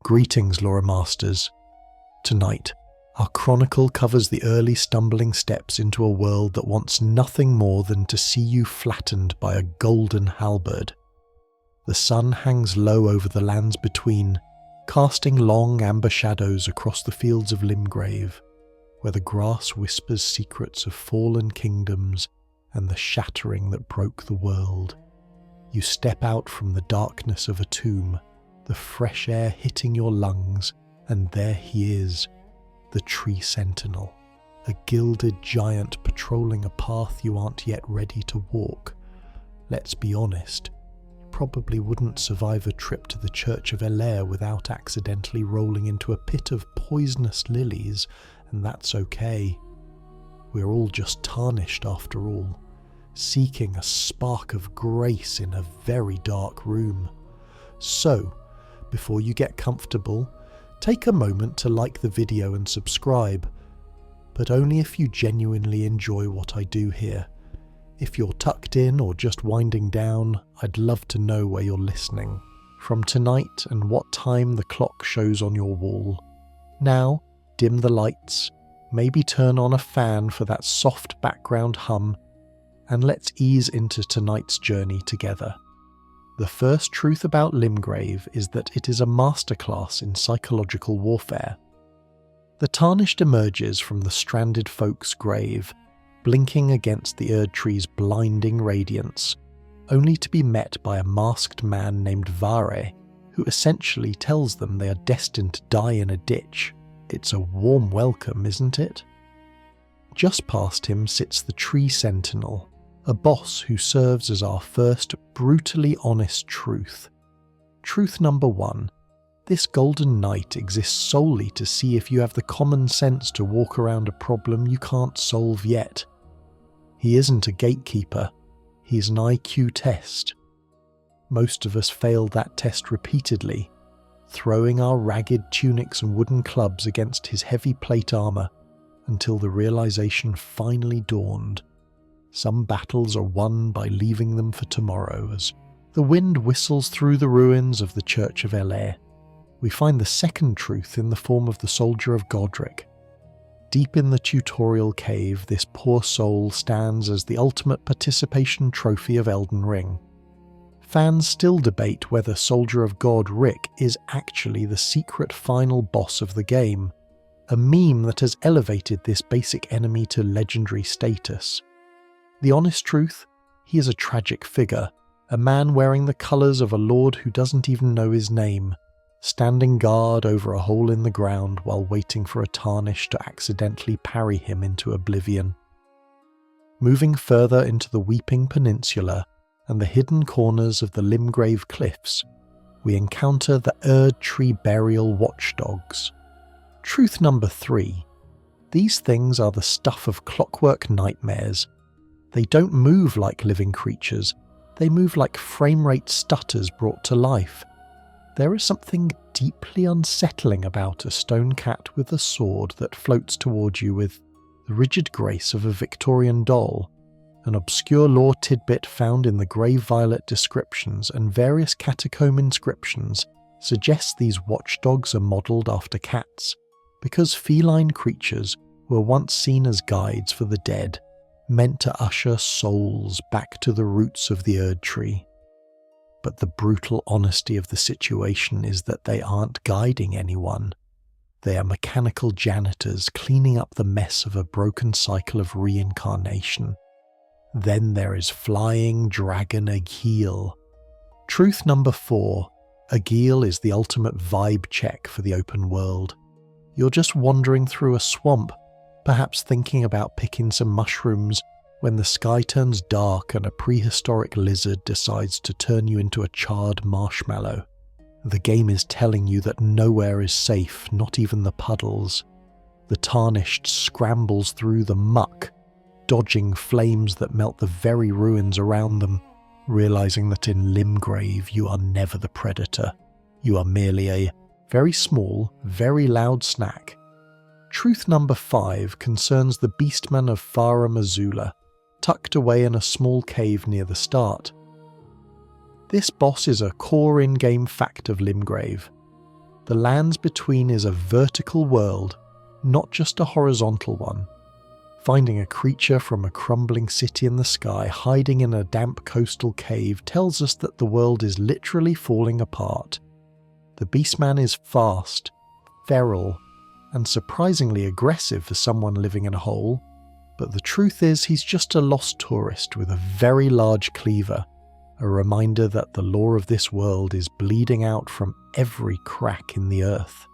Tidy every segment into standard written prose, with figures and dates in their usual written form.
Greetings, Lore Masters. Tonight, our chronicle covers the early stumbling steps into a world that wants nothing more than to see you flattened by a golden halberd. The sun hangs low over the lands between, casting long amber shadows across the fields of Limgrave, where the grass whispers secrets of fallen kingdoms and the shattering that broke the world. You step out from the darkness of a tomb, the fresh air hitting your lungs, and there he is, the Tree Sentinel, a gilded giant patrolling a path you aren't yet ready to walk. Let's be honest, you probably wouldn't survive a trip to the Church of Erdtree without accidentally rolling into a pit of poisonous lilies, and that's okay. We're all just tarnished after all, seeking a spark of grace in a very dark room. So, before you get comfortable, take a moment to like the video and subscribe, but only if you genuinely enjoy what I do here. If you're tucked in or just winding down, I'd love to know where you're listening, from tonight and what time the clock shows on your wall. Now, dim the lights, maybe turn on a fan for that soft background hum, and let's ease into tonight's journey together. The first truth about Limgrave is that it is a masterclass in psychological warfare. The Tarnished emerges from the stranded folk's grave, blinking against the Erdtree's blinding radiance, only to be met by a masked man named Vare, who essentially tells them they are destined to die in a ditch. It's a warm welcome, isn't it? Just past him sits the Tree Sentinel, a boss who serves as our first brutally honest truth. Truth number 1. This golden knight exists solely to see if you have the common sense to walk around a problem you can't solve yet. He isn't a gatekeeper, he's an IQ test. Most of us failed that test repeatedly, throwing our ragged tunics and wooden clubs against his heavy plate armour until the realization finally dawned. Some battles are won by leaving them for tomorrow. As the wind whistles through the ruins of the Church of Erdtree, we find the second truth in the form of the Soldier of Godric. Deep in the tutorial cave, this poor soul stands as the ultimate participation trophy of Elden Ring. Fans still debate whether Soldier of God Rick is actually the secret final boss of the game, a meme that has elevated this basic enemy to legendary status. The honest truth? He is a tragic figure, a man wearing the colours of a lord who doesn't even know his name, standing guard over a hole in the ground while waiting for a Tarnished to accidentally parry him into oblivion. Moving further into the Weeping Peninsula and the hidden corners of the Limgrave cliffs, we encounter the Erdtree burial watchdogs. Truth number 3. These things are the stuff of clockwork nightmares. They don't move like living creatures, they move like frame rate stutters brought to life. There is something deeply unsettling about a stone cat with a sword that floats toward you with the rigid grace of a Victorian doll. An obscure lore tidbit found in the grey violet descriptions and various catacomb inscriptions suggests these watchdogs are modelled after cats, because feline creatures were once seen as guides for the dead, meant to usher souls back to the roots of the Erdtree. But the brutal honesty of the situation is that they aren't guiding anyone. They are mechanical janitors cleaning up the mess of a broken cycle of reincarnation. Then there is flying dragon Agheel. Truth number 4. Agheel is the ultimate vibe check for the open world. You're just wandering through a swamp, perhaps thinking about picking some mushrooms, when the sky turns dark and a prehistoric lizard decides to turn you into a charred marshmallow. The game is telling you that nowhere is safe, not even the puddles. The Tarnished scrambles through the muck, dodging flames that melt the very ruins around them, realizing that in Limgrave you are never the predator. You are merely a very small, very loud snack. Truth number 5 concerns the beastman of Farum Azula, tucked away in a small cave near the start. This boss is a core in-game fact of Limgrave. The Lands Between is a vertical world, not just a horizontal one. Finding a creature from a crumbling city in the sky hiding in a damp coastal cave tells us that the world is literally falling apart. The Beastman is fast, feral, and surprisingly aggressive for someone living in a hole, but the truth is he's just a lost tourist with a very large cleaver, a reminder that the lore of this world is bleeding out from every crack in the earth.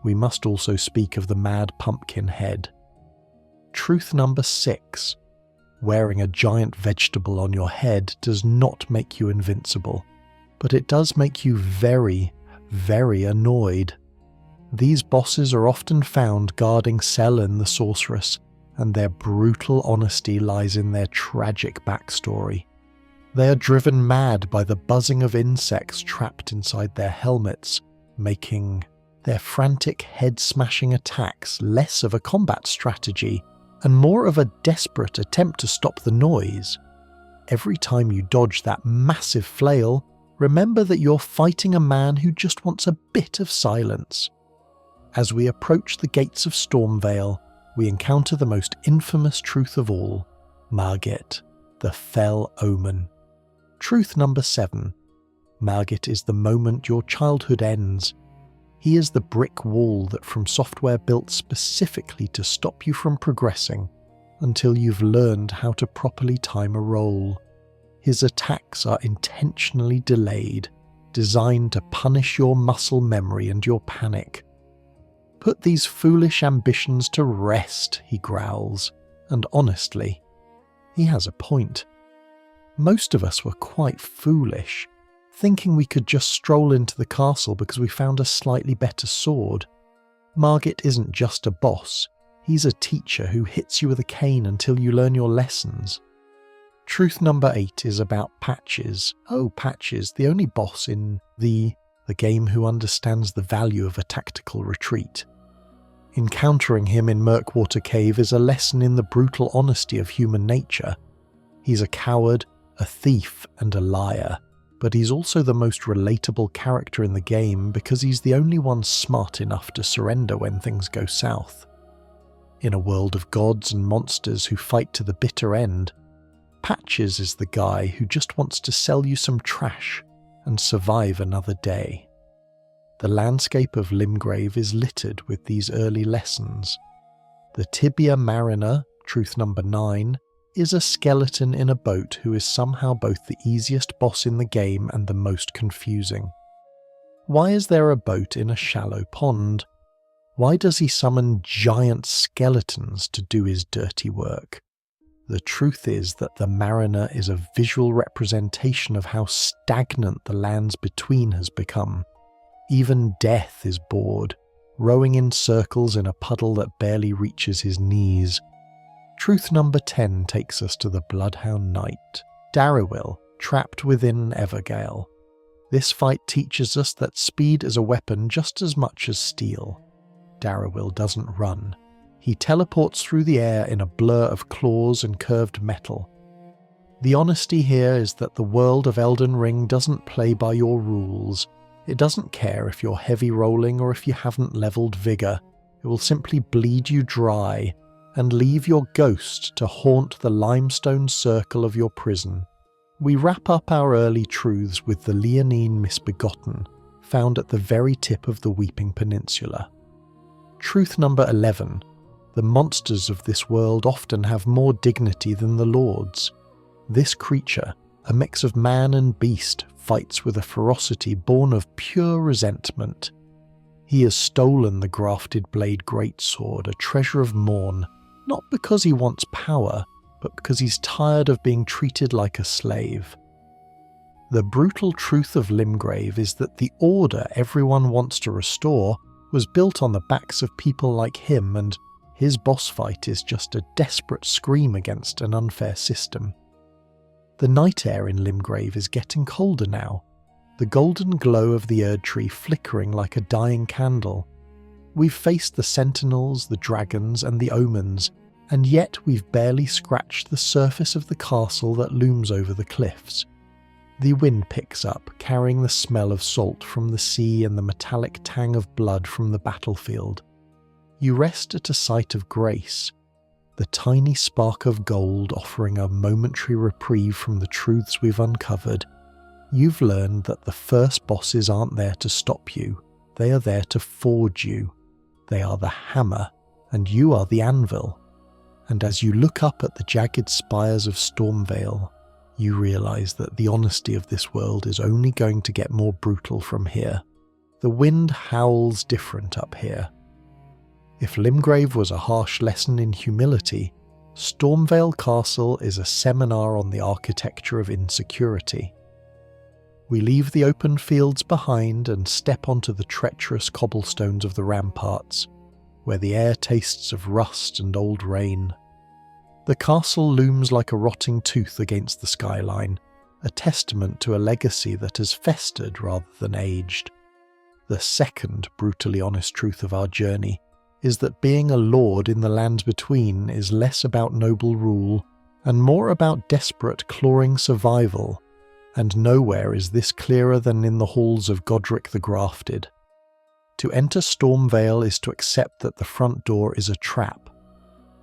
We must also speak of the Mad Pumpkin Head. Truth number 6. Wearing a giant vegetable on your head does not make you invincible, but it does make you very, very annoyed. These bosses are often found guarding Selene the sorceress, and their brutal honesty lies in their tragic backstory. They are driven mad by the buzzing of insects trapped inside their helmets, making their frantic head-smashing attacks less of a combat strategy and more of a desperate attempt to stop the noise. Every time you dodge that massive flail, remember that you're fighting a man who just wants a bit of silence. As we approach the gates of Stormvale, we encounter the most infamous truth of all, Margit, the fell omen. Truth number 7. Margit is the moment your childhood ends. He is the brick wall that FromSoftware built specifically to stop you from progressing until you've learned how to properly time a roll. His attacks are intentionally delayed, designed to punish your muscle memory and your panic. Put these foolish ambitions to rest, he growls, and honestly, he has a point. Most of us were quite foolish, thinking we could just stroll into the castle because we found a slightly better sword. Margit isn't just a boss, he's a teacher who hits you with a cane until you learn your lessons. Truth number 8 is about Patches. Oh, Patches, the only boss in the game who understands the value of a tactical retreat. Encountering him in Murkwater Cave is a lesson in the brutal honesty of human nature. He's a coward, a thief, and a liar, but he's also the most relatable character in the game because he's the only one smart enough to surrender when things go south. In a world of gods and monsters who fight to the bitter end, Patches is the guy who just wants to sell you some trash and survive another day. The landscape of Limgrave is littered with these early lessons. The Tibia Mariner, truth number 9, is a skeleton in a boat who is somehow both the easiest boss in the game and the most confusing. Why is there a boat in a shallow pond? Why does he summon giant skeletons to do his dirty work? The truth is that the Mariner is a visual representation of how stagnant the Lands Between has become. Even Death is bored, rowing in circles in a puddle that barely reaches his knees. Truth number 10 takes us to the Bloodhound Knight, Darrowil, trapped within Evergale. This fight teaches us that speed is a weapon just as much as steel. Darrowil doesn't run. He teleports through the air in a blur of claws and curved metal. The honesty here is that the world of Elden Ring doesn't play by your rules. It doesn't care if you're heavy rolling or if you haven't leveled vigor. It will simply bleed you dry and leave your ghost to haunt the limestone circle of your prison. We wrap up our early truths with the Leonine Misbegotten, found at the very tip of the Weeping Peninsula. Truth number 11. The monsters of this world often have more dignity than the lords. This creature, a mix of man and beast, fights with a ferocity born of pure resentment. He has stolen the grafted blade greatsword, a treasure of Morn, not because he wants power, but because he's tired of being treated like a slave. The brutal truth of Limgrave is that the order everyone wants to restore was built on the backs of people like him, and his boss fight is just a desperate scream against an unfair system. The night air in Limgrave is getting colder now, the golden glow of the Erdtree flickering like a dying candle. We've faced the sentinels, the dragons, and the omens, and yet we've barely scratched the surface of the castle that looms over the cliffs. The wind picks up, carrying the smell of salt from the sea and the metallic tang of blood from the battlefield. You rest at a site of grace, the tiny spark of gold offering a momentary reprieve from the truths we've uncovered. You've learned that the first bosses aren't there to stop you, they are there to forge you. They are the hammer, and you are the anvil. And as you look up at the jagged spires of Stormvale, you realise that the honesty of this world is only going to get more brutal from here. The wind howls different up here. If Limgrave was a harsh lesson in humility, Stormvale Castle is a seminar on the architecture of insecurity. We leave the open fields behind and step onto the treacherous cobblestones of the ramparts, where the air tastes of rust and old rain. The castle looms like a rotting tooth against the skyline, a testament to a legacy that has festered rather than aged. The second brutally honest truth of our journey is that being a lord in the lands between is less about noble rule and more about desperate clawing survival, and nowhere is this clearer than in the halls of Godric the Grafted. To enter Stormvale is to accept that the front door is a trap.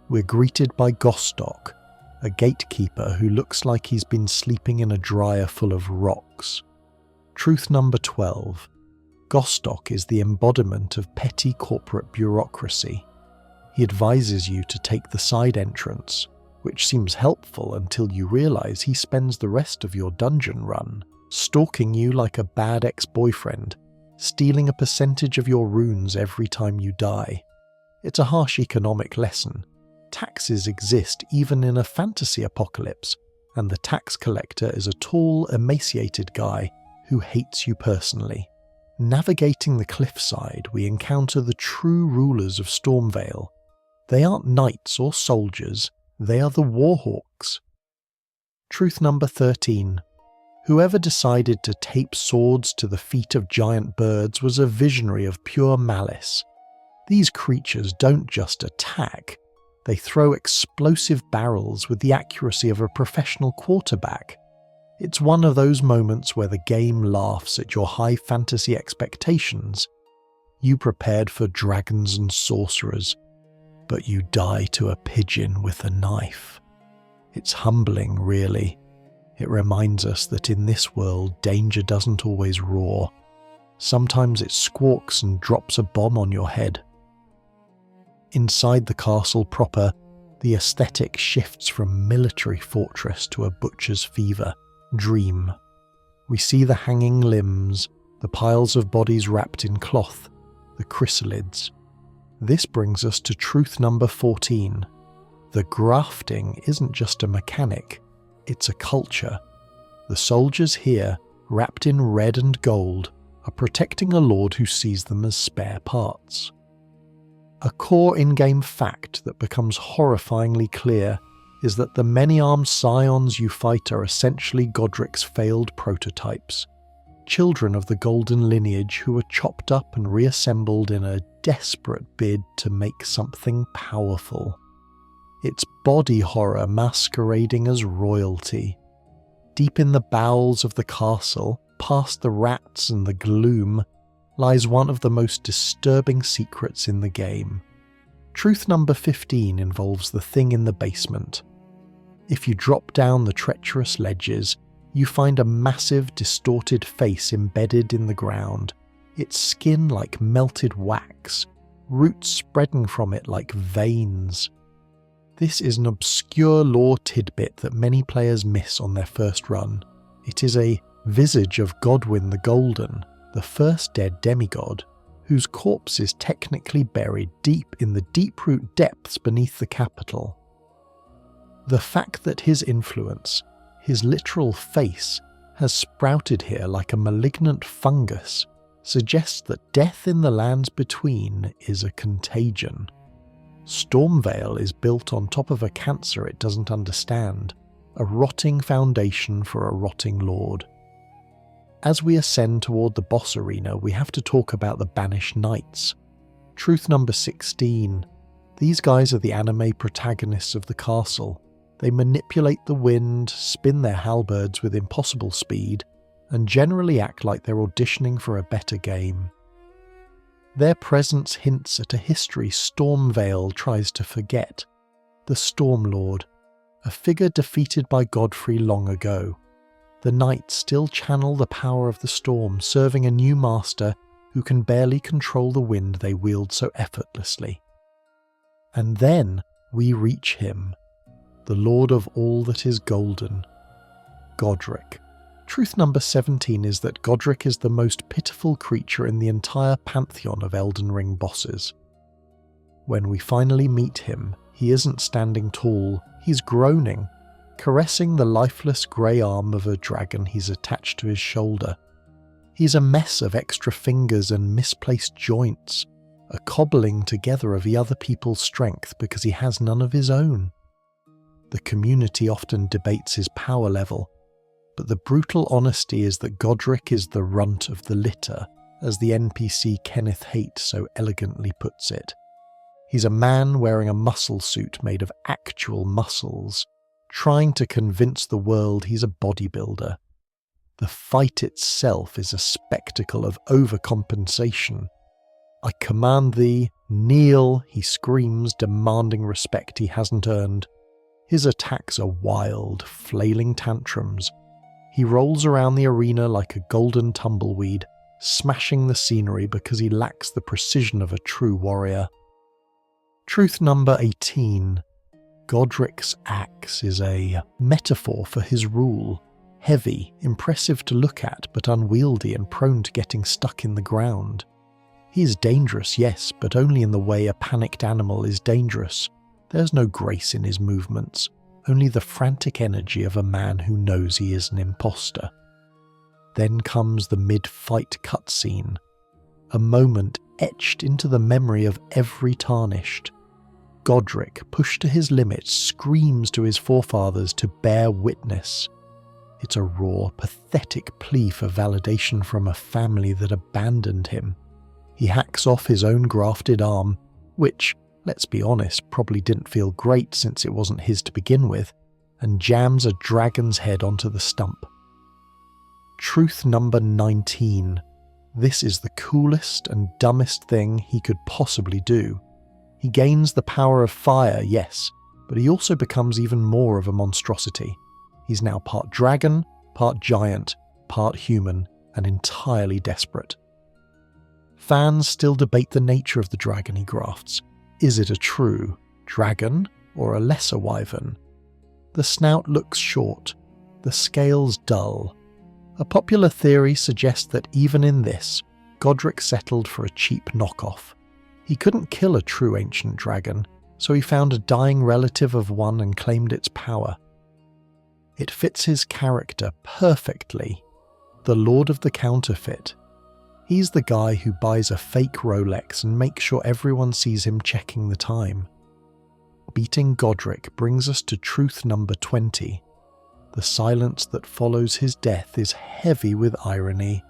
We're greeted by Gostock, a gatekeeper who looks like he's been sleeping in a dryer full of rocks. Truth number 12. Gostock is the embodiment of petty corporate bureaucracy. He advises you to take the side entrance, which seems helpful until you realise he spends the rest of your dungeon run stalking you like a bad ex-boyfriend, stealing a percentage of your runes every time you die. It's a harsh economic lesson. Taxes exist even in a fantasy apocalypse, and the tax collector is a tall, emaciated guy who hates you personally. Navigating the cliffside, we encounter the true rulers of Stormvale. They aren't knights or soldiers, they are the Warhawks. Truth number 13. Whoever decided to tape swords to the feet of giant birds was a visionary of pure malice. These creatures don't just attack, they throw explosive barrels with the accuracy of a professional quarterback. It's one of those moments where the game laughs at your high fantasy expectations. You prepared for dragons and sorcerers, but you die to a pigeon with a knife. It's humbling, really. It reminds us that in this world, danger doesn't always roar. Sometimes it squawks and drops a bomb on your head. Inside the castle proper, the aesthetic shifts from military fortress to a butcher's fever dream. We see the hanging limbs, the piles of bodies wrapped in cloth, the chrysalids. This brings us to truth number 14. The grafting isn't just a mechanic, it's a culture. The soldiers here, wrapped in red and gold, are protecting a lord who sees them as spare parts. A core in-game fact that becomes horrifyingly clear is that the many-armed scions you fight are essentially Godric's failed prototypes, children of the golden lineage who were chopped up and reassembled in a desperate bid to make something powerful. It's body horror masquerading as royalty. Deep in the bowels of the castle, past the rats and the gloom, lies one of the most disturbing secrets in the game. Truth number 15 involves the thing in the basement. If you drop down the treacherous ledges, you find a massive, distorted face embedded in the ground, its skin like melted wax, roots spreading from it like veins. This is an obscure lore tidbit that many players miss on their first run. It is a visage of Godwyn the Golden, the first dead demigod, whose corpse is technically buried deep in the deep-root depths beneath the capital. The fact that his influence, his literal face, has sprouted here like a malignant fungus suggests that death in the lands between is a contagion. Stormvale is built on top of a cancer it doesn't understand, a rotting foundation for a rotting lord. As we ascend toward the boss arena, we have to talk about the Banished Knights. Truth number 16. These guys are the anime protagonists of the castle. They manipulate the wind, spin their halberds with impossible speed, and generally act like they're auditioning for a better game. Their presence hints at a history Stormveil tries to forget. The Stormlord, a figure defeated by Godfrey long ago. The knights still channel the power of the storm, serving a new master who can barely control the wind they wield so effortlessly. And then we reach him, the lord of all that is golden, Godric. Truth number 17 is that Godric is the most pitiful creature in the entire pantheon of Elden Ring bosses. When we finally meet him, he isn't standing tall, he's groaning, caressing the lifeless grey arm of a dragon he's attached to his shoulder. He's a mess of extra fingers and misplaced joints, a cobbling together of the other people's strength because he has none of his own. The community often debates his power level, but the brutal honesty is that Godric is the runt of the litter, as the NPC Kenneth Haight so elegantly puts it. He's a man wearing a muscle suit made of actual muscles, trying to convince the world he's a bodybuilder. The fight itself is a spectacle of overcompensation. "I command thee, kneel," he screams, demanding respect he hasn't earned. His attacks are wild, flailing tantrums. He rolls around the arena like a golden tumbleweed, smashing the scenery because he lacks the precision of a true warrior. Truth number 18. Godric's axe is a metaphor for his rule. Heavy, impressive to look at, but unwieldy and prone to getting stuck in the ground. He is dangerous, yes, but only in the way a panicked animal is dangerous. There's no grace in his movements, only the frantic energy of a man who knows he is an imposter. Then comes the mid-fight cutscene, a moment etched into the memory of every tarnished. Godric, pushed to his limits, screams to his forefathers to bear witness. It's a raw, pathetic plea for validation from a family that abandoned him. He hacks off his own grafted arm, which, let's be honest, probably didn't feel great since it wasn't his to begin with, and jams a dragon's head onto the stump. Truth number 19. This is the coolest and dumbest thing he could possibly do. He gains the power of fire, yes, but he also becomes even more of a monstrosity. He's now part dragon, part giant, part human, and entirely desperate. Fans still debate the nature of the dragon he grafts. Is it a true dragon or a lesser wyvern? The snout looks short, the scales dull. A popular theory suggests that even in this, Godric settled for a cheap knockoff. He couldn't kill a true ancient dragon, so he found a dying relative of one and claimed its power. It fits his character perfectly. The Lord of the Counterfeit. He's the guy who buys a fake Rolex and makes sure everyone sees him checking the time. Beating Godric brings us to truth number 20. The silence that follows his death is heavy with irony.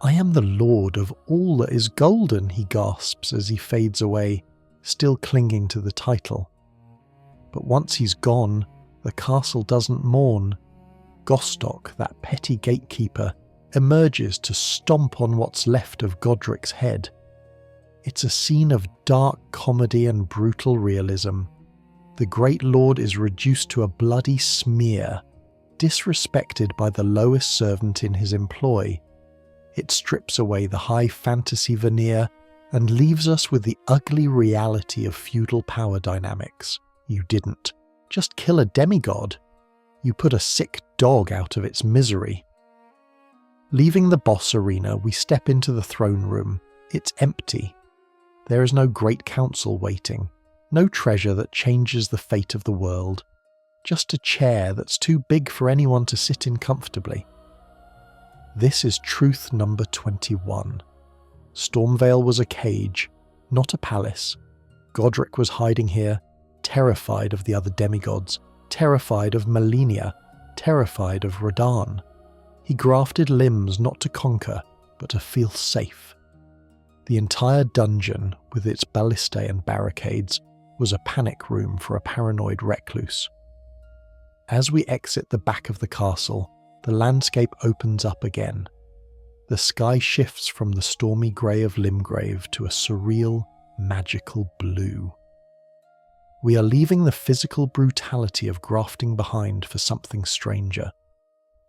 "I am the lord of all that is golden," he gasps as he fades away, still clinging to the title. But once he's gone, the castle doesn't mourn. Gostock, that petty gatekeeper, emerges to stomp on what's left of Godric's head. It's a scene of dark comedy and brutal realism. The great lord is reduced to a bloody smear, disrespected by the lowest servant in his employ. It strips away the high fantasy veneer and leaves us with the ugly reality of feudal power dynamics. You didn't just kill a demigod. You put a sick dog out of its misery. Leaving the boss arena, we step into the throne room. It's empty. There is no great council waiting, no treasure that changes the fate of the world, just a chair that's too big for anyone to sit in comfortably. This is truth number 21. Stormveil was a cage, not a palace. Godric was hiding here, terrified of the other demigods, terrified of Malenia, terrified of Radahn. He grafted limbs not to conquer, but to feel safe. The entire dungeon, with its ballistae and barricades, was a panic room for a paranoid recluse. As we exit the back of the castle, the landscape opens up again. The sky shifts from the stormy grey of Limgrave to a surreal, magical blue. We are leaving the physical brutality of grafting behind for something stranger,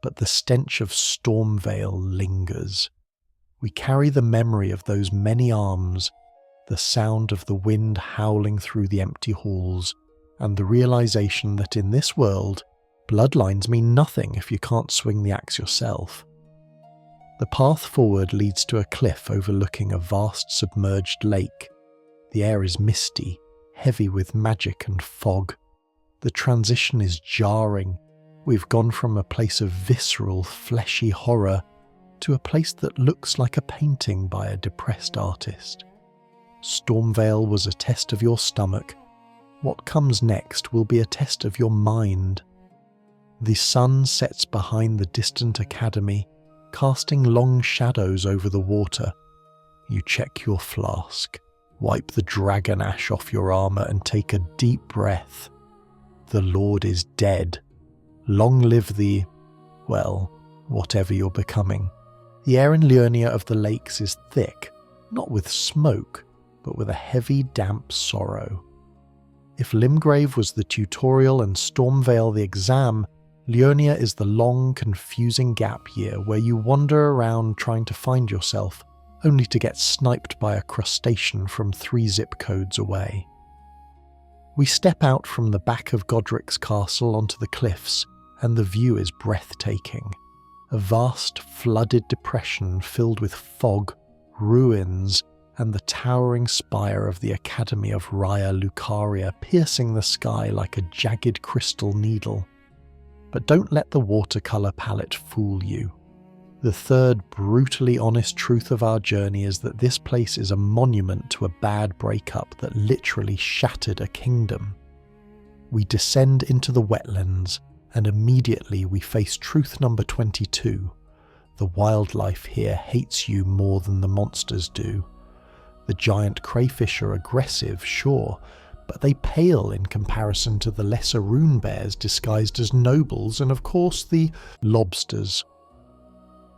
but the stench of Stormvale lingers. We carry the memory of those many arms, the sound of the wind howling through the empty halls, and the realization that in this world, bloodlines mean nothing if you can't swing the axe yourself. The path forward leads to a cliff overlooking a vast submerged lake. The air is misty, heavy with magic and fog. The transition is jarring. We've gone from a place of visceral, fleshy horror to a place that looks like a painting by a depressed artist. Stormvale was a test of your stomach. What comes next will be a test of your mind. The sun sets behind the distant academy, casting long shadows over the water. You check your flask, wipe the dragon ash off your armour and take a deep breath. The Lord is dead. Long live the, well, whatever you're becoming. The air in Liurnia of the lakes is thick, not with smoke, but with a heavy, damp sorrow. If Limgrave was the tutorial and Stormvale the exam, Liurnia is the long, confusing gap year where you wander around trying to find yourself, only to get sniped by a crustacean from 3 zip codes away. We step out from the back of Godric's castle onto the cliffs, and the view is breathtaking. A vast, flooded depression filled with fog, ruins, and the towering spire of the Academy of Raya Lucaria piercing the sky like a jagged crystal needle. But don't let the watercolour palette fool you. The third brutally honest truth of our journey is that this place is a monument to a bad breakup that literally shattered a kingdom. We descend into the wetlands, and immediately we face truth number 22. The wildlife here hates you more than the monsters do. The giant crayfish are aggressive, sure, but they pale in comparison to the lesser rune bears disguised as nobles and of course the lobsters.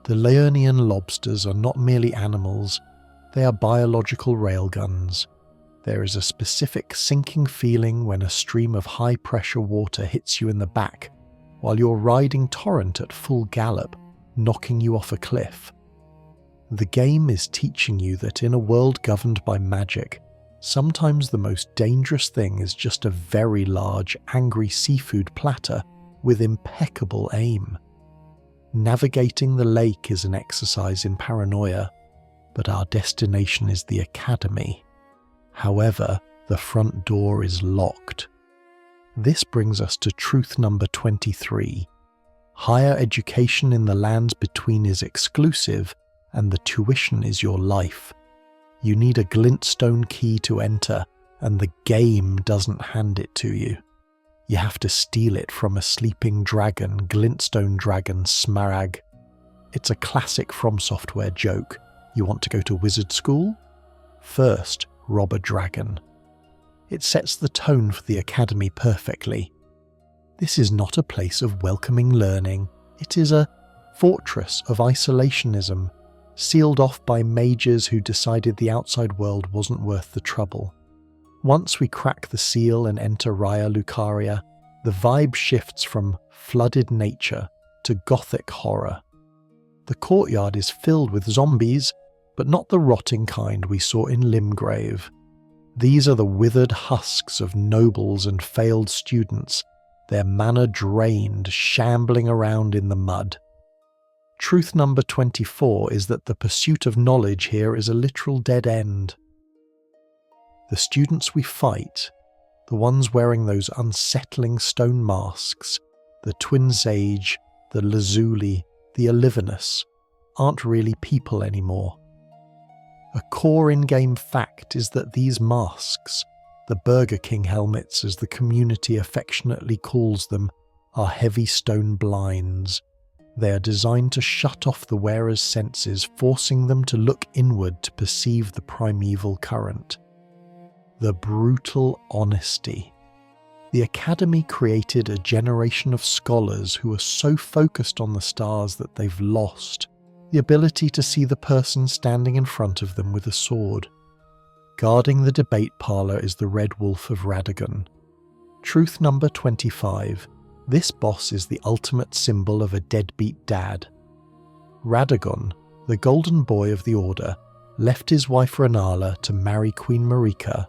The Liurnian lobsters are not merely animals, they are biological railguns. There is a specific sinking feeling when a stream of high-pressure water hits you in the back while you're riding torrent at full gallop, knocking you off a cliff. The game is teaching you that in a world governed by magic, sometimes the most dangerous thing is just a very large, angry seafood platter with impeccable aim. Navigating the lake is an exercise in paranoia, but our destination is the academy. However, the front door is locked. This brings us to truth number 23. Higher education in the lands between is exclusive, and the tuition is your life. You need a glintstone key to enter, and the game doesn't hand it to you. You have to steal it from a sleeping dragon, glintstone dragon Smarag. It's a classic FromSoftware joke. You want to go to wizard school? First, rob a dragon. It sets the tone for the academy perfectly. This is not a place of welcoming learning. It is a fortress of isolationism, sealed off by mages who decided the outside world wasn't worth the trouble. Once we crack the seal and enter Raya Lucaria, the vibe shifts from flooded nature to gothic horror. The courtyard is filled with zombies, but not the rotting kind we saw in Limgrave. These are the withered husks of nobles and failed students, their mana drained, shambling around in the mud. Truth number 24 is that the pursuit of knowledge here is a literal dead end. The students we fight, the ones wearing those unsettling stone masks, the Twin Sage, the Lazuli, the Olivinus, aren't really people anymore. A core in-game fact is that these masks, the Burger King helmets as the community affectionately calls them, are heavy stone blinds. They are designed to shut off the wearer's senses, forcing them to look inward to perceive the primeval current. The brutal honesty. The Academy created a generation of scholars who are so focused on the stars that they've lost the ability to see the person standing in front of them with a sword. Guarding the debate parlour is the Red Wolf of Radagon. Truth number 25. This boss is the ultimate symbol of a deadbeat dad. Radagon, the golden boy of the Order, left his wife Renala to marry Queen Marika,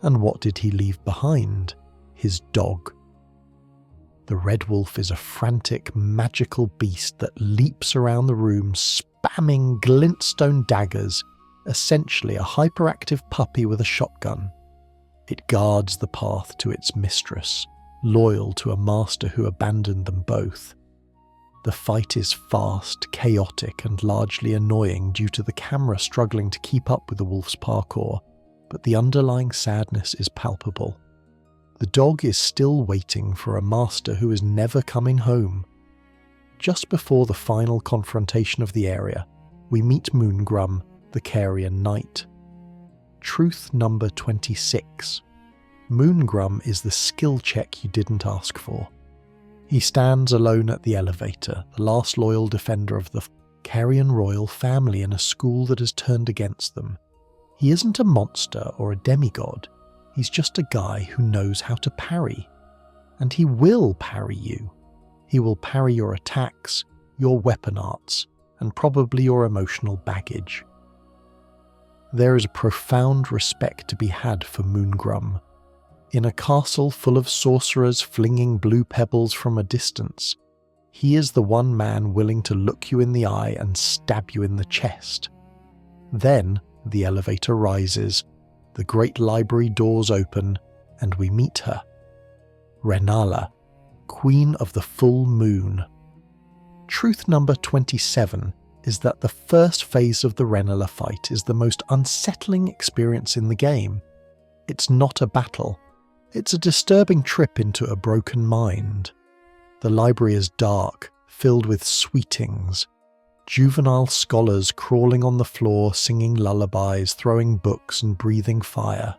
and what did he leave behind? His dog. The Red Wolf is a frantic, magical beast that leaps around the room spamming glintstone daggers, essentially a hyperactive puppy with a shotgun. It guards the path to its mistress, loyal to a master who abandoned them both. The fight is fast, chaotic, and largely annoying due to the camera struggling to keep up with the wolf's parkour, but the underlying sadness is palpable. The dog is still waiting for a master who is never coming home. Just before the final confrontation of the area, we meet Moongrum, the Carian Knight. Truth number 26. Moongrum is the skill check you didn't ask for. He stands alone at the elevator, the last loyal defender of the Carian royal family in a school that has turned against them. He isn't a monster or a demigod. He's just a guy who knows how to parry. And he will parry you. He will parry your attacks, your weapon arts, and probably your emotional baggage. There is a profound respect to be had for Moongrum. In a castle full of sorcerers flinging blue pebbles from a distance, he is the one man willing to look you in the eye and stab you in the chest. Then the elevator rises, the great library doors open, and we meet her. Renala, Queen of the Full Moon. Truth number 27 is that the first phase of the Renala fight is the most unsettling experience in the game. It's not a battle. It's a disturbing trip into a broken mind. The library is dark, filled with sweetings. Juvenile scholars crawling on the floor, singing lullabies, throwing books and breathing fire.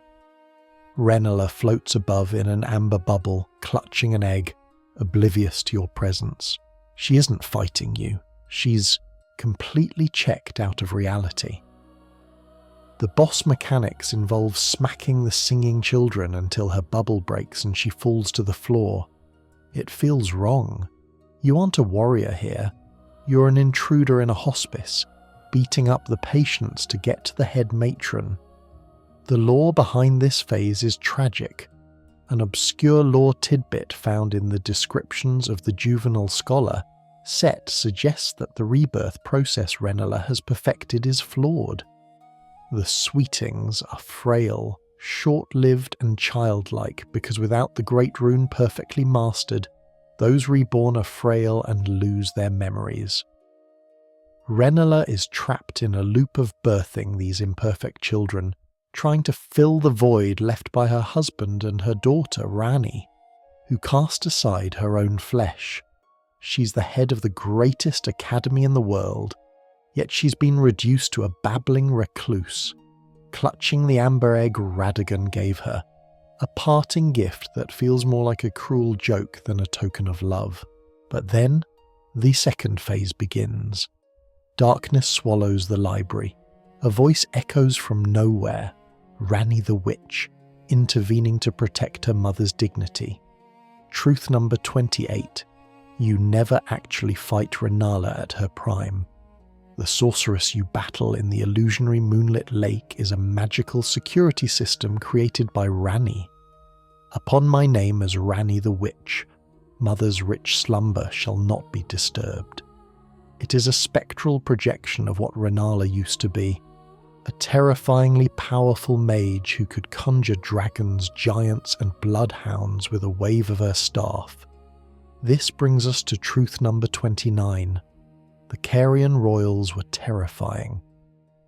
Renala floats above in an amber bubble, clutching an egg, oblivious to your presence. She isn't fighting you. She's completely checked out of reality. The boss mechanics involve smacking the singing children until her bubble breaks and she falls to the floor. It feels wrong. You aren't a warrior here. You're an intruder in a hospice, beating up the patients to get to the head matron. The lore behind this phase is tragic. An obscure lore tidbit found in the descriptions of the juvenile scholar Set suggests that the rebirth process Renala has perfected is flawed. The sweetings are frail, short-lived and childlike because without the Great Rune perfectly mastered, those reborn are frail and lose their memories. Renala is trapped in a loop of birthing these imperfect children, trying to fill the void left by her husband and her daughter Rani, who cast aside her own flesh. She's the head of the greatest academy in the world, yet she's been reduced to a babbling recluse, clutching the amber egg Radagon gave her, a parting gift that feels more like a cruel joke than a token of love. But then, the second phase begins. Darkness swallows the library. A voice echoes from nowhere, Rani the Witch, intervening to protect her mother's dignity. Truth number 28. You never actually fight Renala at her prime. The sorceress you battle in the illusionary moonlit lake is a magical security system created by Rani. Upon my name as Rani the Witch, Mother's rich slumber shall not be disturbed. It is a spectral projection of what Renala used to be, a terrifyingly powerful mage who could conjure dragons, giants and bloodhounds with a wave of her staff. This brings us to truth number 29. The Carian royals were terrifying.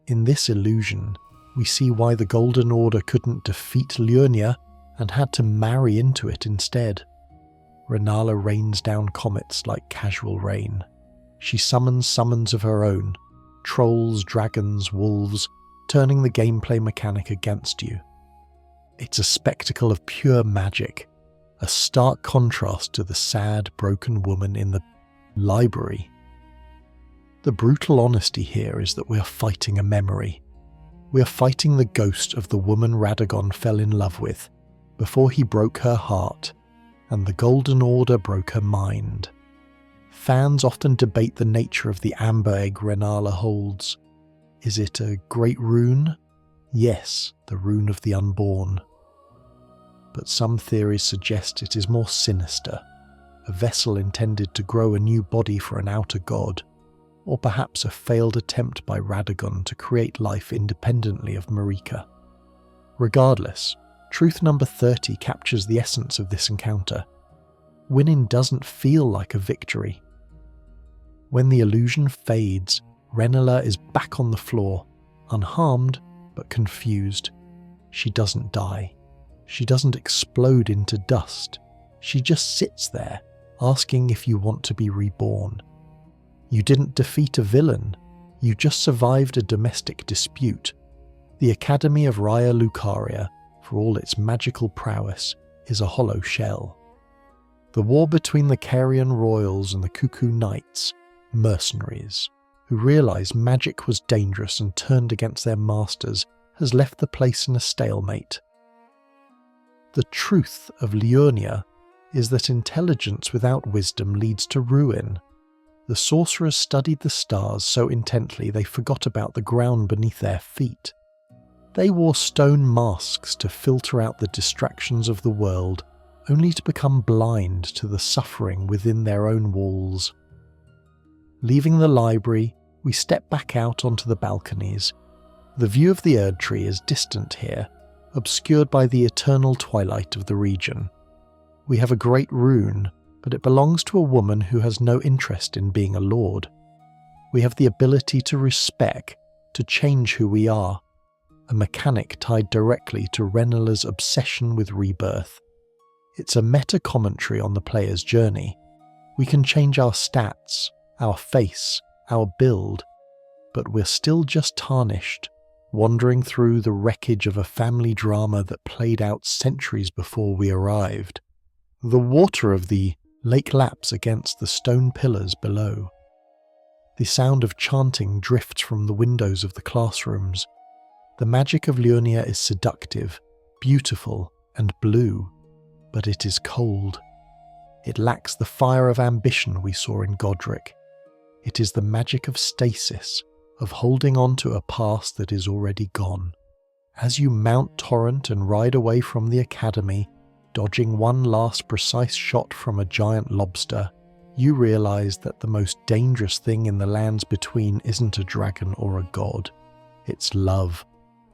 In this illusion, we see why the Golden Order couldn't defeat Liurnia and had to marry into it instead. Renala rains down comets like casual rain. She summons of her own, trolls, dragons, wolves, turning the gameplay mechanic against you. It's a spectacle of pure magic, a stark contrast to the sad, broken woman in the library. The brutal honesty here is that we are fighting a memory. We are fighting the ghost of the woman Radagon fell in love with before he broke her heart and the Golden Order broke her mind. Fans often debate the nature of the amber egg Renala holds. Is it a great rune? Yes, the rune of the unborn. But some theories suggest it is more sinister, a vessel intended to grow a new body for an outer god, or perhaps a failed attempt by Radagon to create life independently of Marika. Regardless, truth number 30 captures the essence of this encounter. Winning doesn't feel like a victory. When the illusion fades, Renala is back on the floor, unharmed but confused. She doesn't die. She doesn't explode into dust. She just sits there, asking if you want to be reborn. You didn't defeat a villain. You just survived a domestic dispute. The Academy of Raya Lucaria, for all its magical prowess, is a hollow shell. The war between the Carian royals and the Cuckoo Knights, mercenaries, who realised magic was dangerous and turned against their masters, has left the place in a stalemate. The truth of Liurnia is that intelligence without wisdom leads to ruin. The sorcerers studied the stars so intently they forgot about the ground beneath their feet. They wore stone masks to filter out the distractions of the world, only to become blind to the suffering within their own walls. Leaving the library, we step back out onto the balconies. The view of the Erdtree is distant here, obscured by the eternal twilight of the region. We have a great rune, but it belongs to a woman who has no interest in being a lord. We have the ability to respec, to change who we are, a mechanic tied directly to Renala's obsession with rebirth. It's a meta-commentary on the player's journey. We can change our stats, our face, our build, but we're still just tarnished, wandering through the wreckage of a family drama that played out centuries before we arrived. The water of the lake laps against the stone pillars below. The sound of chanting drifts from the windows of the classrooms. The magic of Liurnia is seductive, beautiful, and blue, but it is cold. It lacks the fire of ambition we saw in Godric. It is the magic of stasis, of holding on to a past that is already gone. As you mount Torrent and ride away from the Academy, dodging one last precise shot from a giant lobster, you realise that the most dangerous thing in the lands between isn't a dragon or a god. It's love.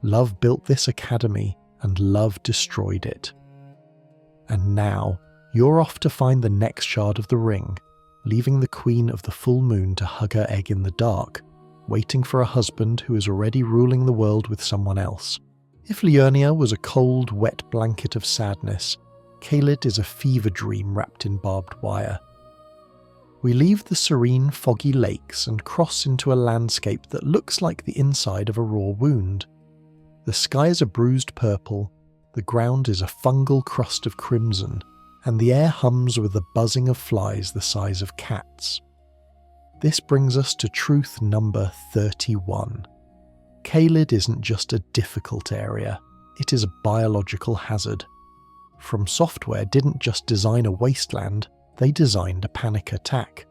Love built this academy, and love destroyed it. And now, you're off to find the next shard of the ring, leaving the Queen of the Full Moon to hug her egg in the dark, waiting for a husband who is already ruling the world with someone else. If Liurnia was a cold, wet blanket of sadness, Caelid is a fever dream wrapped in barbed wire. We leave the serene, foggy lakes and cross into a landscape that looks like the inside of a raw wound. The sky is a bruised purple, the ground is a fungal crust of crimson, and the air hums with the buzzing of flies the size of cats. This brings us to truth number 31. Caelid isn't just a difficult area, it is a biological hazard. FromSoftware didn't just design a wasteland, they designed a panic attack.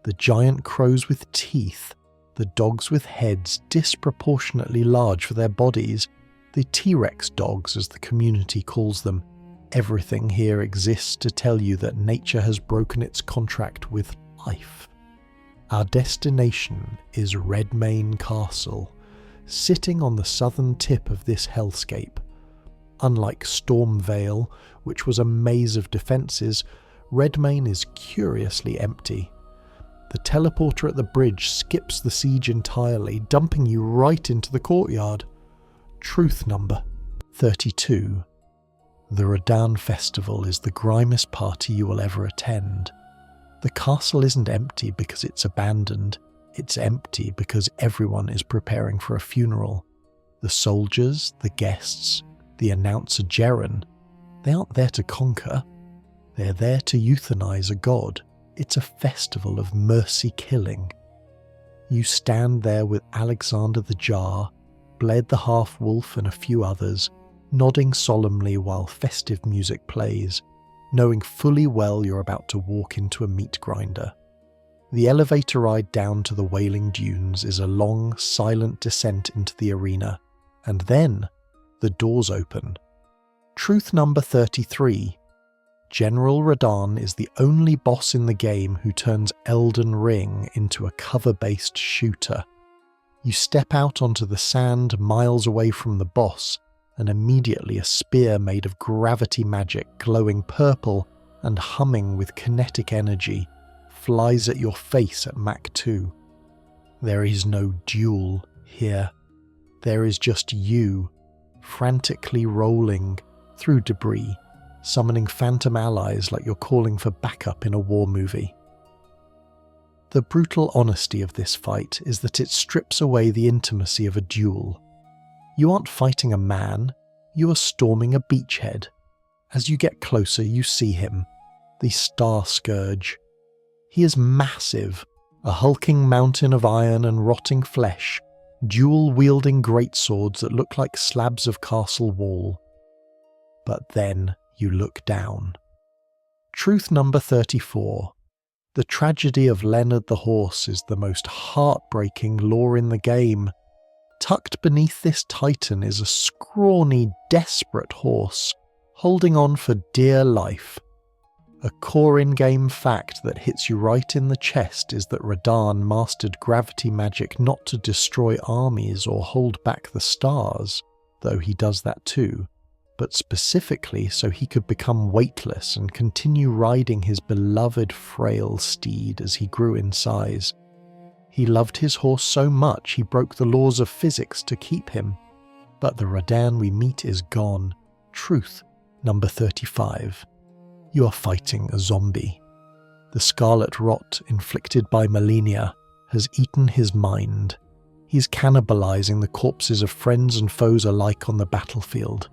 The giant crows with teeth, the dogs with heads disproportionately large for their bodies, the T-Rex dogs as the community calls them. Everything here exists to tell you that nature has broken its contract with life. Our destination is Redmane Castle, sitting on the southern tip of this hellscape. Unlike Stormvale, which was a maze of defences, Redmane is curiously empty. The teleporter at the bridge skips the siege entirely, dumping you right into the courtyard. Truth number 32. The Radan Festival is the grimiest party you will ever attend. The castle isn't empty because it's abandoned, it's empty because everyone is preparing for a funeral. The soldiers, the guests, the announcer Jeren, they aren't there to conquer, They're there to euthanize a god. It's a festival of mercy killing. You stand there with Alexander the Jar, Bled the Half-Wolf and a few others, nodding solemnly while festive music plays, knowing fully well you're about to walk into a meat grinder. The elevator ride down to the Wailing Dunes is a long, silent descent into the arena, and then the doors open. Truth number 33. General Radahn is the only boss in the game who turns Elden Ring into a cover-based shooter. You step out onto the sand miles away from the boss, and immediately a spear made of gravity magic glowing purple and humming with kinetic energy flies at your face at Mach 2. There is no duel here. There is just you, frantically rolling through debris, summoning phantom allies like you're calling for backup in a war movie. The brutal honesty of this fight is that it strips away the intimacy of a duel. You aren't fighting a man, you are storming a beachhead. As you get closer, you see him, the Star Scourge. He is massive, a hulking mountain of iron and rotting flesh, dual-wielding greatswords that look like slabs of castle wall. But then you look down. Truth number 34. The tragedy of Leonard the Horse is the most heartbreaking lore in the game. Tucked beneath this titan is a scrawny, desperate horse, holding on for dear life. A core in-game fact that hits you right in the chest is that Radahn mastered gravity magic not to destroy armies or hold back the stars, though he does that too, but specifically so he could become weightless and continue riding his beloved frail steed as he grew in size. He loved his horse so much he broke the laws of physics to keep him. But the Radahn we meet is gone. Truth number 35. You are fighting a zombie. The scarlet rot inflicted by Malenia has eaten his mind. He's cannibalizing the corpses of friends and foes alike on the battlefield.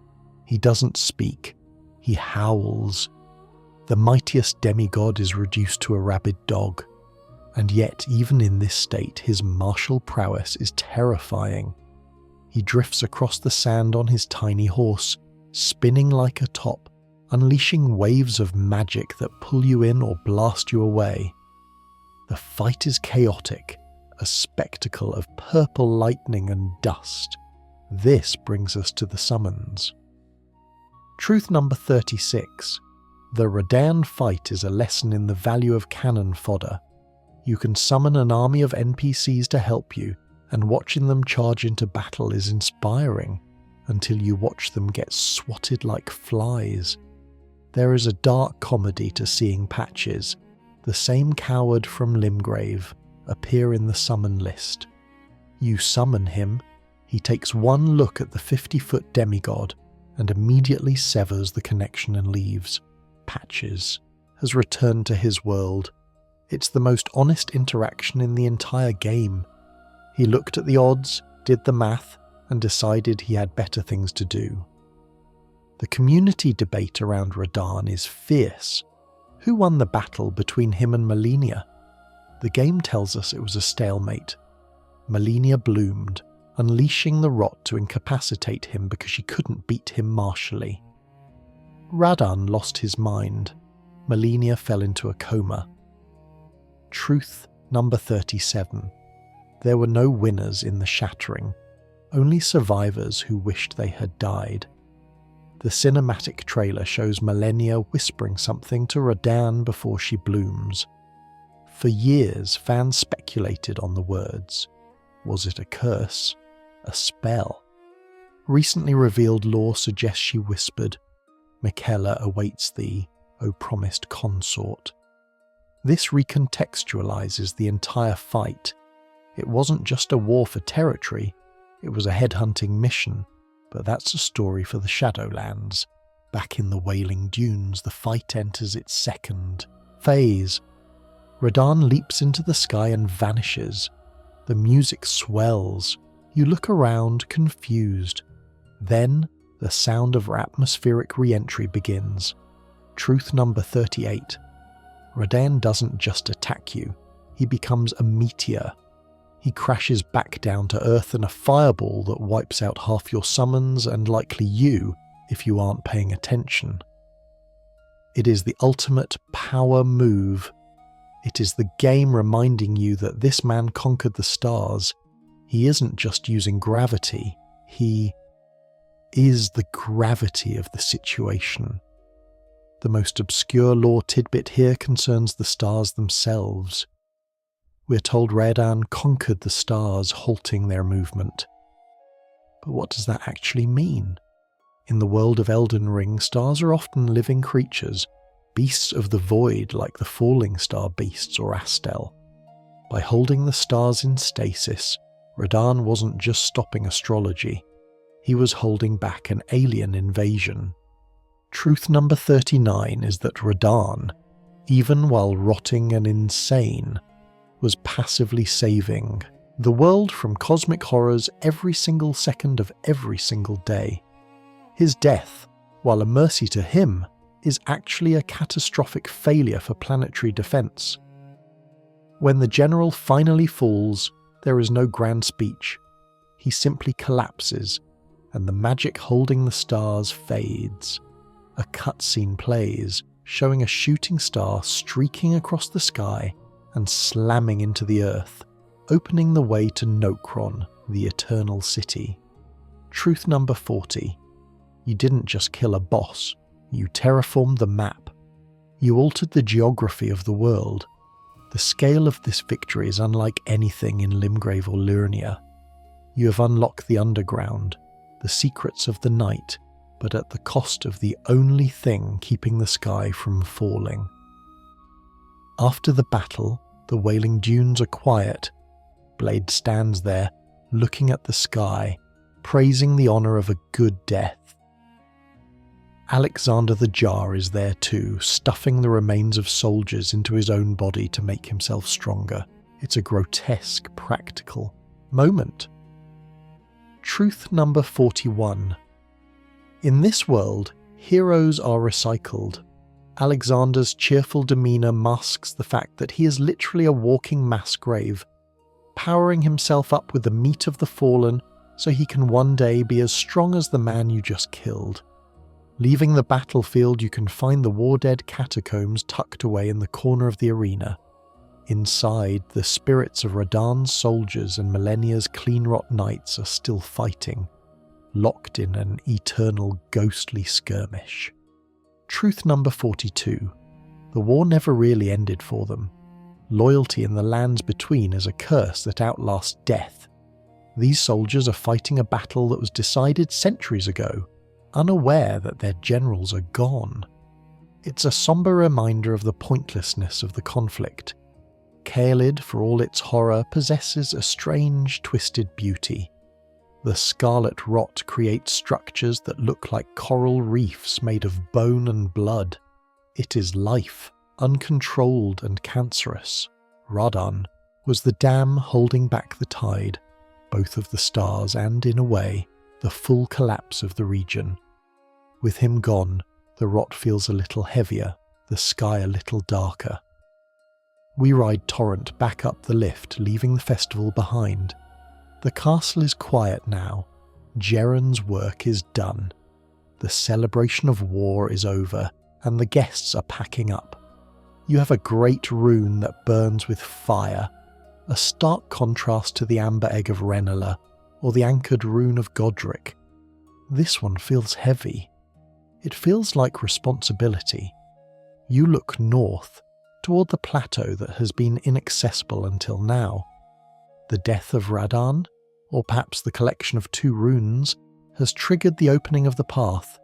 He doesn't speak. He howls. The mightiest demigod is reduced to a rabid dog. And yet, even in this state, his martial prowess is terrifying. He drifts across the sand on his tiny horse, spinning like a top, unleashing waves of magic that pull you in or blast you away. The fight is chaotic, a spectacle of purple lightning and dust. This brings us to the summons. Truth number 36. The Radahn fight is a lesson in the value of cannon fodder. You can summon an army of NPCs to help you, and watching them charge into battle is inspiring, until you watch them get swatted like flies. There is a dark comedy to seeing Patches, the same coward from Limgrave, appear in the summon list. You summon him, he takes one look at the 50-foot demigod, and immediately severs the connection and leaves. Patches has returned to his world. It's the most honest interaction in the entire game. He looked at the odds, did the math, and decided he had better things to do. The community debate around Radahn is fierce. Who won the battle between him and Malenia? The game tells us it was a stalemate. Malenia bloomed, unleashing the rot to incapacitate him because she couldn't beat him martially. Radahn lost his mind. Malenia fell into a coma. Truth number 37. There were no winners in the shattering, only survivors who wished they had died. The cinematic trailer shows Malenia whispering something to Radahn before she blooms. For years, fans speculated on the words. Was it a curse? A spell? Recently revealed lore suggests she whispered, "Miquella awaits thee, O promised consort." This recontextualizes the entire fight. It wasn't just a war for territory, it was a headhunting mission, but that's a story for the Shadowlands. Back in the Wailing Dunes, the fight enters its second phase. Radahn leaps into the sky and vanishes. The music swells. You look around, confused. Then, the sound of atmospheric re-entry begins. Truth number 38. Radahn doesn't just attack you, he becomes a meteor. He crashes back down to Earth in a fireball that wipes out half your summons and likely you if you aren't paying attention. It is the ultimate power move. It is the game reminding you that this man conquered the stars. He isn't just using gravity, he is the gravity of the situation. The most obscure lore tidbit here concerns the stars themselves. We're told Radahn conquered the stars, halting their movement. But what does that actually mean? In the world of Elden Ring, stars are often living creatures, beasts of the void like the falling star beasts or Astel. By holding the stars in stasis, Radahn wasn't just stopping astrology, he was holding back an alien invasion. Truth number 39 is that Radahn, even while rotting and insane, was passively saving the world from cosmic horrors every single second of every single day. His death, while a mercy to him, is actually a catastrophic failure for planetary defense. When the general finally falls, there is no grand speech. He simply collapses, and the magic holding the stars fades. A cutscene plays, showing a shooting star streaking across the sky and slamming into the earth, opening the way to Nokron, the Eternal City. Truth number 40. You didn't just kill a boss, you terraformed the map. You altered the geography of the world. The scale of this victory is unlike anything in Limgrave or Liurnia. You have unlocked the underground, the secrets of the night, but at the cost of the only thing keeping the sky from falling. After the battle, the Wailing Dunes are quiet. Blade stands there, looking at the sky, praising the honour of a good death. Alexander the Jar is there too, stuffing the remains of soldiers into his own body to make himself stronger. It's a grotesque, practical moment. Truth number 41. In this world, heroes are recycled. Alexander's cheerful demeanour masks the fact that he is literally a walking mass grave, powering himself up with the meat of the fallen so he can one day be as strong as the man you just killed. Leaving the battlefield, you can find the war-dead catacombs tucked away in the corner of the arena. Inside, the spirits of Radahn's soldiers and Malenia's clean-rot knights are still fighting, locked in an eternal ghostly skirmish. Truth number 42. The war never really ended for them. Loyalty in the lands between is a curse that outlasts death. These soldiers are fighting a battle that was decided centuries ago, unaware that their generals are gone. It's a somber reminder of the pointlessness of the conflict. Caelid, for all its horror, possesses a strange, twisted beauty. The scarlet rot creates structures that look like coral reefs made of bone and blood. It is life, uncontrolled and cancerous. Radahn was the dam holding back the tide, both of the stars and, in a way, the full collapse of the region. With him gone, the rot feels a little heavier, the sky a little darker. We ride Torrent back up the lift, leaving the festival behind. The castle is quiet now. Gerron's work is done. The celebration of war is over, and the guests are packing up. You have a great rune that burns with fire, a stark contrast to the amber egg of Renala, or the anchored rune of Godric. This one feels heavy. It feels like responsibility. You look north, toward the plateau that has been inaccessible until now. The death of Radahn, or perhaps the collection of 2 runes, has triggered the opening of the path.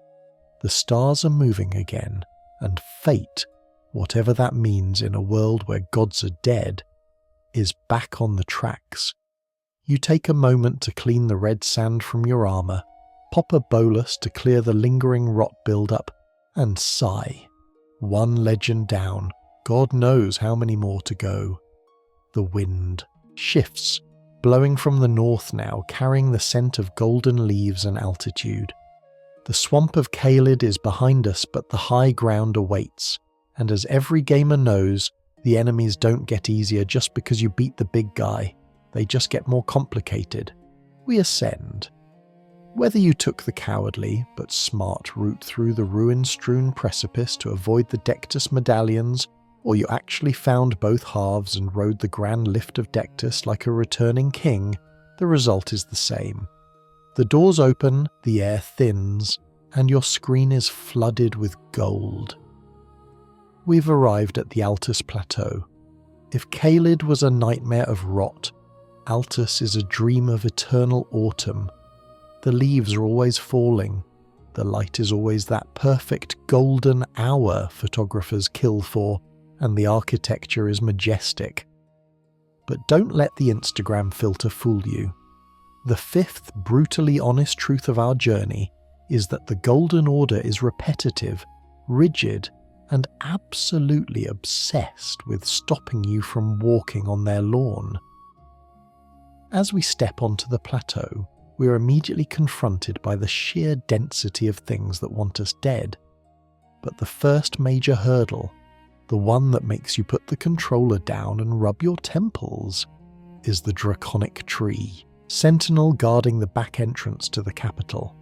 The stars are moving again, and fate, whatever that means in a world where gods are dead, is back on the tracks. You take a moment to clean the red sand from your armour, pop a bolus to clear the lingering rot build-up, and sigh. One legend down, God knows how many more to go. The wind shifts, blowing from the north now, carrying the scent of golden leaves and altitude. The swamp of Caelid is behind us, but the high ground awaits, and as every gamer knows, the enemies don't get easier just because you beat the big guy. They just get more complicated. We ascend. Whether you took the cowardly but smart route through the ruin-strewn precipice to avoid the Dectus medallions, or you actually found both halves and rode the grand lift of Dectus like a returning king, the result is the same. The doors open, the air thins, and your screen is flooded with gold. We've arrived at the Altus Plateau. If Caelid was a nightmare of rot, Altus is a dream of eternal autumn. The leaves are always falling. The light is always that perfect golden hour photographers kill for, and the architecture is majestic. But don't let the Instagram filter fool you. The fifth brutally honest truth of our journey is that the Golden Order is repetitive, rigid, and absolutely obsessed with stopping you from walking on their lawn. As we step onto the plateau, we are immediately confronted by the sheer density of things that want us dead. But the first major hurdle, the one that makes you put the controller down and rub your temples, is the draconic tree, sentinel guarding the back entrance to the capital.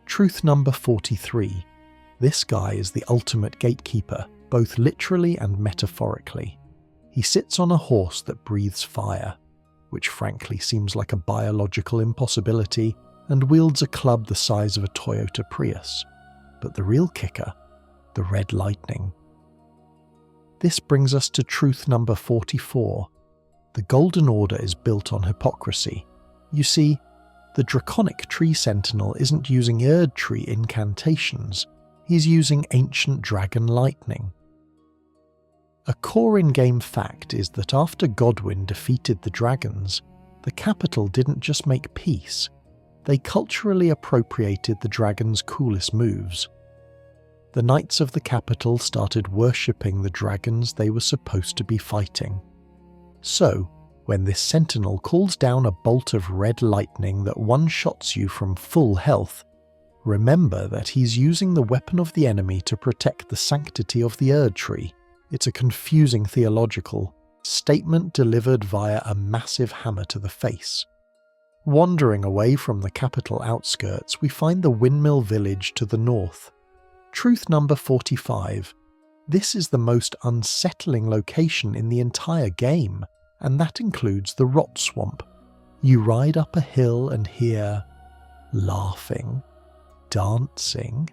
Truth number 43. This guy is the ultimate gatekeeper, both literally and metaphorically. He sits on a horse that breathes fire, which frankly seems like a biological impossibility, and wields a club the size of a Toyota Prius. But the real kicker, the red lightning. This brings us to truth number 44. The Golden Order is built on hypocrisy. You see, the draconic Tree Sentinel isn't using Erdtree incantations, he's using ancient dragon lightning. A core in-game fact is that after Godwyn defeated the dragons, the capital didn't just make peace, they culturally appropriated the dragons' coolest moves. The knights of the capital started worshipping the dragons they were supposed to be fighting. So, when this sentinel calls down a bolt of red lightning that one-shots you from full health, remember that he's using the weapon of the enemy to protect the sanctity of the Erdtree. It's a confusing theological statement delivered via a massive hammer to the face. Wandering away from the capital outskirts, we find the windmill village to the north. Truth number 45. This is the most unsettling location in the entire game, and that includes the rot swamp. You ride up a hill and hear laughing, dancing.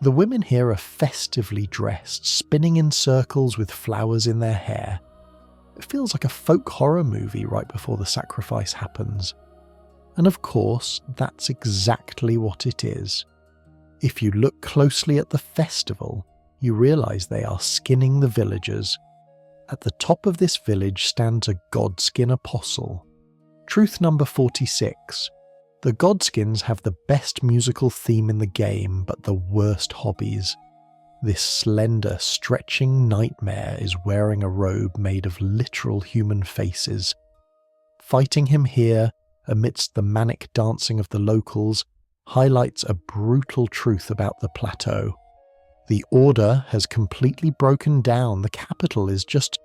The women here are festively dressed, spinning in circles with flowers in their hair. It feels like a folk horror movie right before the sacrifice happens. And of course, that's exactly what it is. If you look closely at the festival, you realise they are skinning the villagers. At the top of this village stands a godskin apostle. Truth number 46. The Godskins have the best musical theme in the game, but the worst hobbies. This slender, stretching nightmare is wearing a robe made of literal human faces. Fighting him here, amidst the manic dancing of the locals, highlights a brutal truth about the plateau. The Order has completely broken down. The capital is just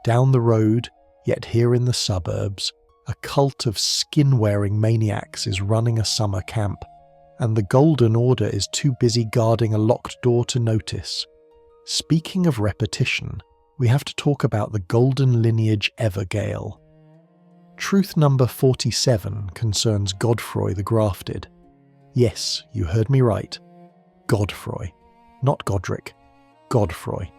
down the road, yet here in the suburbs, a cult of skin-wearing maniacs is running a summer camp, and the Golden Order is too busy guarding a locked door to notice. Speaking of repetition, we have to talk about the golden lineage Evergale. Truth number 47 concerns Godfroy the Grafted. Yes, you heard me right. Godfroy. Not Godric. Godfroy.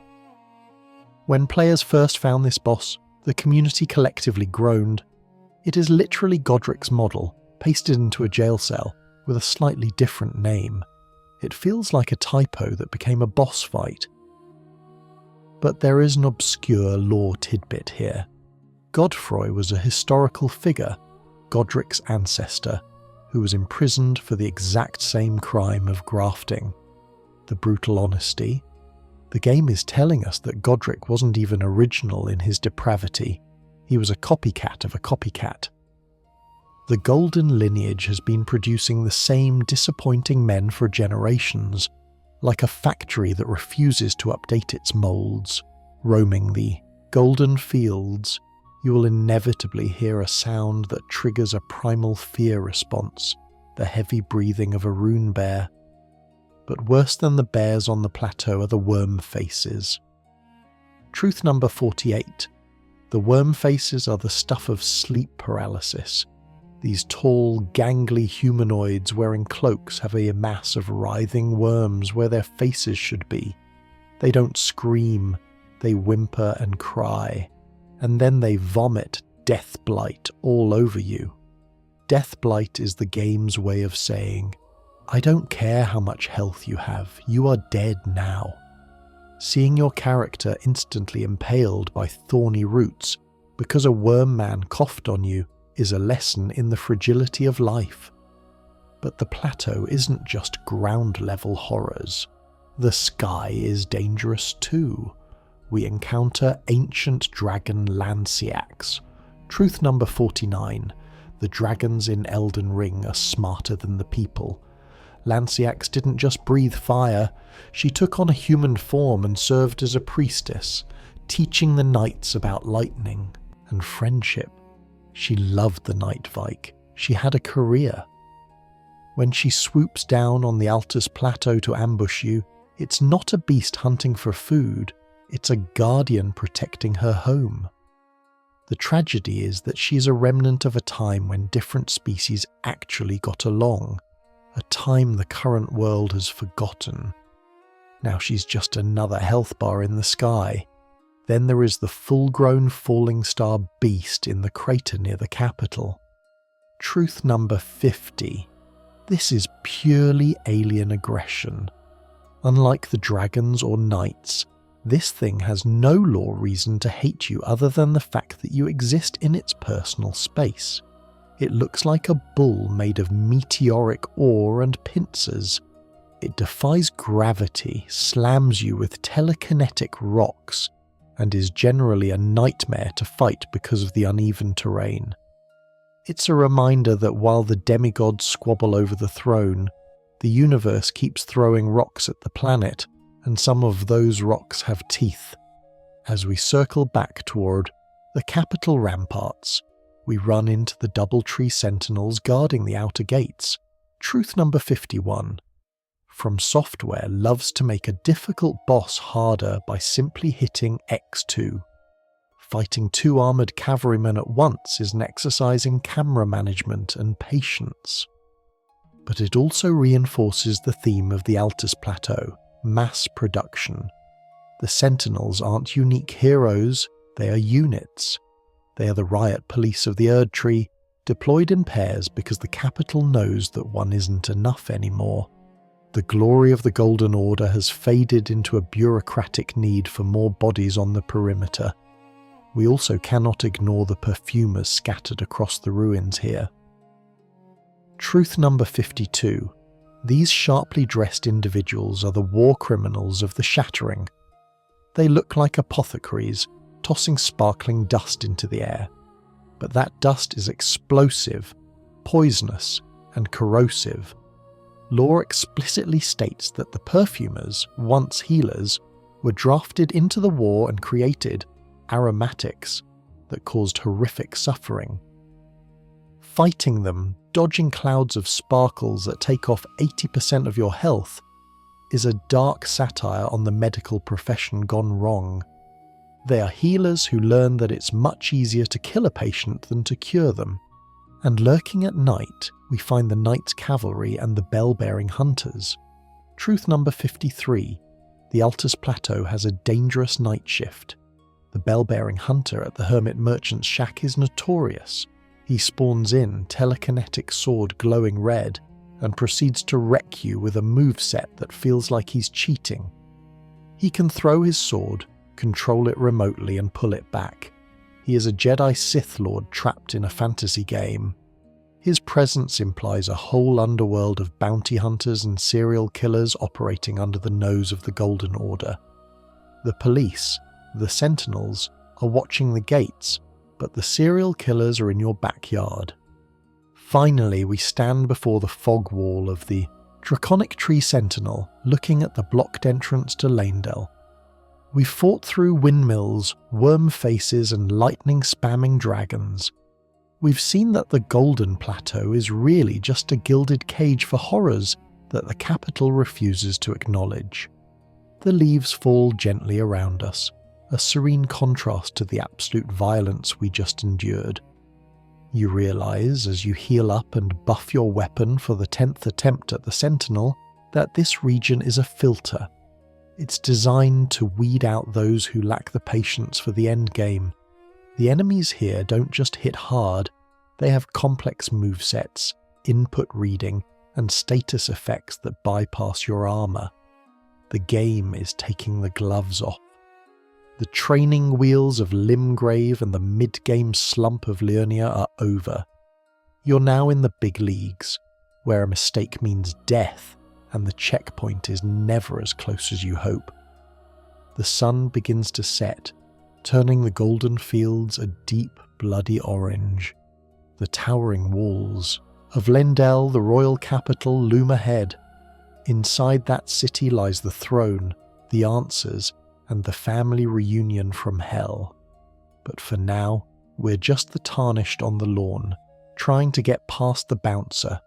When players first found this boss, the community collectively groaned. It is literally Godric's model, pasted into a jail cell, with a slightly different name. It feels like a typo that became a boss fight. But there is an obscure lore tidbit here. Godfroy was a historical figure, Godric's ancestor, who was imprisoned for the exact same crime of grafting. The brutal honesty. The game is telling us that Godric wasn't even original in his depravity. He was a copycat of a copycat. The golden lineage has been producing the same disappointing men for generations, like a factory that refuses to update its molds. Roaming the golden fields, you will inevitably hear a sound that triggers a primal fear response, the heavy breathing of a rune bear. But worse than the bears on the plateau are the worm faces. Truth number 48. The worm faces are the stuff of sleep paralysis. These tall, gangly humanoids wearing cloaks have a mass of writhing worms where their faces should be. They don't scream, they whimper and cry, and then they vomit death blight all over you. Death blight is the game's way of saying, I don't care how much health you have, you are dead now. Seeing your character instantly impaled by thorny roots because a worm man coughed on you is a lesson in the fragility of life. But the plateau isn't just ground-level horrors. The sky is dangerous too. We encounter ancient dragon Lanciacs. Truth number 49. The dragons in Elden Ring are smarter than the people. Lanciacs didn't just breathe fire, she took on a human form and served as a priestess, teaching the knights about lightning and friendship. She loved the Night Vike. She had a career. When she swoops down on the Altus Plateau to ambush you, it's not a beast hunting for food, it's a guardian protecting her home. The tragedy is that she's a remnant of a time when different species actually got along, a time the current world has forgotten. Now she's just another health bar in the sky. Then there is the full-grown falling star beast in the crater near the capital. Truth number 50. This is purely alien aggression. Unlike the dragons or knights, this thing has no law reason to hate you other than the fact that you exist in its personal space. It looks like a bull made of meteoric ore and pincers. It defies gravity, slams you with telekinetic rocks, and is generally a nightmare to fight because of the uneven terrain. It's a reminder that while the demigods squabble over the throne, the universe keeps throwing rocks at the planet, and some of those rocks have teeth. As we circle back toward the capital ramparts, we run into the double Tree Sentinels guarding the outer gates. Truth number 51. FromSoftware loves to make a difficult boss harder by simply hitting X2. Fighting 2 armoured cavalrymen at once is an exercise in camera management and patience. But it also reinforces the theme of the Altus Plateau, mass production. The Sentinels aren't unique heroes, they are units. They are the riot police of the Erdtree, deployed in pairs because the capital knows that one isn't enough anymore. The glory of the Golden Order has faded into a bureaucratic need for more bodies on the perimeter. We also cannot ignore the perfumers scattered across the ruins here. Truth number 52. These sharply dressed individuals are the war criminals of the Shattering. They look like apothecaries, tossing sparkling dust into the air. But that dust is explosive, poisonous, and corrosive. Lore explicitly states that the perfumers, once healers, were drafted into the war and created aromatics that caused horrific suffering. Fighting them, dodging clouds of sparkles that take off 80% of your health, is a dark satire on the medical profession gone wrong. They are healers who learn that it's much easier to kill a patient than to cure them. And lurking at night, we find the Knight's Cavalry and the bell-bearing hunters. Truth number 53. The Altus Plateau has a dangerous night shift. The bell-bearing hunter at the Hermit Merchant's shack is notorious. He spawns in, telekinetic sword glowing red, and proceeds to wreck you with a moveset that feels like he's cheating. He can throw his sword, control it remotely and pull it back. He is a Jedi Sith Lord trapped in a fantasy game. His presence implies a whole underworld of bounty hunters and serial killers operating under the nose of the Golden Order. The police, the Sentinels, are watching the gates, but the serial killers are in your backyard. Finally, we stand before the fog wall of the draconic Tree Sentinel, looking at the blocked entrance to Leyndell. We've fought through windmills, worm faces and lightning-spamming dragons. We've seen that the Golden Plateau is really just a gilded cage for horrors that the capital refuses to acknowledge. The leaves fall gently around us, a serene contrast to the absolute violence we just endured. You realise, as you heal up and buff your weapon for the 10th attempt at the Sentinel, that this region is a filter. It's designed to weed out those who lack the patience for the endgame. The enemies here don't just hit hard, they have complex movesets, input reading, and status effects that bypass your armour. The game is taking the gloves off. The training wheels of Limgrave and the mid-game slump of Liurnia are over. You're now in the big leagues, where a mistake means death, and the checkpoint is never as close as you hope. The sun begins to set, turning the golden fields a deep, bloody orange. The towering walls of Leyndell, the royal capital, loom ahead. Inside that city lies the throne, the answers, and the family reunion from hell. But for now, we're just the tarnished on the lawn, trying to get past the bouncer,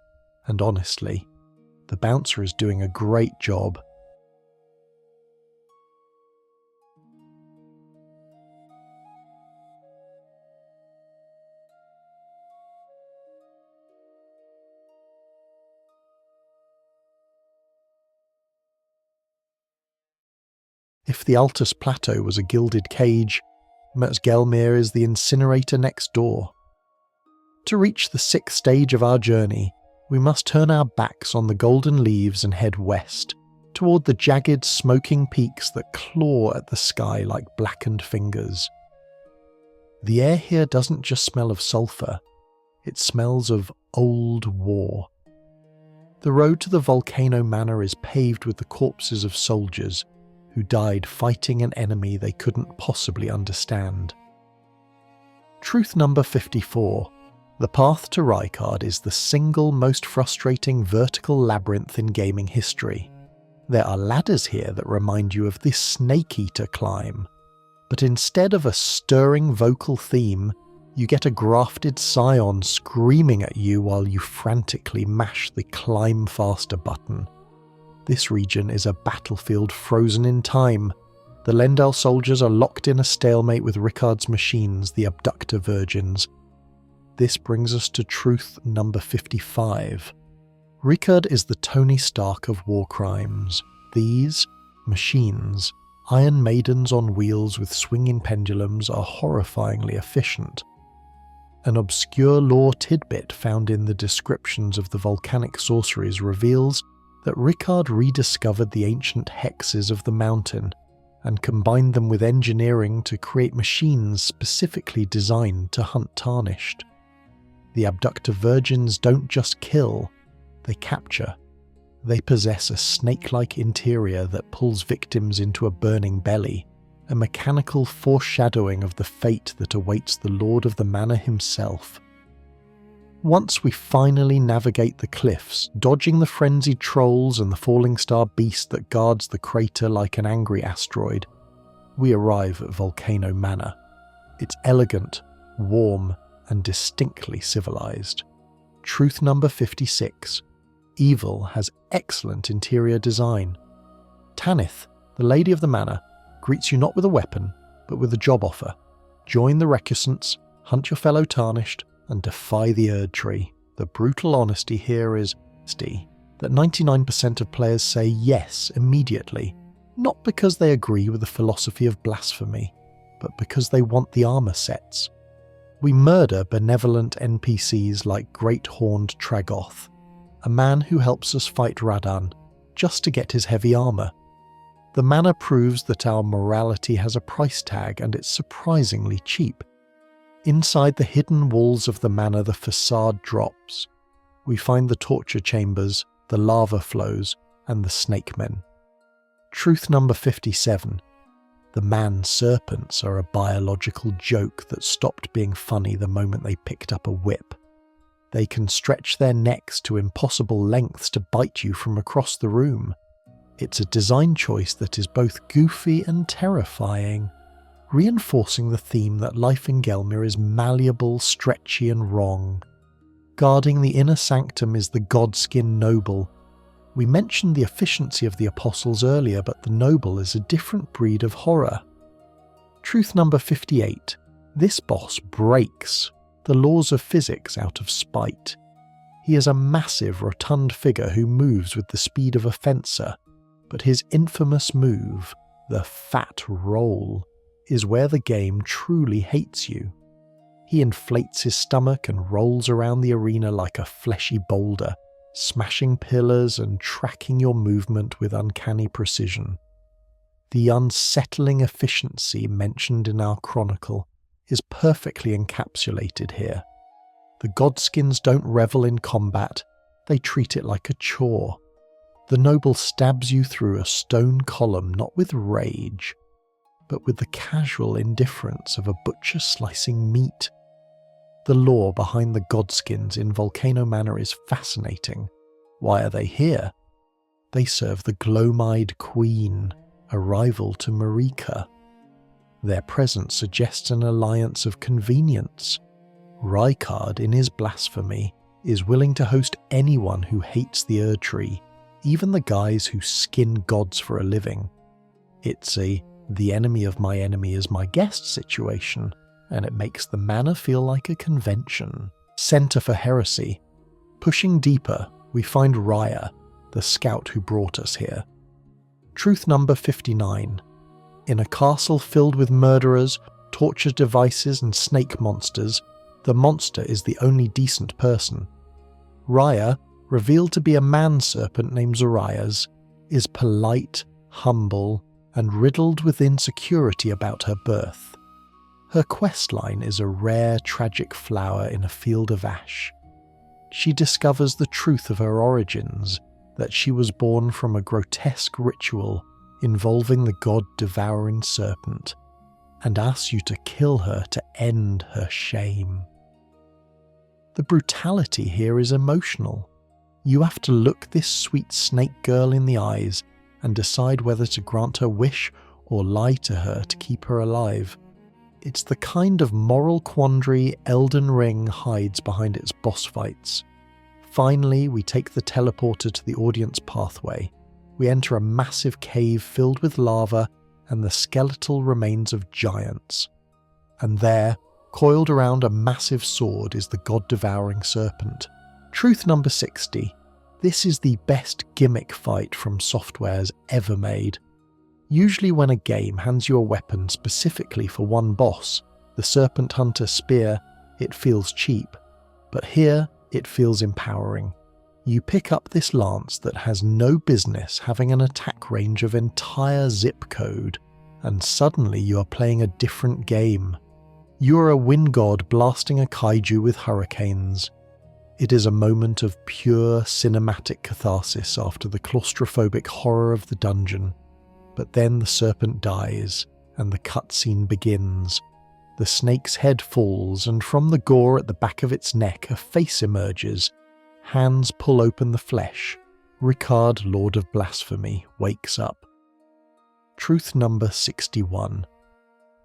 and honestly, the bouncer is doing a great job. If the Altus Plateau was a gilded cage, Merzgelmir is the incinerator next door. To reach the 6th stage of our journey, we must turn our backs on the golden leaves and head west, toward the jagged, smoking peaks that claw at the sky like blackened fingers. The air here doesn't just smell of sulphur, it smells of old war. The road to the Volcano Manor is paved with the corpses of soldiers who died fighting an enemy they couldn't possibly understand. Truth number 54. The path to Rykard is the single most frustrating vertical labyrinth in gaming history. There are ladders here that remind you of this Snake Eater climb, but instead of a stirring vocal theme, you get a grafted scion screaming at you while you frantically mash the climb faster button. This region is a battlefield frozen in time. The Leyndell soldiers are locked in a stalemate with Rykard's machines, the abductor virgins. This brings us to truth number 55. Rykard is the Tony Stark of war crimes. These machines, Iron Maidens on wheels with swinging pendulums, are horrifyingly efficient. An obscure lore tidbit found in the descriptions of the volcanic sorceries reveals that Rykard rediscovered the ancient hexes of the mountain and combined them with engineering to create machines specifically designed to hunt tarnished. The abductor virgins don't just kill, they capture. They possess a snake-like interior that pulls victims into a burning belly, a mechanical foreshadowing of the fate that awaits the Lord of the Manor himself. Once we finally navigate the cliffs, dodging the frenzied trolls and the falling star beast that guards the crater like an angry asteroid, we arrive at Volcano Manor. It's elegant, warm, and distinctly civilized. Truth number 56. Evil has excellent interior design. Tanith, the lady of the manor, greets you not with a weapon, but with a job offer. Join the recusants, hunt your fellow tarnished, and defy the Erdtree. The brutal honesty here is that 99% of players say yes immediately, not because they agree with the philosophy of blasphemy, but because they want the armour sets. We murder benevolent NPCs like Great Horned Tragoth, a man who helps us fight Radahn, just to get his heavy armour. The manor proves that our morality has a price tag, and it's surprisingly cheap. Inside the hidden walls of the manor, the facade drops. We find the torture chambers, the lava flows, and the snake men. Truth number 57. The man-serpents are a biological joke that stopped being funny the moment they picked up a whip. They can stretch their necks to impossible lengths to bite you from across the room. It's a design choice that is both goofy and terrifying, reinforcing the theme that life in Gelmir is malleable, stretchy and wrong. Guarding the inner sanctum is the Godskin Noble. We mentioned the efficiency of the Apostles earlier, but the Noble is a different breed of horror. Truth number 58. This boss breaks the laws of physics out of spite. He is a massive, rotund figure who moves with the speed of a fencer, but his infamous move, the Fat Roll, is where the game truly hates you. He inflates his stomach and rolls around the arena like a fleshy boulder, smashing pillars and tracking your movement with uncanny precision. The unsettling efficiency mentioned in our chronicle is perfectly encapsulated here. The Godskins don't revel in combat, they treat it like a chore. The Noble stabs you through a stone column not with rage, but with the casual indifference of a butcher slicing meat. The lore behind the Godskins in Volcano Manor is fascinating. Why are they here? They serve the Gloam-eyed Queen, a rival to Marika. Their presence suggests an alliance of convenience. Rykard, in his blasphemy, is willing to host anyone who hates the Erdtree, even the guys who skin gods for a living. It's a "the enemy of my enemy is my guest" situation, and it makes the manor feel like a convention. Center for heresy. Pushing deeper, we find Raya, the scout who brought us here. Truth number 59. In a castle filled with murderers, torture devices and snake monsters, the monster is the only decent person. Raya, revealed to be a man-serpent named Zorias, is polite, humble, and riddled with insecurity about her birth. Her questline is a rare, tragic flower in a field of ash. She discovers the truth of her origins, that she was born from a grotesque ritual involving the god-devouring serpent, and asks you to kill her to end her shame. The brutality here is emotional. You have to look this sweet snake girl in the eyes and decide whether to grant her wish or lie to her to keep her alive. It's the kind of moral quandary Elden Ring hides behind its boss fights. Finally, we take the teleporter to the audience pathway. We enter a massive cave filled with lava and the skeletal remains of giants. And there, coiled around a massive sword, is the god-devouring serpent. Truth number 60. This is the best gimmick fight FromSoftware's ever made. Usually when a game hands you a weapon specifically for one boss, the Serpent Hunter spear, it feels cheap. But here, it feels empowering. You pick up this lance that has no business having an attack range of entire zip code, and suddenly you are playing a different game. You are a wind god blasting a kaiju with hurricanes. It is a moment of pure cinematic catharsis after the claustrophobic horror of the dungeon. But then the serpent dies, and the cutscene begins. The snake's head falls, and from the gore at the back of its neck a face emerges. Hands pull open the flesh. Rykard, Lord of Blasphemy, wakes up. Truth number 61.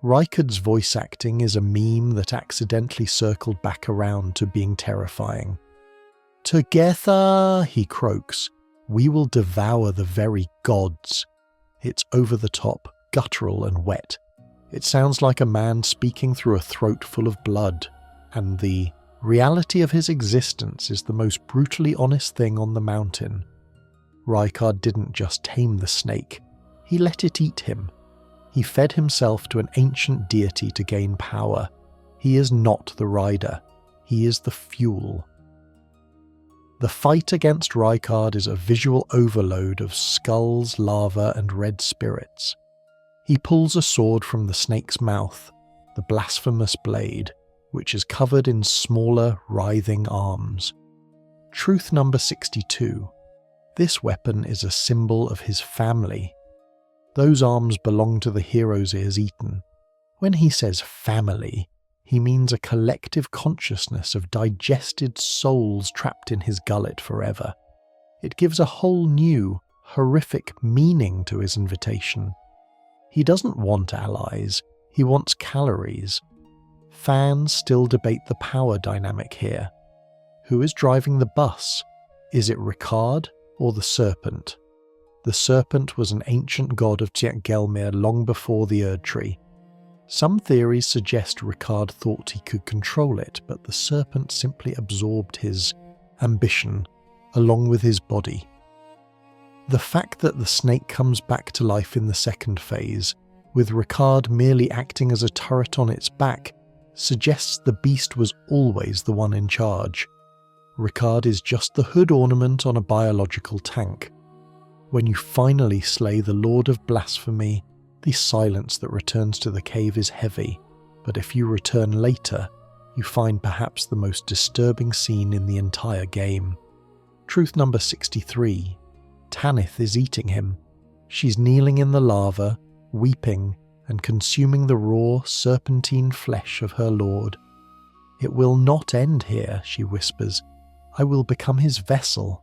Rykard's voice acting is a meme that accidentally circled back around to being terrifying. "Together," he croaks, "we will devour the very gods." It's over the top, guttural and wet. It sounds like a man speaking through a throat full of blood, and the reality of his existence is the most brutally honest thing on the mountain. Rykard didn't just tame the snake, he let it eat him. He fed himself to an ancient deity to gain power. He is not the rider, he is the fuel. The fight against Rykard is a visual overload of skulls, lava, and red spirits. He pulls a sword from the snake's mouth, the blasphemous blade, which is covered in smaller, writhing arms. Truth number 62. This weapon is a symbol of his family. Those arms belong to the heroes he has eaten. When he says family, he means a collective consciousness of digested souls trapped in his gullet forever. It gives a whole new, horrific meaning to his invitation. He doesn't want allies, he wants calories. Fans still debate the power dynamic here. Who is driving the bus? Is it Ricard or the Serpent? The Serpent was an ancient god of Gelmir long before the Erdtree. Some theories suggest Ricard thought he could control it, but the Serpent simply absorbed his ambition along with his body. The fact that the snake comes back to life in the second phase, with Ricard merely acting as a turret on its back, suggests the beast was always the one in charge. Ricard is just the hood ornament on a biological tank. When you finally slay the Lord of Blasphemy, the silence that returns to the cave is heavy, but if you return later, you find perhaps the most disturbing scene in the entire game. Truth number 63. Tanith is eating him. She's kneeling in the lava, weeping and consuming the raw, serpentine flesh of her lord. "It will not end here," she whispers. "I will become his vessel."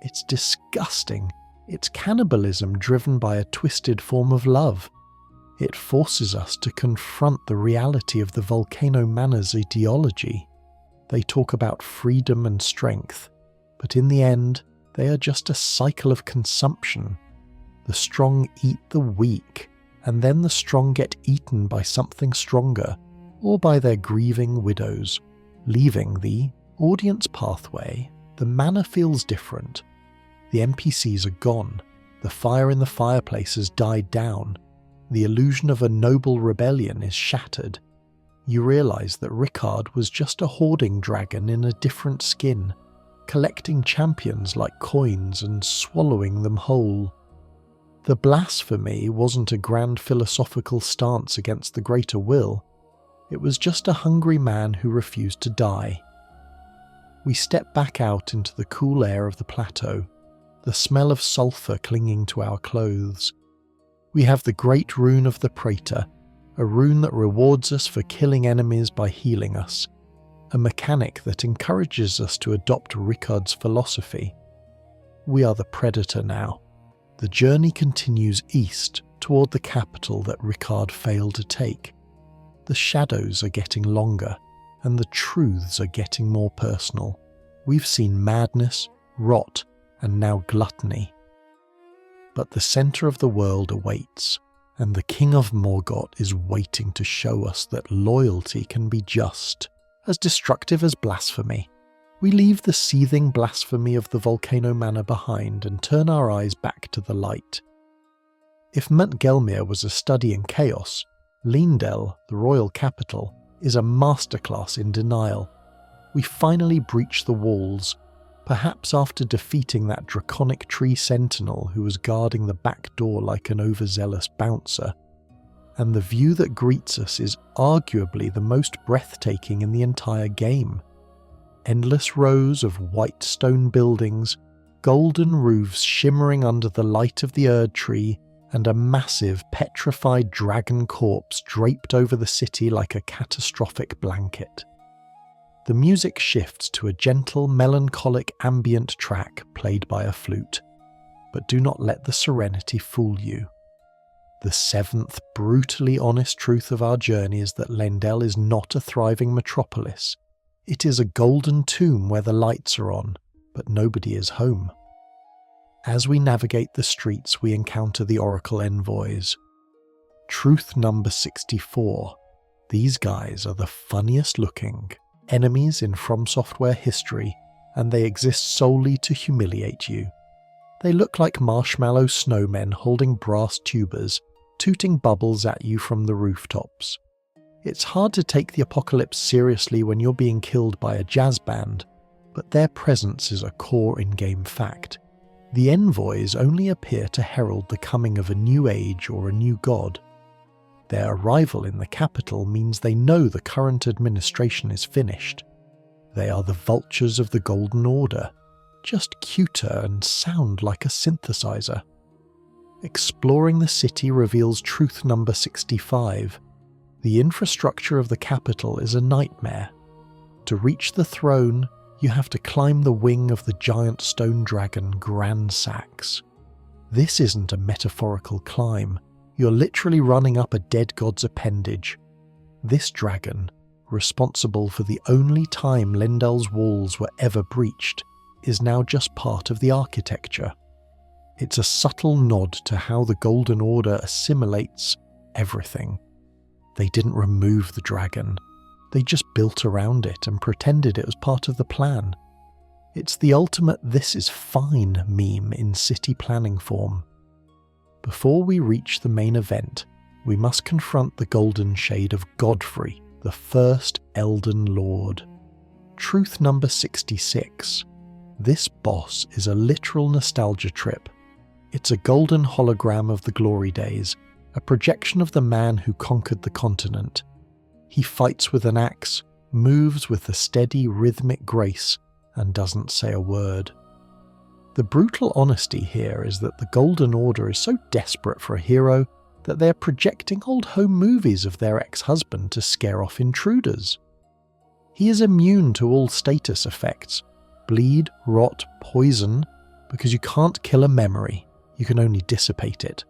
It's disgusting. It's cannibalism driven by a twisted form of love. It forces us to confront the reality of the Volcano Manor's ideology. They talk about freedom and strength, but in the end, they are just a cycle of consumption. The strong eat the weak, and then the strong get eaten by something stronger, or by their grieving widows. Leaving the audience pathway, the manor feels different. The NPCs are gone, the fire in the fireplace has died down, the illusion of a noble rebellion is shattered. You realise that Ricard was just a hoarding dragon in a different skin, collecting champions like coins and swallowing them whole. The blasphemy wasn't a grand philosophical stance against the greater will, it was just a hungry man who refused to die. We step back out into the cool air of the plateau, the smell of sulphur clinging to our clothes. We have the great rune of the Praetor, a rune that rewards us for killing enemies by healing us, a mechanic that encourages us to adopt Ricard's philosophy. We are the Predator now. The journey continues east toward the capital that Ricard failed to take. The shadows are getting longer, and the truths are getting more personal. We've seen madness, rot, and now gluttony. But the centre of the world awaits, and the King of Morgoth is waiting to show us that loyalty can be just, as destructive as blasphemy. We leave the seething blasphemy of the Volcano Manor behind and turn our eyes back to the light. If Gelmir was a study in chaos, Lindell, the royal capital, is a masterclass in denial. We finally breach the walls, perhaps after defeating that draconic Tree Sentinel who was guarding the back door like an overzealous bouncer. And the view that greets us is arguably the most breathtaking in the entire game. Endless rows of white stone buildings, golden roofs shimmering under the light of the Erdtree, and a massive petrified dragon corpse draped over the city like a catastrophic blanket. The music shifts to a gentle, melancholic ambient track played by a flute, but do not let the serenity fool you. The seventh brutally honest truth of our journey is that Lendel is not a thriving metropolis. It is a golden tomb where the lights are on, but nobody is home. As we navigate the streets, we encounter the Oracle envoys. Truth number 64. These guys are the funniest looking enemies in FromSoftware history, and they exist solely to humiliate you. They look like marshmallow snowmen holding brass tubers, tooting bubbles at you from the rooftops. It's hard to take the apocalypse seriously when you're being killed by a jazz band, but their presence is a core in-game fact. The envoys only appear to herald the coming of a new age or a new god. Their arrival in the capital means they know the current administration is finished. They are the vultures of the Golden Order, just cuter and sound like a synthesizer. Exploring the city reveals truth number 65. The infrastructure of the capital is a nightmare. To reach the throne, you have to climb the wing of the giant stone dragon Gran Sax. This isn't a metaphorical climb. You're literally running up a dead god's appendage. This dragon, responsible for the only time Lendal's walls were ever breached, is now just part of the architecture. It's a subtle nod to how the Golden Order assimilates everything. They didn't remove the dragon. They just built around it and pretended it was part of the plan. It's the ultimate "this is fine" meme in city planning form. Before we reach the main event, we must confront the golden shade of Godfrey, the first Elden Lord. Truth number 66. This boss is a literal nostalgia trip. It's a golden hologram of the glory days, a projection of the man who conquered the continent. He fights with an axe, moves with a steady rhythmic grace, and doesn't say a word. The brutal honesty here is that the Golden Order is so desperate for a hero that they're projecting old home movies of their ex-husband to scare off intruders. He is immune to all status effects, bleed, rot, poison, because you can't kill a memory, you can only dissipate it.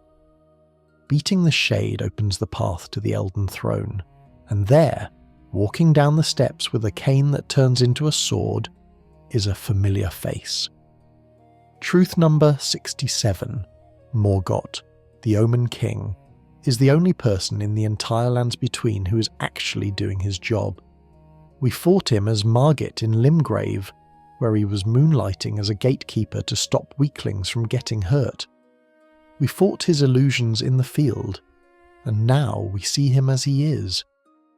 Beating the shade opens the path to the Elden Throne, and there, walking down the steps with a cane that turns into a sword, is a familiar face. Truth number 67. Morgott, the Omen King, is the only person in the entire Lands Between who is actually doing his job. We fought him as Margit in Limgrave, where he was moonlighting as a gatekeeper to stop weaklings from getting hurt. We fought his illusions in the field, and now we see him as he is.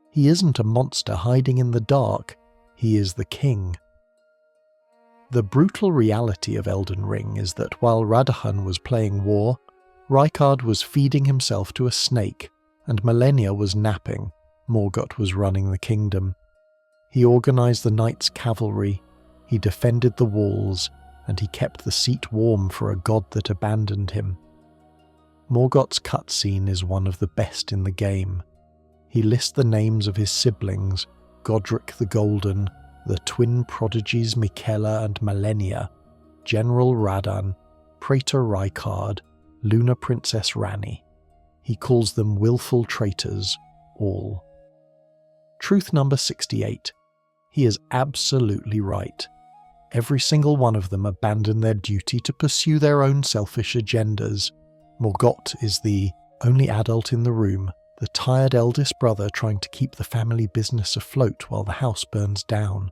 He isn't a monster hiding in the dark, he is the king. The brutal reality of Elden Ring is that while Radahan was playing war, Rykard was feeding himself to a snake, and Malenia was napping. Morgott was running the kingdom. He organised the Knights' Cavalry, he defended the walls, and he kept the seat warm for a god that abandoned him. Morgott's cutscene is one of the best in the game. He lists the names of his siblings, Godric the Golden, the twin prodigies Miquella and Malenia, General Radan, Praetor Rykard, Lunar Princess Ranni. He calls them willful traitors, all. Truth number 68. He is absolutely right. Every single one of them abandoned their duty to pursue their own selfish agendas. Morgott is the only adult in the room, the tired eldest brother trying to keep the family business afloat while the house burns down.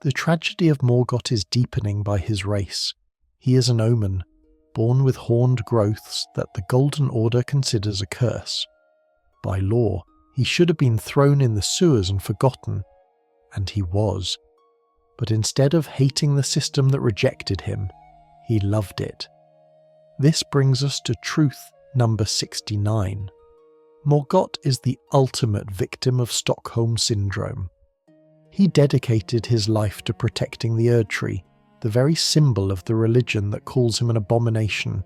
The tragedy of Morgott is deepening by his race. He is an omen, born with horned growths that the Golden Order considers a curse. By law, he should have been thrown in the sewers and forgotten, and he was. But instead of hating the system that rejected him, he loved it. This brings us to truth number 69. Morgott is the ultimate victim of Stockholm Syndrome. He dedicated his life to protecting the Erdtree, the very symbol of the religion that calls him an abomination.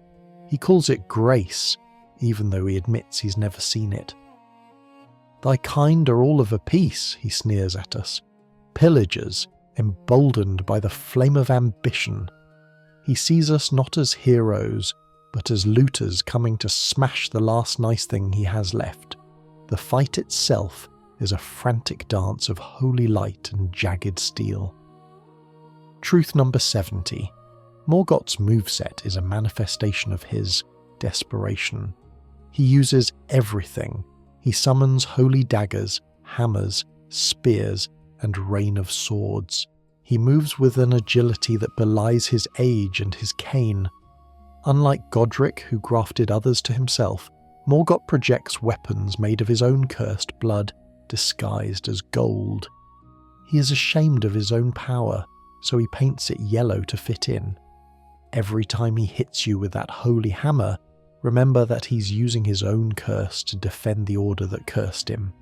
He calls it grace, even though he admits he's never seen it. "Thy kind are all of a piece," he sneers at us. Pillagers, emboldened by the flame of ambition. He sees us not as heroes, but as looters coming to smash the last nice thing he has left. The fight itself is a frantic dance of holy light and jagged steel. Truth number 70. Morgott's moveset is a manifestation of his desperation. He uses everything. He summons holy daggers, hammers, spears, and rain of swords. He moves with an agility that belies his age and his cane. Unlike Godric, who grafted others to himself, Morgott projects weapons made of his own cursed blood, disguised as gold. He is ashamed of his own power, so he paints it yellow to fit in. Every time he hits you with that holy hammer, remember that he's using his own curse to defend the order that cursed him.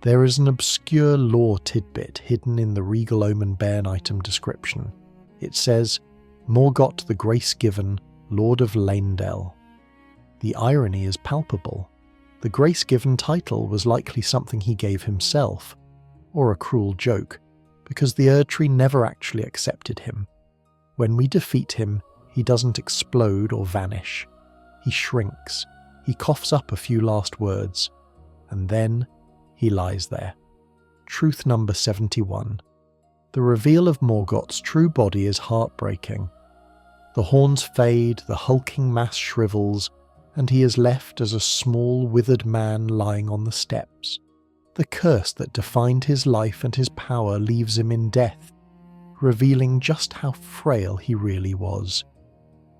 There is an obscure lore tidbit hidden in the Regal Omen Bairn item description. It says, Morgott the Grace-Given, Lord of Leyndell. The irony is palpable. The grace-given title was likely something he gave himself, or a cruel joke, because the Erdtree never actually accepted him. When we defeat him, he doesn't explode or vanish. He shrinks, he coughs up a few last words, and then he lies there. Truth number 71. The reveal of Morgott's true body is heartbreaking. The horns fade, the hulking mass shrivels, and he is left as a small, withered man lying on the steps. The curse that defined his life and his power leaves him in death, revealing just how frail he really was.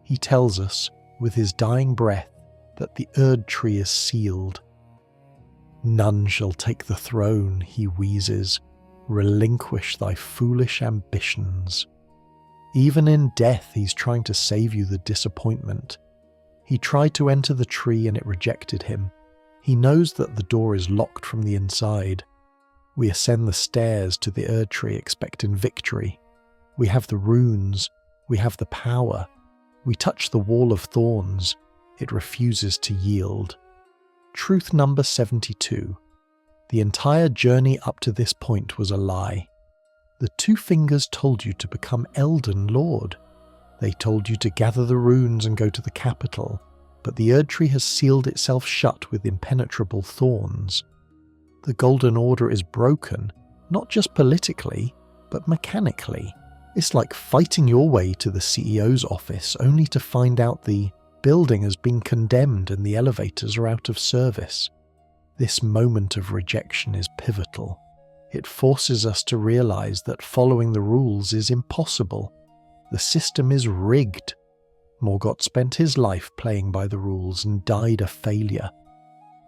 He tells us, with his dying breath, that the Erdtree is sealed. "None shall take the throne," he wheezes. "Relinquish thy foolish ambitions." Even in death, he's trying to save you the disappointment. He tried to enter the tree and it rejected him. He knows that the door is locked from the inside. We ascend the stairs to the Erdtree expecting victory. We have the runes. We have the power. We touch the wall of thorns. It refuses to yield. Truth number 72. The entire journey up to this point was a lie. The two fingers told you to become Elden Lord. They told you to gather the runes and go to the capital, but the Erdtree has sealed itself shut with impenetrable thorns. The Golden Order is broken, not just politically, but mechanically. It's like fighting your way to the CEO's office only to find out the building has been condemned and the elevators are out of service. This moment of rejection is pivotal. It forces us to realize that following the rules is impossible. The system is rigged. Morgott spent his life playing by the rules and died a failure.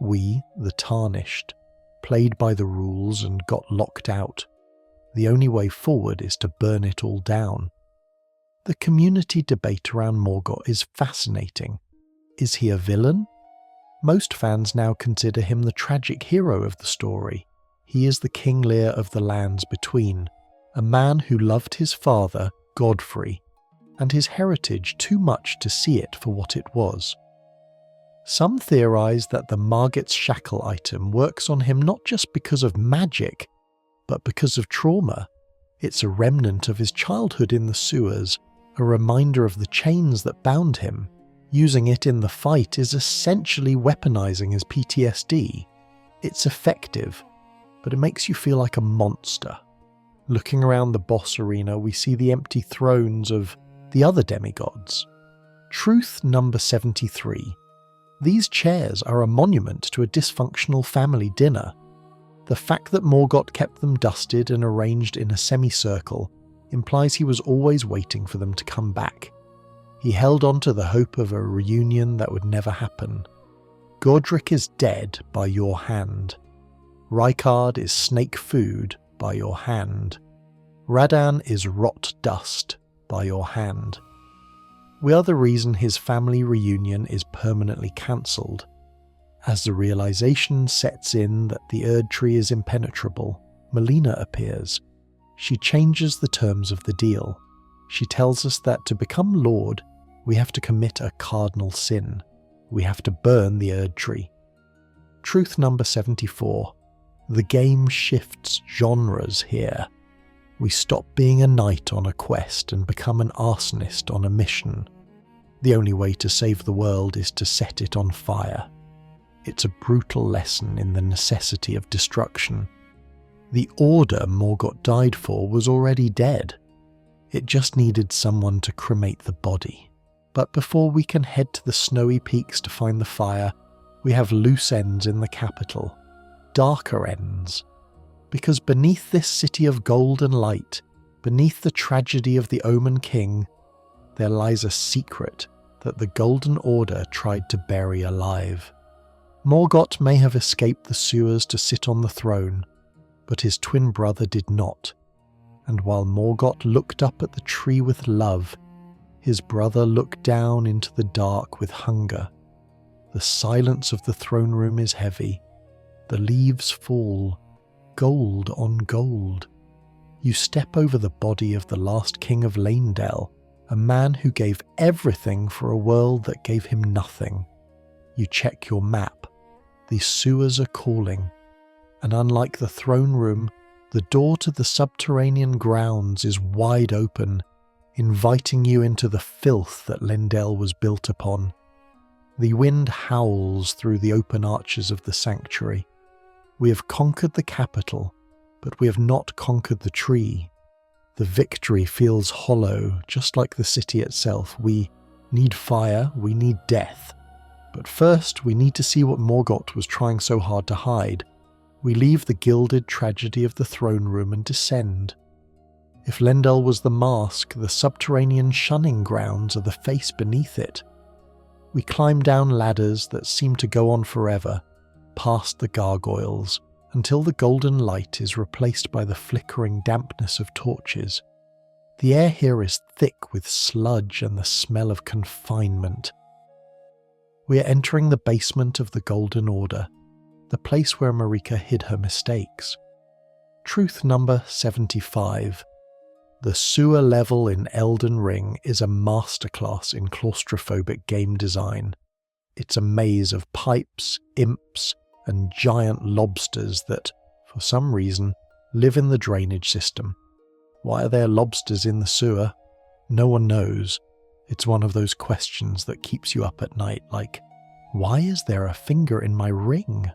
We, the Tarnished, played by the rules and got locked out. The only way forward is to burn it all down. The community debate around Morgott is fascinating. Is he a villain? Most fans now consider him the tragic hero of the story. He is the King Lear of the lands between, a man who loved his father, Godfrey, and his heritage too much to see it for what it was. Some theorize that the Margit's shackle item works on him not just because of magic, but because of trauma. It's a remnant of his childhood in the sewers, a reminder of the chains that bound him. Using it in the fight is essentially weaponizing his PTSD. It's effective, but it makes you feel like a monster. Looking around the boss arena, we see the empty thrones of the other demigods. Truth number 73. These chairs are a monument to a dysfunctional family dinner. The fact that Morgott kept them dusted and arranged in a semicircle implies he was always waiting for them to come back. He held on to the hope of a reunion that would never happen. Godric is dead by your hand. Rykard is snake food by your hand. Radan is rot dust by your hand. We are the reason his family reunion is permanently cancelled. As the realization sets in that the Erdtree is impenetrable, Malenia appears. She changes the terms of the deal. She tells us that to become Lord, we have to commit a cardinal sin. We have to burn the Erdtree. Truth number 74. The game shifts genres here. We stop being a knight on a quest and become an arsonist on a mission. The only way to save the world is to set it on fire. It's a brutal lesson in the necessity of destruction. The order Morgott died for was already dead. It just needed someone to cremate the body. But before we can head to the snowy peaks to find the fire, we have loose ends in the capital. Darker ends. Because beneath this city of gold and light, beneath the tragedy of the Omen King, there lies a secret that the Golden Order tried to bury alive. Morgott may have escaped the sewers to sit on the throne, but his twin brother did not. And while Morgott looked up at the tree with love, his brother looked down into the dark with hunger. The silence of the throne room is heavy. The leaves fall, gold on gold. You step over the body of the last king of Lanedell, a man who gave everything for a world that gave him nothing. You check your map. The sewers are calling, and unlike the throne room, the door to the subterranean grounds is wide open, inviting you into the filth that Lendel was built upon. The wind howls through the open arches of the sanctuary. We have conquered the capital, but we have not conquered the tree. The victory feels hollow, just like the city itself. We need fire, we need death. But first, we need to see what Morgott was trying so hard to hide. We leave the gilded tragedy of the throne room and descend. If Lendel was the mask, the subterranean shunning grounds are the face beneath it. We climb down ladders that seem to go on forever, past the gargoyles, until the golden light is replaced by the flickering dampness of torches. The air here is thick with sludge and the smell of confinement. We are entering the basement of the Golden Order, the place where Marika hid her mistakes. Truth number 75. The sewer level in Elden Ring is a masterclass in claustrophobic game design. It's a maze of pipes, imps, and giant lobsters that, for some reason, live in the drainage system. Why are there lobsters in the sewer? No one knows. It's one of those questions that keeps you up at night, like, why is there a finger in my ring?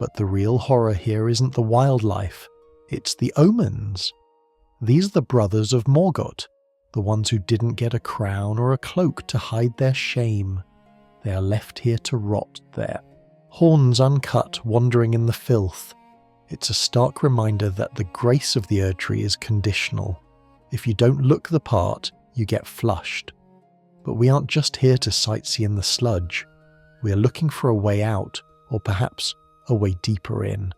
But the real horror here isn't the wildlife, it's the omens. These are the brothers of Morgott, the ones who didn't get a crown or a cloak to hide their shame. They are left here to rot there, horns uncut, wandering in the filth. It's a stark reminder that the grace of the Erdtree is conditional. If you don't look the part, you get flushed. But we aren't just here to sightsee in the sludge. We are looking for a way out, or perhaps a way deeper in.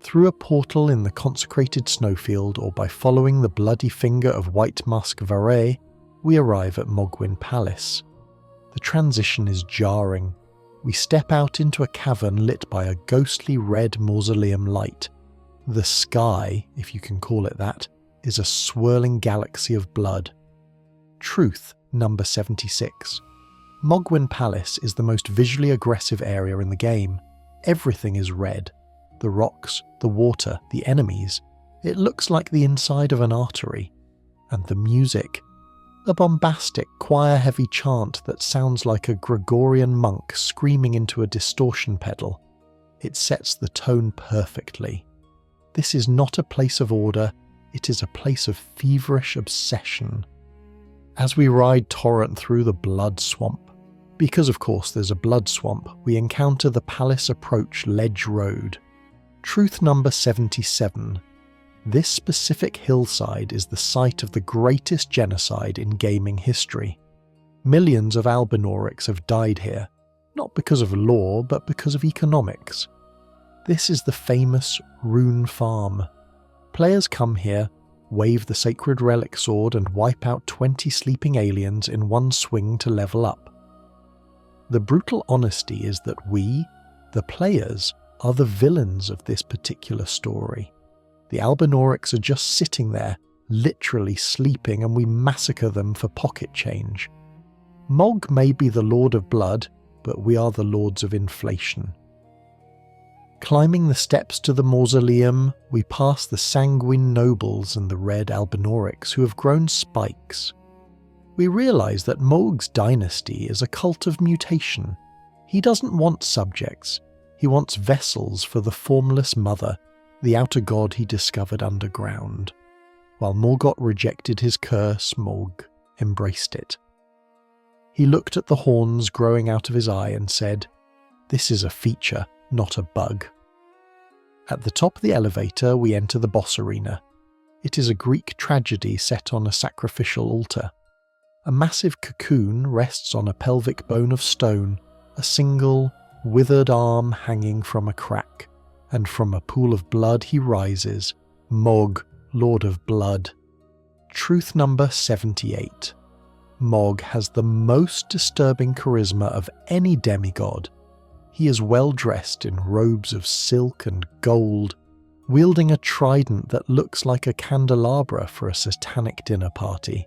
Through a portal in the consecrated snowfield, or by following the bloody finger of White Musk Varay, we arrive at Mogwyn Palace. The transition is jarring. We step out into a cavern lit by a ghostly red mausoleum light. The sky, if you can call it that, is a swirling galaxy of blood. Truth number 76. Mogwyn Palace is the most visually aggressive area in the game. Everything is red. The rocks, the water, the enemies. It looks like the inside of an artery. And the music. A bombastic, choir-heavy chant that sounds like a Gregorian monk screaming into a distortion pedal. It sets the tone perfectly. This is not a place of order, it is a place of feverish obsession. As we ride Torrent through the blood swamp, because of course there's a blood swamp, we encounter the Palace Approach Ledge Road. Truth number 77. This specific hillside is the site of the greatest genocide in gaming history. Millions of Albinaurics have died here, not because of law, but because of economics. This is the famous Rune Farm. Players come here, wave the sacred relic sword and wipe out 20 sleeping aliens in one swing to level up. The brutal honesty is that we, the players, are the villains of this particular story. The Albinaurics are just sitting there, literally sleeping, and we massacre them for pocket change. Mog may be the Lord of Blood, but we are the Lords of Inflation. Climbing the steps to the mausoleum, we pass the sanguine nobles and the red Albinaurics who have grown spikes. We realise that Mog's dynasty is a cult of mutation. He doesn't want subjects, he wants vessels for the formless mother, the outer god he discovered underground. While Morgott rejected his curse, Mog embraced it. He looked at the horns growing out of his eye and said, "This is a feature, not a bug." At the top of the elevator, we enter the boss arena. It is a Greek tragedy set on a sacrificial altar. A massive cocoon rests on a pelvic bone of stone, a single, withered arm hanging from a crack, and from a pool of blood he rises, Mog, Lord of Blood. Truth number 78. Mog has the most disturbing charisma of any demigod. He is well dressed in robes of silk and gold, wielding a trident that looks like a candelabra for a satanic dinner party.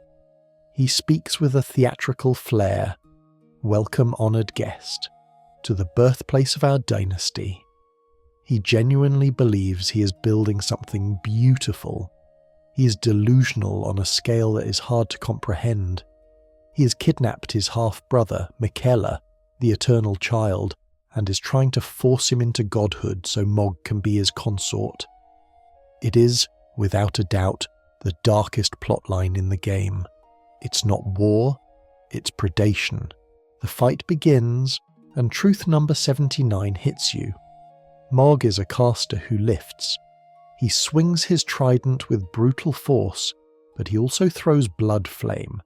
He speaks with a theatrical flair. Welcome, honoured guest. to the birthplace of our dynasty. He genuinely believes he is building something beautiful. He is delusional on a scale that is hard to comprehend. He has kidnapped his half-brother, Miquella, the eternal child, and is trying to force him into godhood so Mog can be his consort. It is, without a doubt, the darkest plotline in the game. It's not war, it's predation. The fight begins, and truth number 79 hits you. Mog is a caster who lifts. He swings his trident with brutal force, but he also throws blood flame,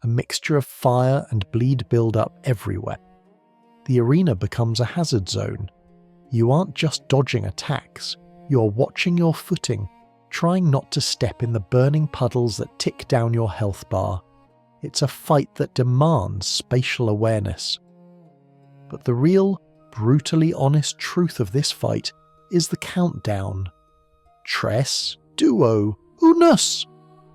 a mixture of fire and bleed build up everywhere. The arena becomes a hazard zone. You aren't just dodging attacks, you're watching your footing, trying not to step in the burning puddles that tick down your health bar. It's a fight that demands spatial awareness. But the real, brutally honest truth of this fight is the countdown. Tres, duo, unus!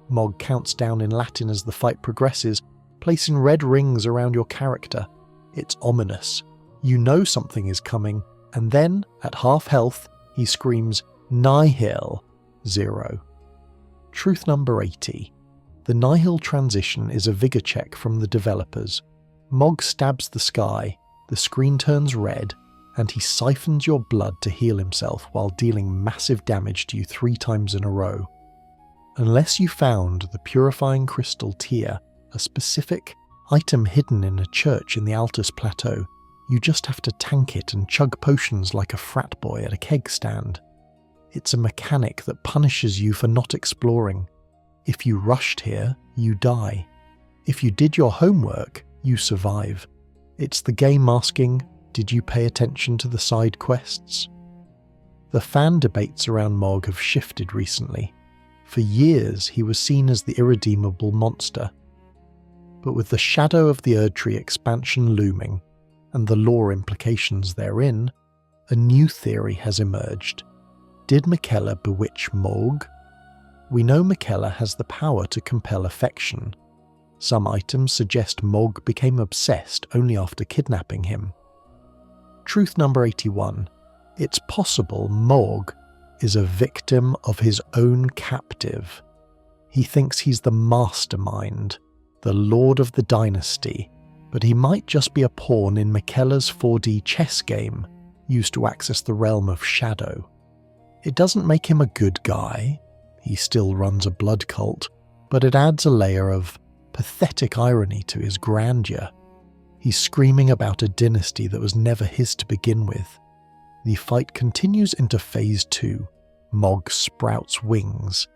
Mog counts down in Latin as the fight progresses, placing red rings around your character. It's ominous. You know something is coming, and then, at half health, he screams, Nihil, 0. Truth number 80. The Nihil transition is a vigor check from the developers. Mog stabs the sky, the screen turns red, and he siphons your blood to heal himself while dealing massive damage to you 3 times in a row. Unless you found the purifying crystal tier, a specific item hidden in a church in the Altus Plateau, you just have to tank it and chug potions like a frat boy at a keg stand. It's a mechanic that punishes you for not exploring. If you rushed here, you die. If you did your homework, you survive. It's the game asking, did you pay attention to the side quests? The fan debates around Mog have shifted recently. For years, he was seen as the irredeemable monster. But with the shadow of the Erdtree expansion looming, and the lore implications therein, a new theory has emerged. Did Miquella bewitch Mog? We know Miquella has the power to compel affection. Some items suggest Mog became obsessed only after kidnapping him. Truth number 81. It's possible Mog is a victim of his own captive. He thinks he's the mastermind, the lord of the dynasty, but he might just be a pawn in Miquella's 4D chess game, used to access the realm of shadow. It doesn't make him a good guy, he still runs a blood cult, but it adds a layer of pathetic irony to his grandeur. He's screaming about a dynasty that was never his to begin with. The fight continues into Phase 2. Mog sprouts wings.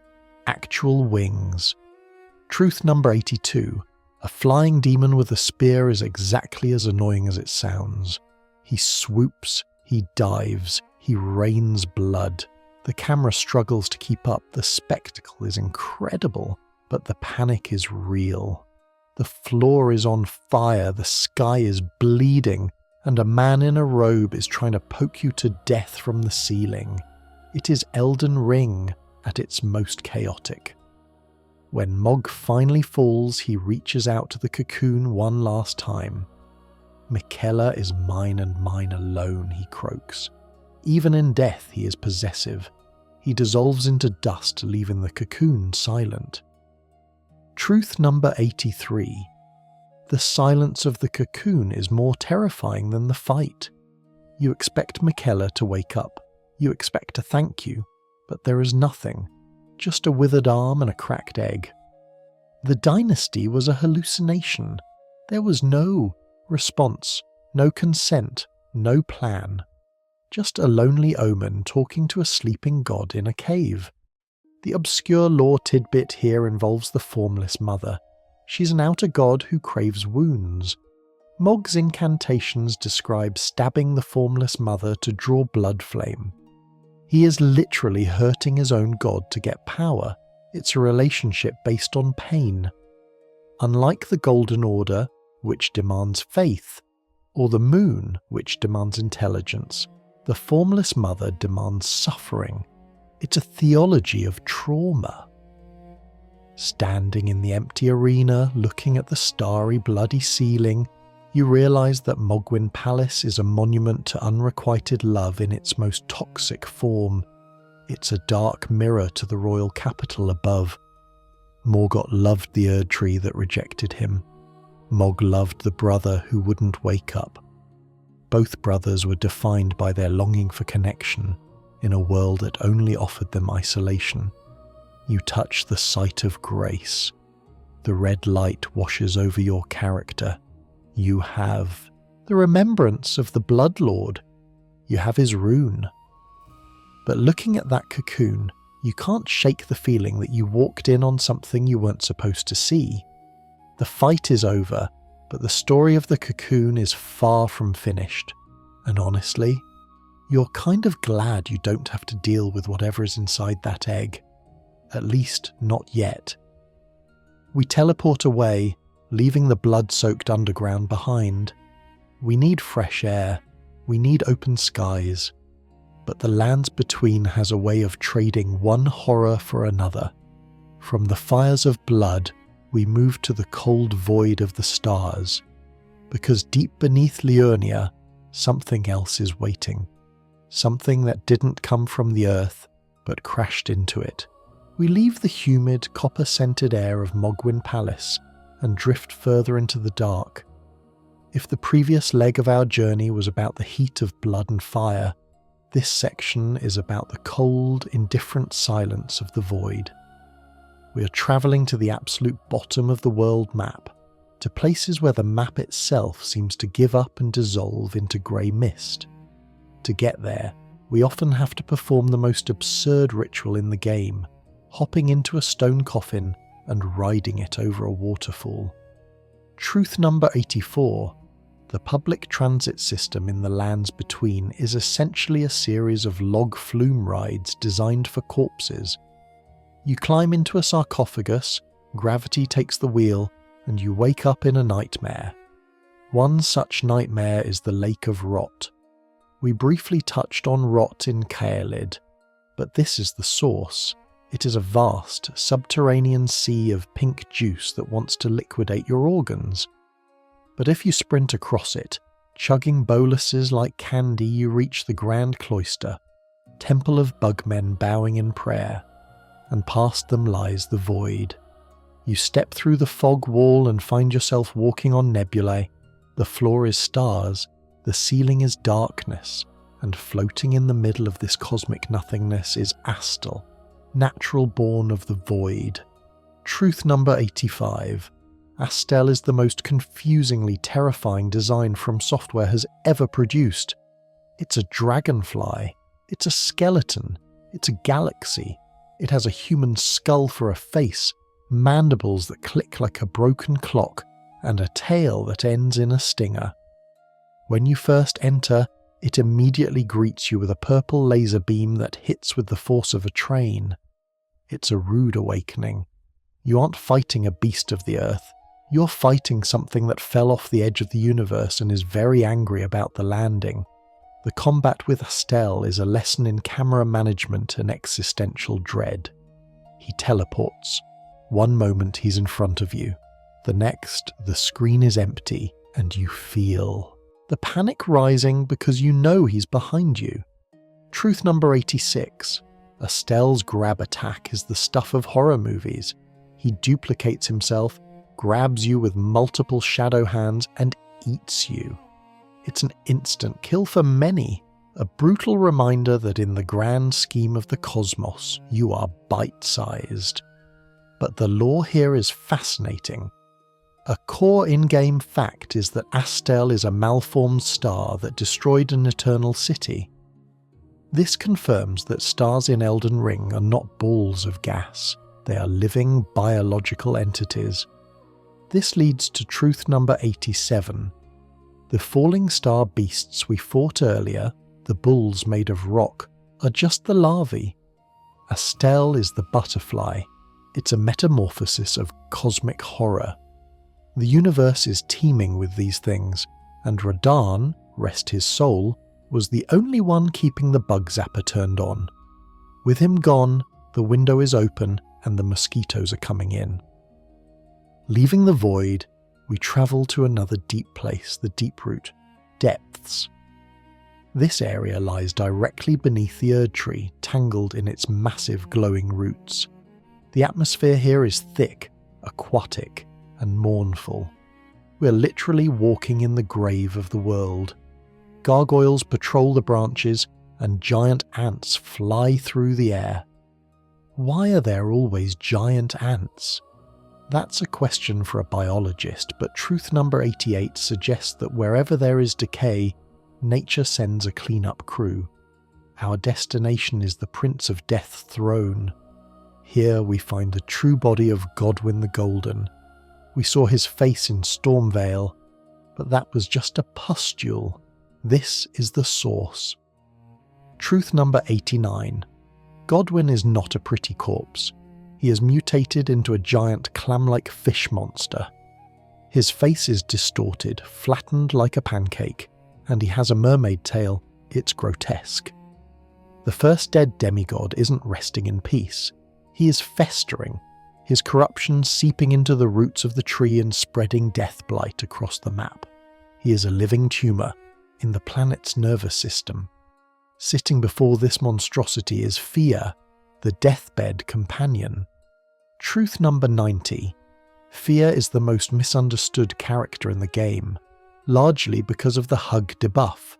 Actual wings. Truth number 82. A flying demon with a spear is exactly as annoying as it sounds. He swoops, he dives, he rains blood. The camera struggles to keep up. The spectacle is incredible, but the panic is real. The floor is on fire, the sky is bleeding, and a man in a robe is trying to poke you to death from the ceiling. It is Elden Ring at its most chaotic. When Mog finally falls, he reaches out to the cocoon one last time. Miquella is mine and mine alone, he croaks. Even in death he is possessive. He dissolves into dust, leaving the cocoon silent. Truth number 83. The silence of the cocoon is more terrifying than the fight. You expect Miquella to wake up. You expect a thank you, but there is nothing. Just a withered arm and a cracked egg. The dynasty was a hallucination. There was no response, no consent, no plan. Just a lonely omen talking to a sleeping god in a cave. The obscure lore tidbit here involves the formless mother. She's an outer god who craves wounds. Mog's incantations describe stabbing the formless mother to draw blood flame. He is literally hurting his own god to get power. It's a relationship based on pain. Unlike the Golden Order, which demands faith, or the Moon, which demands intelligence, the formless mother demands suffering. It's a theology of trauma. Standing in the empty arena, looking at the starry, bloody ceiling, You realise that Mogwyn Palace is a monument to unrequited love in its most toxic form. It's a dark mirror to the royal capital above. Morgott loved the Erdtree that rejected him. Mog loved the brother who wouldn't wake up. Both brothers were defined by their longing for connection in a world that only offered them isolation. You touch the site of grace. The red light washes over your character. You have the remembrance of the Bloodlord. You have his rune. But looking at that cocoon, you can't shake the feeling that you walked in on something you weren't supposed to see. The fight is over, but the story of the cocoon is far from finished. And honestly, you're kind of glad you don't have to deal with whatever is inside that egg. At least, not yet. We teleport away, leaving the blood-soaked underground behind. We need fresh air. We need open skies. But the lands between has a way of trading one horror for another. From the fires of blood, we move to the cold void of the stars. Because deep beneath Liurnia, something else is waiting. Something that didn't come from the earth, but crashed into it. We leave the humid, copper-scented air of Mogwyn Palace and drift further into the dark. If the previous leg of our journey was about the heat of blood and fire, this section is about the cold, indifferent silence of the void. We are travelling to the absolute bottom of the world map, to places where the map itself seems to give up and dissolve into grey mist. To get there, we often have to perform the most absurd ritual in the game, hopping into a stone coffin and riding it over a waterfall. Truth number 84. The public transit system in the lands between is essentially a series of log flume rides designed for corpses. You climb into a sarcophagus, gravity takes the wheel, and you wake up in a nightmare. One such nightmare is the Lake of Rot. We briefly touched on rot in Caelid, but this is the source. It is a vast, subterranean sea of pink juice that wants to liquidate your organs. But if you sprint across it, chugging boluses like candy, you reach the Grand Cloister, temple of bugmen bowing in prayer, and past them lies the void. You step through the fog wall and find yourself walking on nebulae. The floor is stars, the ceiling is darkness, and floating in the middle of this cosmic nothingness is Astel, natural born of the void. Truth number 85. Astel is the most confusingly terrifying design FromSoftware has ever produced. It's a dragonfly. It's a skeleton. It's a galaxy. It has a human skull for a face, mandibles that click like a broken clock, and a tail that ends in a stinger. When you first enter, it immediately greets you with a purple laser beam that hits with the force of a train. It's a rude awakening. You aren't fighting a beast of the earth. You're fighting something that fell off the edge of the universe and is very angry about the landing. The combat with Astel is a lesson in camera management and existential dread. He teleports. One moment he's in front of you. The next, the screen is empty and you feel the panic rising because you know he's behind you. Truth number 86. Astel's grab attack is the stuff of horror movies. He duplicates himself, grabs you with multiple shadow hands, and eats you. It's an instant kill for many, a brutal reminder that in the grand scheme of the cosmos, you are bite-sized. But the lore here is fascinating. A core in-game fact is that Astel is a malformed star that destroyed an eternal city. This confirms that stars in Elden Ring are not balls of gas, they are living biological entities. This leads to truth number 87. The falling star beasts we fought earlier, the bulls made of rock, are just the larvae. Astel is the butterfly. It's a metamorphosis of cosmic horror. The universe is teeming with these things, and Radahn, rest his soul, was the only one keeping the bug zapper turned on. With him gone, the window is open and the mosquitoes are coming in. Leaving the void, we travel to another deep place, the Deeproot Depths. This area lies directly beneath the Erdtree, tangled in its massive glowing roots. The atmosphere here is thick, aquatic, and mournful. We're literally walking in the grave of the world. Gargoyles patrol the branches, and giant ants fly through the air. Why are there always giant ants? That's a question for a biologist, but truth number 88 suggests that wherever there is decay, nature sends a cleanup crew. Our destination is the Prince of Death's throne. Here we find the true body of Godwyn the Golden. We saw his face in Stormvale, but that was just a pustule. This is the source. Truth number 89. Godwyn is not a pretty corpse. He is mutated into a giant clam-like fish monster. His face is distorted, flattened like a pancake, and he has a mermaid tail. It's grotesque. The first dead demigod isn't resting in peace. He is festering, his corruption seeping into the roots of the tree and spreading death blight across the map. He is a living tumour in the planet's nervous system. Sitting before this monstrosity is Fear, the deathbed companion. Truth number 90. Fear is the most misunderstood character in the game, largely because of the hug debuff.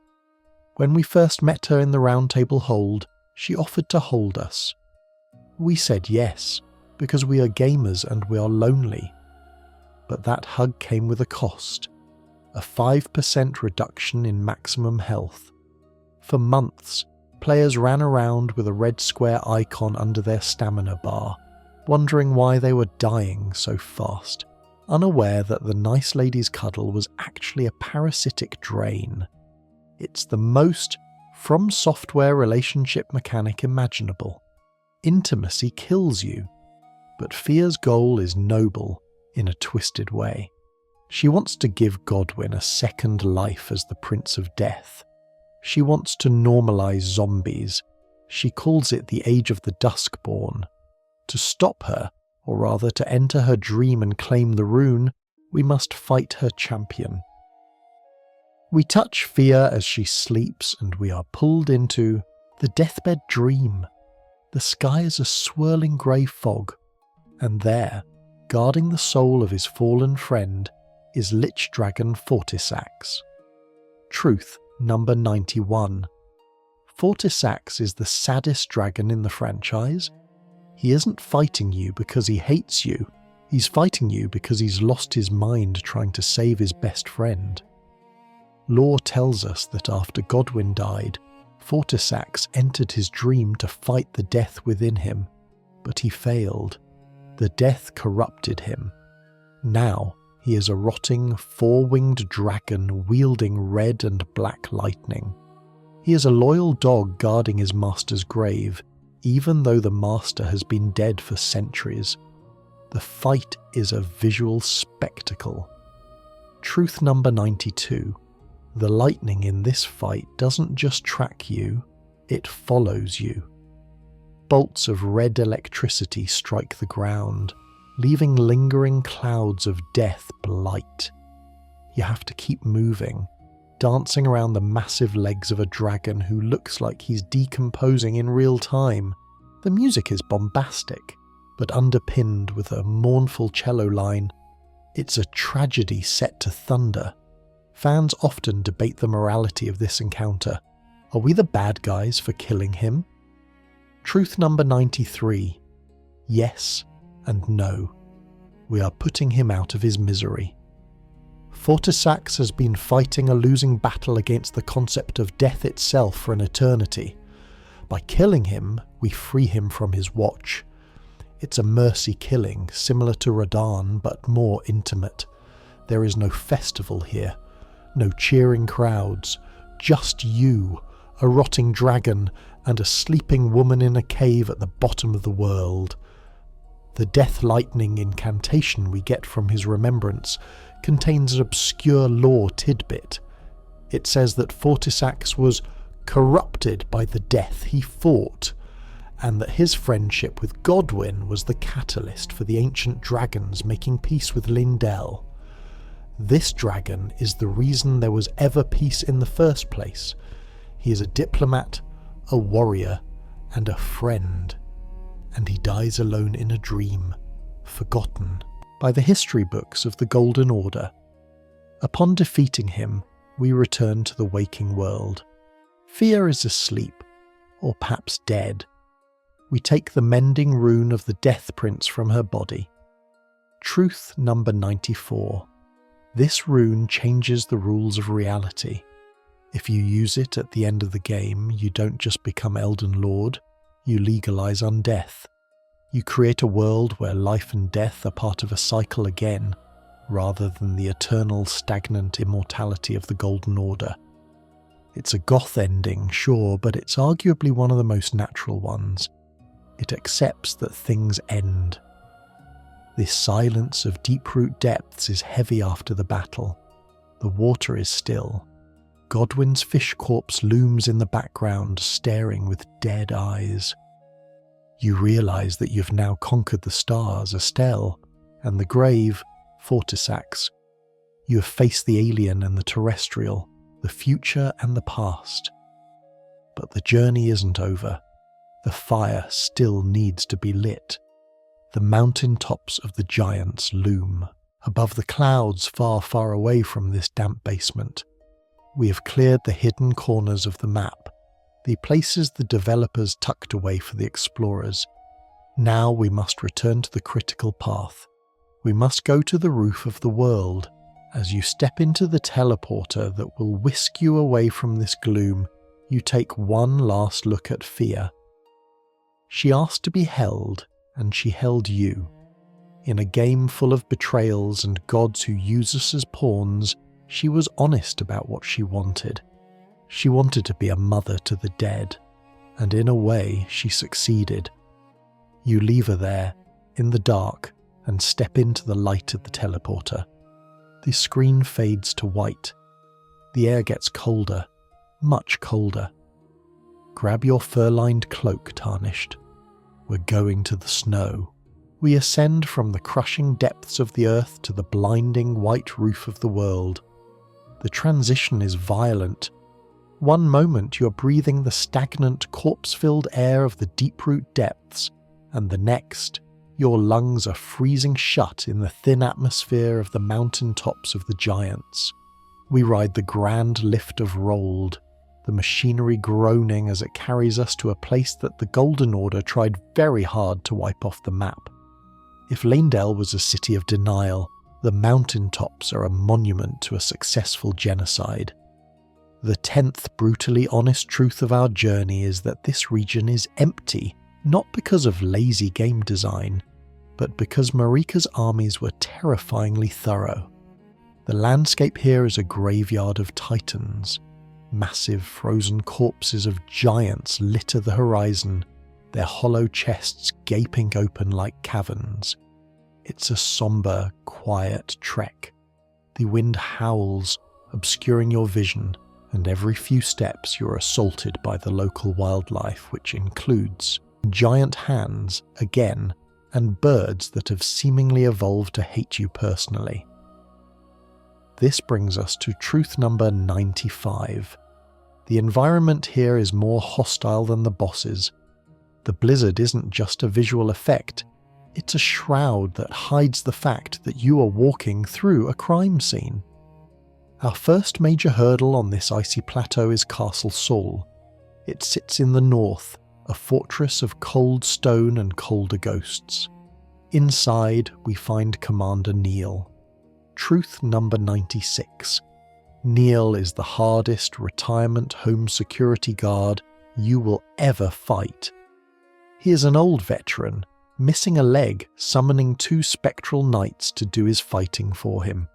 When we first met her in the Round Table Hold, she offered to hold us. We said yes, because we are gamers and we are lonely. But that hug came with a cost, a 5% reduction in maximum health. For months, players ran around with a red square icon under their stamina bar, wondering why they were dying so fast, unaware that the nice lady's cuddle was actually a parasitic drain. It's the most FromSoftware relationship mechanic imaginable. Intimacy kills you, but Fear's goal is noble in a twisted way. She wants to give Godwyn a second life as the Prince of Death. She wants to normalize zombies. She calls it the Age of the Duskborn. To stop her, or rather to enter her dream and claim the rune, we must fight her champion. We touch Fear as she sleeps and we are pulled into the deathbed dream. The sky is a swirling grey fog, and there, guarding the soul of his fallen friend, is Lich Dragon Fortisax. Truth number 91. Fortisax is the saddest dragon in the franchise. He isn't fighting you because he hates you. He's fighting you because he's lost his mind trying to save his best friend. Lore tells us that after Godwyn died, Fortisax entered his dream to fight the death within him, but he failed. The death corrupted him. Now he is a rotting, four-winged dragon wielding red and black lightning. He is a loyal dog guarding his master's grave, even though the master has been dead for centuries. The fight is a visual spectacle. Truth number 92. The lightning in this fight doesn't just track you, it follows you. Bolts of red electricity strike the ground, leaving lingering clouds of death blight. You have to keep moving, dancing around the massive legs of a dragon who looks like he's decomposing in real time. The music is bombastic, but underpinned with a mournful cello line. It's a tragedy set to thunder. Fans often debate the morality of this encounter. Are we the bad guys for killing him? Truth number 93. Yes and no. We are putting him out of his misery. Fortisax has been fighting a losing battle against the concept of death itself for an eternity. By killing him, we free him from his watch. It's a mercy killing, similar to Radahn, but more intimate. There is no festival here. No cheering crowds, just you, a rotting dragon, and a sleeping woman in a cave at the bottom of the world. The death lightning incantation we get from his remembrance contains an obscure lore tidbit. It says that Fortisax was corrupted by the death he fought, and that his friendship with Godwyn was the catalyst for the ancient dragons making peace with Lindell. This dragon is the reason there was ever peace in the first place. He is a diplomat, a warrior, and a friend. And he dies alone in a dream, forgotten by the history books of the Golden Order. Upon defeating him, we return to the waking world. Fia is asleep, or perhaps dead. We take the mending rune of the Death Prince from her body. Truth number 94. This rune changes the rules of reality. If you use it at the end of the game, you don't just become Elden Lord, you legalize undeath. You create a world where life and death are part of a cycle again, rather than the eternal stagnant immortality of the Golden Order. It's a goth ending, sure, but it's arguably one of the most natural ones. It accepts that things end. This silence of deep-root depths is heavy after the battle. The water is still. Godwyn's fish corpse looms in the background, staring with dead eyes. You realise that you've now conquered the stars, Estelle, and the grave, Fortisax. You have faced the alien and the terrestrial, the future and the past. But the journey isn't over. The fire still needs to be lit. The mountain tops of the giants loom, above the clouds far, far away from this damp basement. We have cleared the hidden corners of the map, the places the developers tucked away for the explorers. Now we must return to the critical path. We must go to the roof of the world. As you step into the teleporter that will whisk you away from this gloom, you take one last look at Fia. She asked to be held, and she held you. In a game full of betrayals and gods who use us as pawns, she was honest about what she wanted. She wanted to be a mother to the dead, and in a way she succeeded. You leave her there, in the dark, and step into the light of the teleporter. The screen fades to white. The air gets colder, much colder. Grab your fur-lined cloak, Tarnished. We're going to the snow. We ascend from the crushing depths of the earth to the blinding white roof of the world. The transition is violent. One moment you're breathing the stagnant, corpse-filled air of the deep-root depths, and the next, your lungs are freezing shut in the thin atmosphere of the mountain tops of the giants. We ride the grand lift of Rold, the machinery groaning as it carries us to a place that the Golden Order tried very hard to wipe off the map. If Leyndell was a city of denial, the mountain tops are a monument to a successful genocide. The 10th brutally honest truth of our journey is that this region is empty, not because of lazy game design, but because Marika's armies were terrifyingly thorough. The landscape here is a graveyard of titans. Massive frozen corpses of giants litter the horizon, their hollow chests gaping open like caverns. It's a somber, quiet trek. The wind howls, obscuring your vision, and every few steps you're assaulted by the local wildlife, which includes giant hands, again, and birds that have seemingly evolved to hate you personally. This brings us to truth number 95. The environment here is more hostile than the bosses. The blizzard isn't just a visual effect, it's a shroud that hides the fact that you are walking through a crime scene. Our first major hurdle on this icy plateau is Castle Saul. It sits in the north, a fortress of cold stone and colder ghosts. Inside, we find Commander Neil. Truth number 96. Neil is the hardest retirement home security guard you will ever fight. He is an old veteran, missing a leg, summoning 2 spectral knights to do his fighting for him.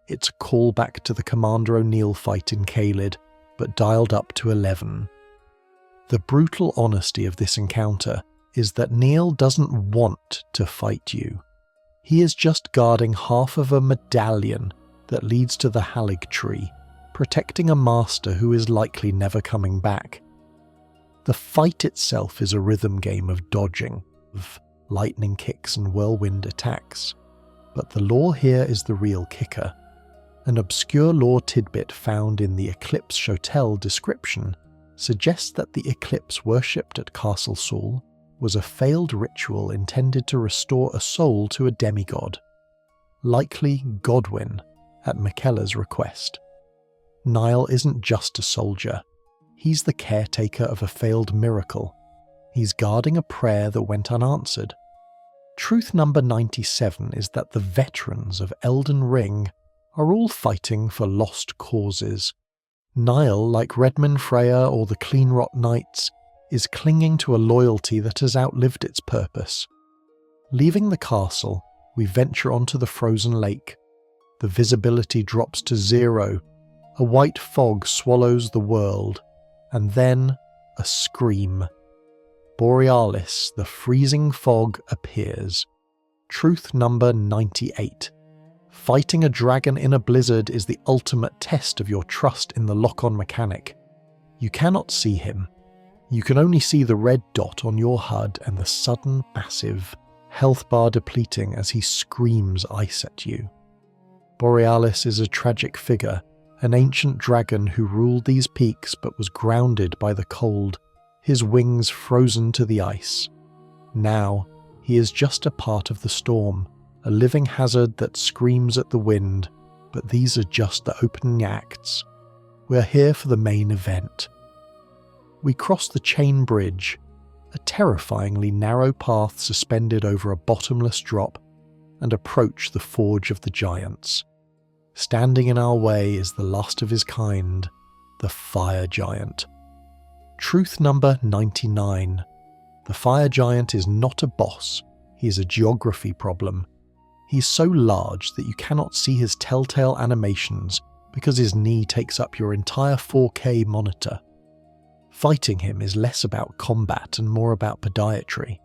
It's a callback to the Commander O'Neill fight in Caelid, but dialed up to 11. The brutal honesty of this encounter is that Neil doesn't want to fight you. He is just guarding half of a medallion that leads to the Haligtree, protecting a master who is likely never coming back. The fight itself is a rhythm game of dodging, of lightning kicks and whirlwind attacks, but the lore here is the real kicker. An obscure lore tidbit found in the Eclipse Hotel description suggests that the Eclipse worshipped at Castle Saul was a failed ritual intended to restore a soul to a demigod, likely Godwyn, at Miquella's request. Niall isn't just a soldier, he's the caretaker of a failed miracle. He's guarding a prayer that went unanswered. Truth number 97 is that the veterans of Elden Ring are all fighting for lost causes. Niall, like Redmond Freya or the Cleanrot Knights, is clinging to a loyalty that has outlived its purpose. Leaving the castle, we venture onto the frozen lake. The visibility drops to 0. A white fog swallows the world, and then a scream. Borealis, the freezing fog, appears. Truth number 98. Fighting a dragon in a blizzard is the ultimate test of your trust in the lock-on mechanic. You cannot see him. You can only see the red dot on your HUD and the sudden, massive health bar depleting as he screams ice at you. Borealis is a tragic figure, an ancient dragon who ruled these peaks but was grounded by the cold, his wings frozen to the ice. Now, he is just a part of the storm, a living hazard that screams at the wind, but these are just the opening acts. We're here for the main event. We cross the chain bridge, a terrifyingly narrow path suspended over a bottomless drop, and approach the Forge of the Giants. Standing in our way is the last of his kind, the Fire Giant. Truth number 99. The Fire Giant is not a boss, he is a geography problem. He's so large that you cannot see his telltale animations because his knee takes up your entire 4K monitor. Fighting him is less about combat and more about podiatry.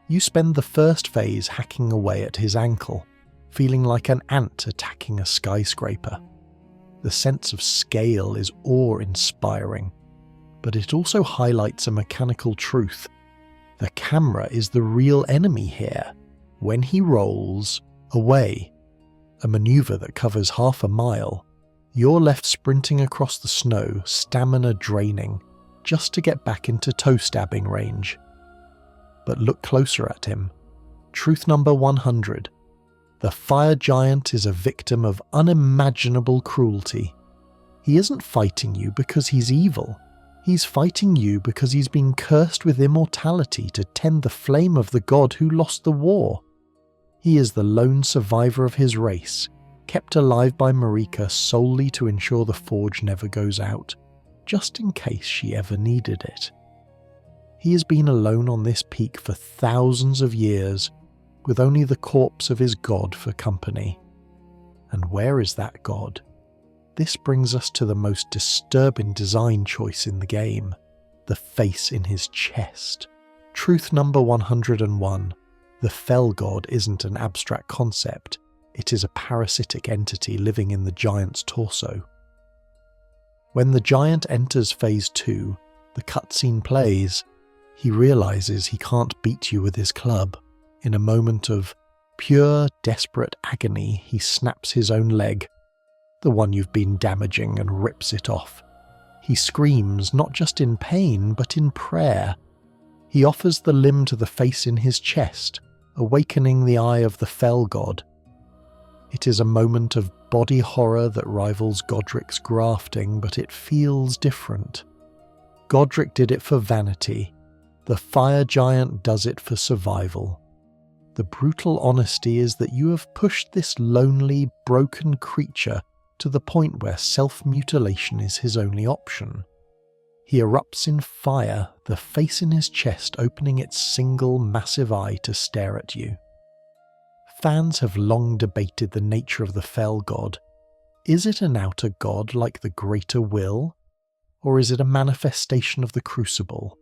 You spend the first phase hacking away at his ankle, feeling like an ant attacking a skyscraper. The sense of scale is awe-inspiring, but it also highlights a mechanical truth. The camera is the real enemy here. When he rolls away, a maneuver that covers half a mile, you're left sprinting across the snow, stamina draining, just to get back into toe-stabbing range. But look closer at him. Truth number 100. The Fire Giant is a victim of unimaginable cruelty. He isn't fighting you because he's evil. He's fighting you because he's been cursed with immortality to tend the flame of the god who lost the war. He is the lone survivor of his race, kept alive by Marika solely to ensure the forge never goes out, just in case she ever needed it. He has been alone on this peak for thousands of years, with only the corpse of his god for company. And where is that god? This brings us to the most disturbing design choice in the game, the face in his chest. Truth number 101. The Fell God isn't an abstract concept, it is a parasitic entity living in the giant's torso. When the giant enters Phase 2, the cutscene plays. He realizes he can't beat you with his club. In a moment of pure, desperate agony, he snaps his own leg, the one you've been damaging, and rips it off. He screams, not just in pain, but in prayer. He offers the limb to the face in his chest, awakening the eye of the Fell God. It is a moment of body horror that rivals Godric's grafting, but it feels different. Godric did it for vanity. The Fire Giant does it for survival. The brutal honesty is that you have pushed this lonely, broken creature to the point where self-mutilation is his only option. He erupts in fire, the face in his chest opening its single massive eye to stare at you. Fans have long debated the nature of the Fell God. Is it an outer god like the Greater Will? Or is it a manifestation of the Crucible?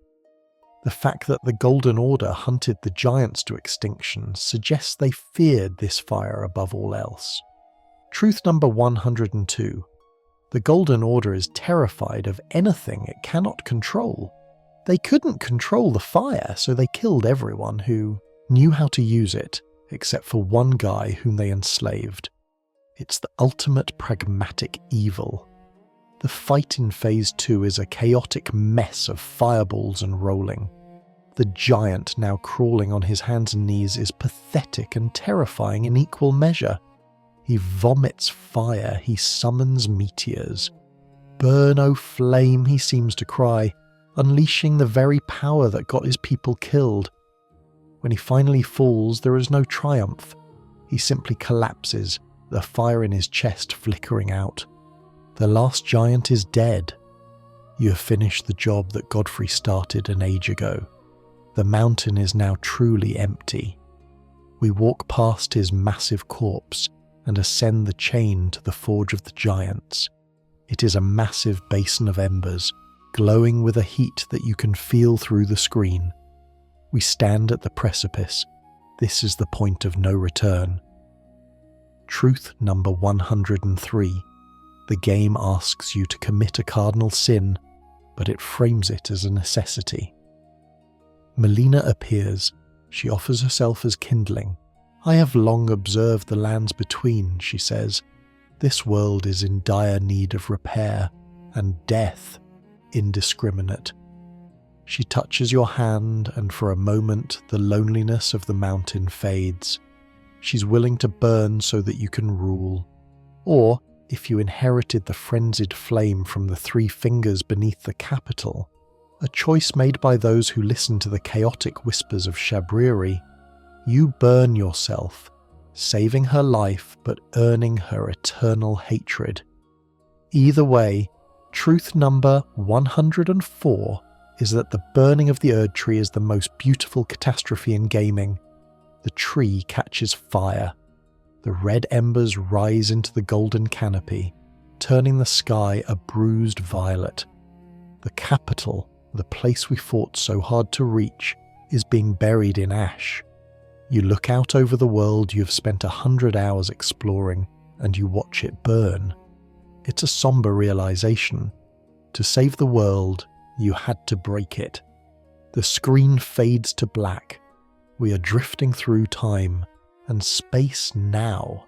The fact that the Golden Order hunted the giants to extinction suggests they feared this fire above all else. Truth number 102. The Golden Order is terrified of anything it cannot control. They couldn't control the fire, so they killed everyone who knew how to use it, except for one guy whom they enslaved. It's the ultimate pragmatic evil. The fight in Phase 2 is a chaotic mess of fireballs and rolling. The giant, now crawling on his hands and knees, is pathetic and terrifying in equal measure. He vomits fire, he summons meteors. "Burn, O flame," he seems to cry, unleashing the very power that got his people killed. When he finally falls, there is no triumph. He simply collapses, the fire in his chest flickering out. The last giant is dead. You have finished the job that Godfrey started an age ago. The mountain is now truly empty. We walk past his massive corpse and ascend the chain to the Forge of the Giants. It is a massive basin of embers, glowing with a heat that you can feel through the screen. We stand at the precipice. This is the point of no return. Truth number 103. The game asks you to commit a cardinal sin, but it frames it as a necessity. Malenia appears. She offers herself as kindling. "I have long observed the lands between," she says. "This world is in dire need of repair, and death indiscriminate." She touches your hand, and for a moment the loneliness of the mountain fades. She's willing to burn so that you can rule. Or, if you inherited the frenzied flame from the 3 fingers beneath the capital, a choice made by those who listen to the chaotic whispers of Shabriri, you burn yourself, saving her life but earning her eternal hatred. Either way, truth number 104 is that the burning of the Erdtree is the most beautiful catastrophe in gaming. The tree catches fire. The red embers rise into the golden canopy, turning the sky a bruised violet. The capital, the place we fought so hard to reach, is being buried in ash. You look out over the world you have spent 100 hours exploring, and you watch it burn. It's a somber realization. To save the world, you had to break it. The screen fades to black. We are drifting through time and space now.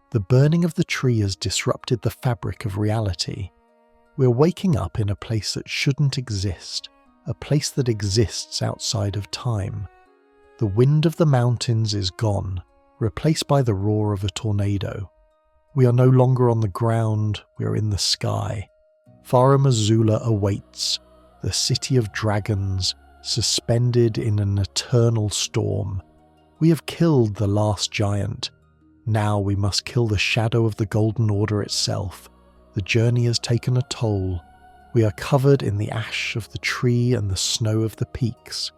The burning of the tree has disrupted the fabric of reality. We're waking up in a place that shouldn't exist, a place that exists outside of time. The wind of the mountains is gone, replaced by the roar of a tornado. We are no longer on the ground, we are in the sky. Farum Azula awaits, the city of dragons, suspended in an eternal storm. We have killed the last giant. Now we must kill the shadow of the Golden Order itself. The journey has taken a toll. We are covered in the ash of the tree and the snow of the peaks.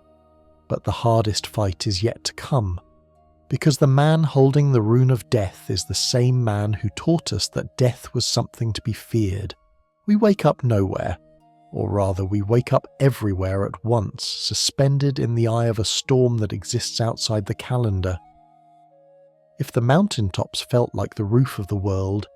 But the hardest fight is yet to come, because the man holding the rune of death is the same man who taught us that death was something to be feared. We wake up nowhere, or rather we wake up everywhere at once, suspended in the eye of a storm that exists outside the calendar. If the mountaintops felt like the roof of the world,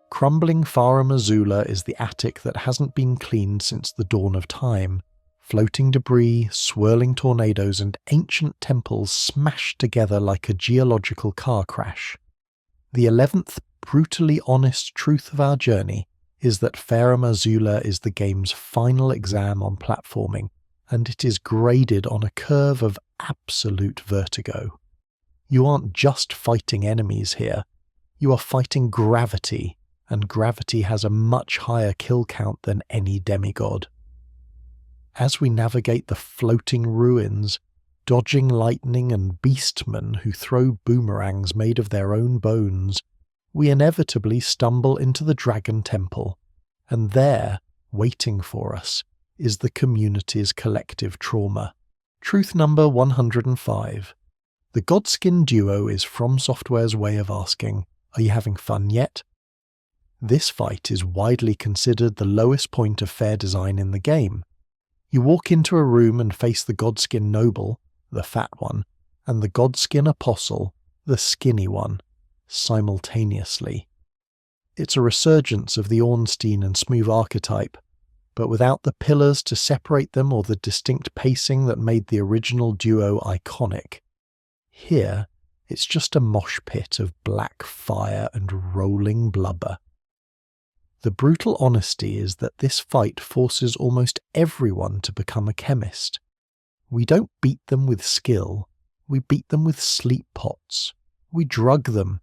crumbling Farum Azula is the attic that hasn't been cleaned since the dawn of time. Floating debris, swirling tornadoes, and ancient temples smashed together like a geological car crash. The 11th brutally honest truth of our journey is that Farum Azula is the game's final exam on platforming, and it is graded on a curve of absolute vertigo. You aren't just fighting enemies here, you are fighting gravity, and gravity has a much higher kill count than any demigod. As we navigate the floating ruins, dodging lightning and beastmen who throw boomerangs made of their own bones, we inevitably stumble into the Dragon Temple, and there, waiting for us, is the community's collective trauma. Truth number 105. The Godskin duo is FromSoftware's way of asking, "Are you having fun yet?" This fight is widely considered the lowest point of fair design in the game. You walk into a room and face the Godskin Noble, the fat one, and the Godskin Apostle, the skinny one, simultaneously. It's a resurgence of the Ornstein and Smooth archetype, but without the pillars to separate them or the distinct pacing that made the original duo iconic. Here, It's just a mosh pit of black fire and rolling blubber. The brutal honesty is that this fight forces almost everyone to become a chemist. We don't beat them with skill, we beat them with sleep pots. We drug them.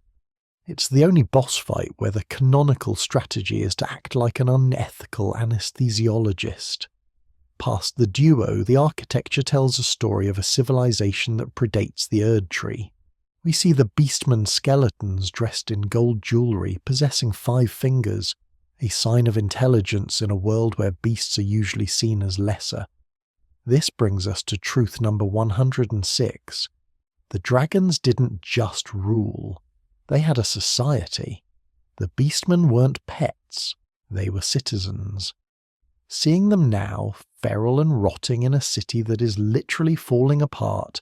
It's the only boss fight where the canonical strategy is to act like an unethical anesthesiologist. Past the duo, the architecture tells a story of a civilization that predates the Erdtree. We see the beastman skeletons dressed in gold jewellery, possessing 5 fingers, a sign of intelligence in a world where beasts are usually seen as lesser. This brings us to truth number 106. The dragons didn't just rule. They had a society. The beastmen weren't pets, they were citizens. Seeing them now, feral and rotting in a city that is literally falling apart,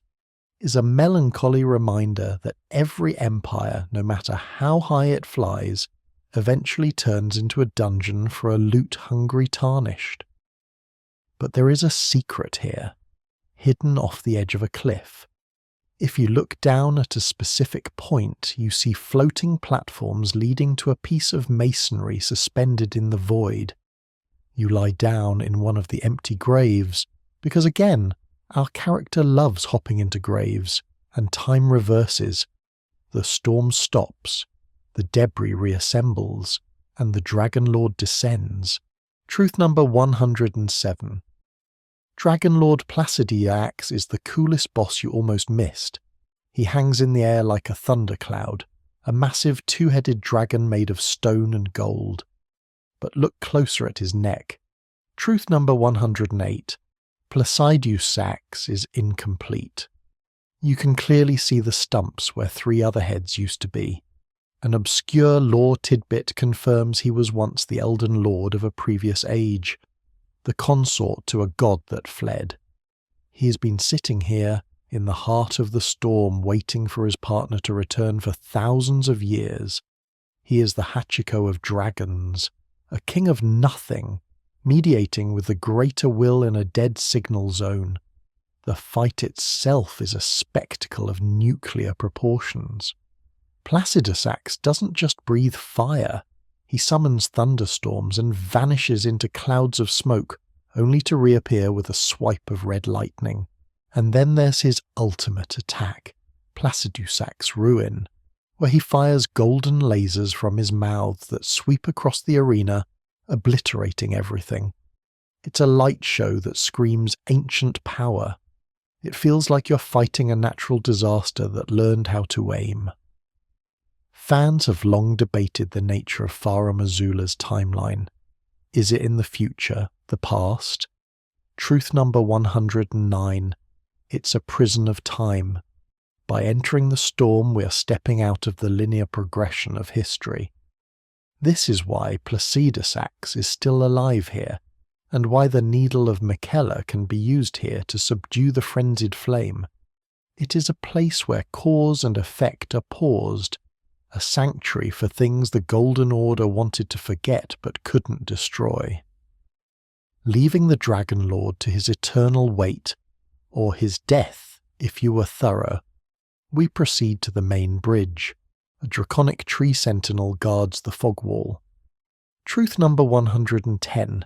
is a melancholy reminder that every empire, no matter how high it flies, eventually turns into a dungeon for a loot-hungry tarnished. But there is a secret here, hidden off the edge of a cliff. If you look down at a specific point, you see floating platforms leading to a piece of masonry suspended in the void. You lie down in one of the empty graves, because again, our character loves hopping into graves, and time reverses. The storm stops, the debris reassembles, and the Dragon Lord descends. Truth number 107. Dragon Lord Placidiax is the coolest boss you almost missed. He hangs in the air like a thundercloud, a massive 2-headed dragon made of stone and gold. But look closer at his neck. Truth number 108. Placidiusax is incomplete. You can clearly see the stumps where 3 other heads used to be. An obscure lore tidbit confirms he was once the Elden Lord of a previous age, the consort to a god that fled. He has been sitting here, in the heart of the storm, waiting for his partner to return for thousands of years. He is the Hachiko of dragons, a king of nothing, mediating with the greater will in a dead signal zone. The fight itself is a spectacle of nuclear proportions. Placidusax doesn't just breathe fire. He summons thunderstorms and vanishes into clouds of smoke, only to reappear with a swipe of red lightning. And then there's his ultimate attack, Placidusax Ruin, where he fires golden lasers from his mouth that sweep across the arena, obliterating everything. It's a light show that screams ancient power. It feels like you're fighting a natural disaster that learned how to aim. Fans have long debated the nature of Farum Azula's timeline. Is it in the future, the past? Truth number 109. It's a prison of time. By entering the storm, we are stepping out of the linear progression of history. This is why Placidusax is still alive here, and why the needle of Miquella can be used here to subdue the frenzied flame. It is a place where cause and effect are paused, a sanctuary for things the Golden Order wanted to forget but couldn't destroy. Leaving the Dragon Lord to his eternal wait, or his death if you were thorough, we proceed to the main bridge. A draconic Tree Sentinel guards the fog wall. Truth number 110.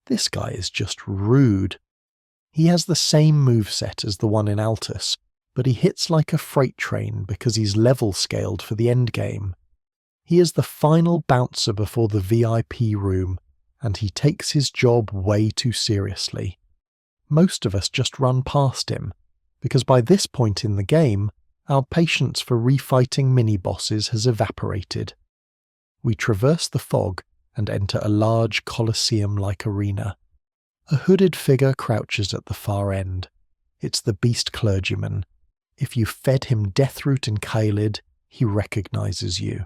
This guy is just rude. He has the same moveset as the one in Altus, but he hits like a freight train because he's level scaled for the endgame. He is the final bouncer before the VIP room, and he takes his job way too seriously. Most of us just run past him, because by this point in the game, our patience for refighting mini-bosses has evaporated. We traverse the fog and enter a large Colosseum-like arena. A hooded figure crouches at the far end. It's the beast clergyman. If you fed him Deathroot and Caelid, he recognizes you.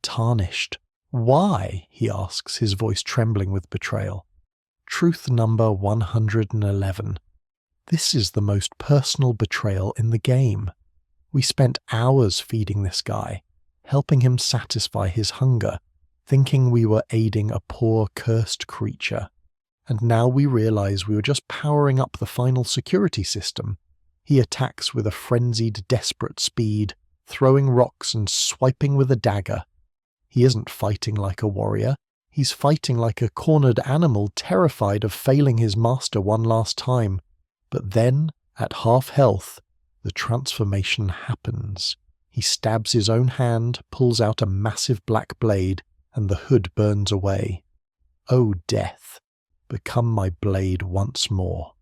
Tarnished. Why? He asks, his voice trembling with betrayal. Truth number 111. This is the most personal betrayal in the game. We spent hours feeding this guy, helping him satisfy his hunger, thinking we were aiding a poor, cursed creature. And now we realize we were just powering up the final security system. He attacks with a frenzied, desperate speed, throwing rocks and swiping with a dagger. He isn't fighting like a warrior. He's fighting like a cornered animal terrified of failing his master one last time. But then, at half health, the transformation happens. He stabs his own hand, pulls out a massive black blade, and the hood burns away. O death, become my blade once more.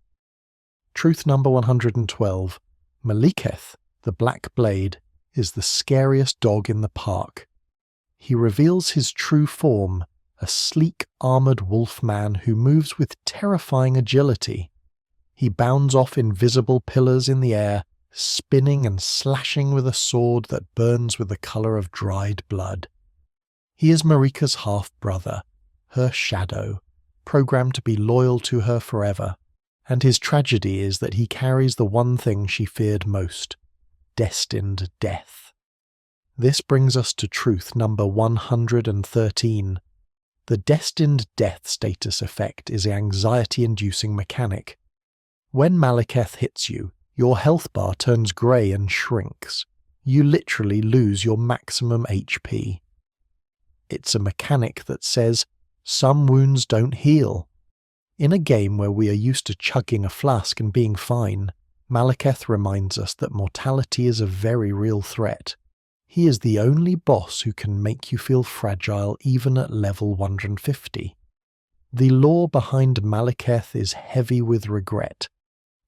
Truth number 112. Maliketh, the Black Blade, is the scariest dog in the park. He reveals his true form, a sleek, armoured wolf man who moves with terrifying agility. He bounds off invisible pillars in the air, spinning and slashing with a sword that burns with the colour of dried blood. He is Marika's half-brother, her shadow, programmed to be loyal to her forever, and his tragedy is that he carries the one thing she feared most, destined death. This brings us to truth number 113. The destined death status effect is an anxiety-inducing mechanic. When Maliketh hits you, your health bar turns grey and shrinks. You literally lose your maximum HP. It's a mechanic that says, some wounds don't heal. In a game where we are used to chugging a flask and being fine, Maliketh reminds us that mortality is a very real threat. He is the only boss who can make you feel fragile even at level 150. The lore behind Maliketh is heavy with regret.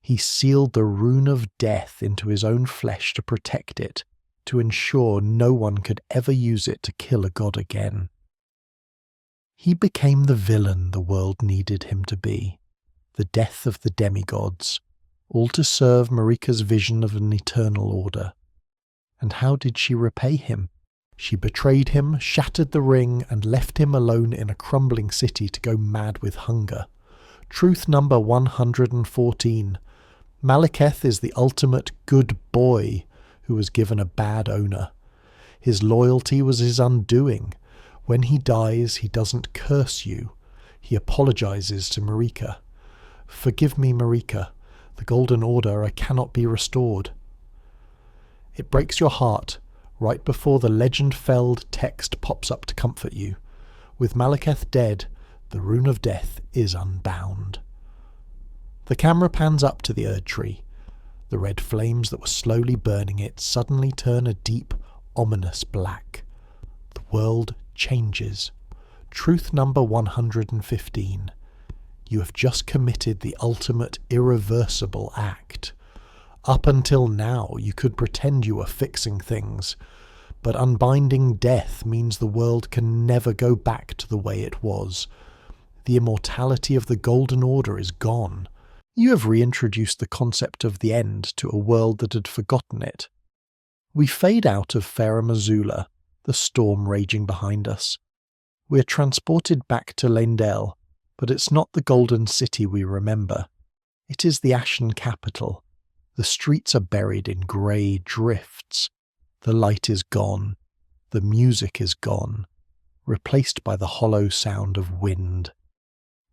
He sealed the rune of death into his own flesh to protect it, to ensure no one could ever use it to kill a god again. He became the villain the world needed him to be, the death of the demigods, all to serve Marika's vision of an eternal order. And how did she repay him? She betrayed him, shattered the ring, and left him alone in a crumbling city to go mad with hunger. Truth number 114. Maliketh is the ultimate good boy who was given a bad owner. His loyalty was his undoing. When he dies, he doesn't curse you. He apologizes to Marika. Forgive me, Marika. The Golden Order cannot be restored. It breaks your heart right before the legend-felled text pops up to comfort you. With Maliketh dead, the rune of death is unbound. The camera pans up to the Erdtree. The red flames that were slowly burning it suddenly turn a deep, ominous black. The world changes. Truth number 115. You have just committed the ultimate irreversible act. Up until now, you could pretend you were fixing things, but unbinding death means the world can never go back to the way it was. The immortality of the Golden Order is gone. You have reintroduced the concept of the end to a world that had forgotten it. We fade out of Farum Azula, the storm raging behind us. We are transported back to Leyndell, but it's not the Golden City we remember. It is the Ashen capital. The streets are buried in grey drifts. The light is gone. The music is gone, replaced by the hollow sound of wind.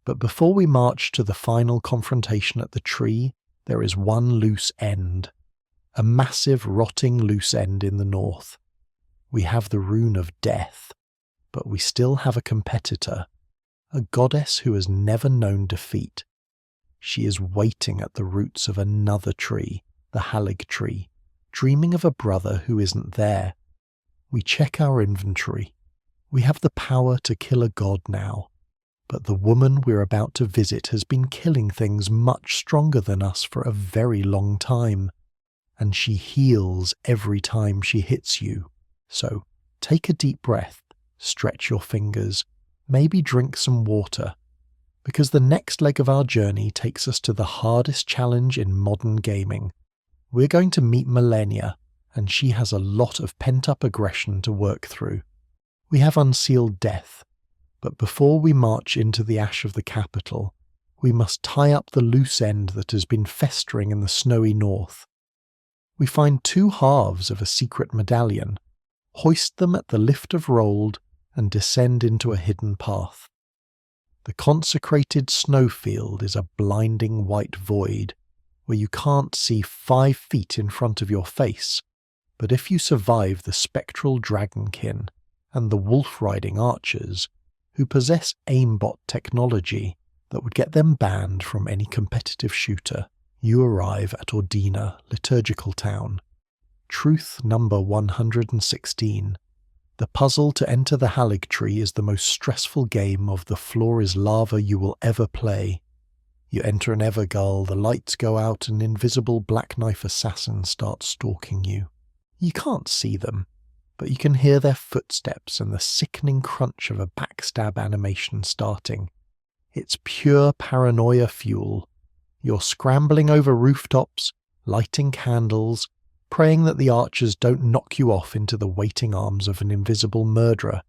But before we march to the final confrontation at the tree, there is one loose end. A massive rotting loose end in the north. We have the rune of death, but we still have a competitor, a goddess who has never known defeat. She is waiting at the roots of another tree, the Haligtree, dreaming of a brother who isn't there. We check our inventory. We have the power to kill a god now, but the woman we're about to visit has been killing things much stronger than us for a very long time, and she heals every time she hits you. So take a deep breath, stretch your fingers, maybe drink some water, because the next leg of our journey takes us to the hardest challenge in modern gaming. We're going to meet Malenia, and she has a lot of pent-up aggression to work through. We have unsealed death, but before we march into the ash of the capital, we must tie up the loose end that has been festering in the snowy north. We find two halves of a secret medallion, hoist them at the lift of Rold, and descend into a hidden path. The consecrated snowfield is a blinding white void. where you can't see 5 feet in front of your face, but if you survive the spectral dragonkin and the wolf-riding archers, who possess aimbot technology that would get them banned from any competitive shooter, you arrive at Ordina, Liturgical Town. Truth number 116. The puzzle to enter the Haligtree is the most stressful game of the floor is lava you will ever play. You enter an Evergull, the lights go out, and an invisible Black Knife assassin starts stalking you. You can't see them, but you can hear their footsteps and the sickening crunch of a backstab animation starting. It's pure paranoia fuel. You're scrambling over rooftops, lighting candles, praying that the archers don't knock you off into the waiting arms of an invisible murderer.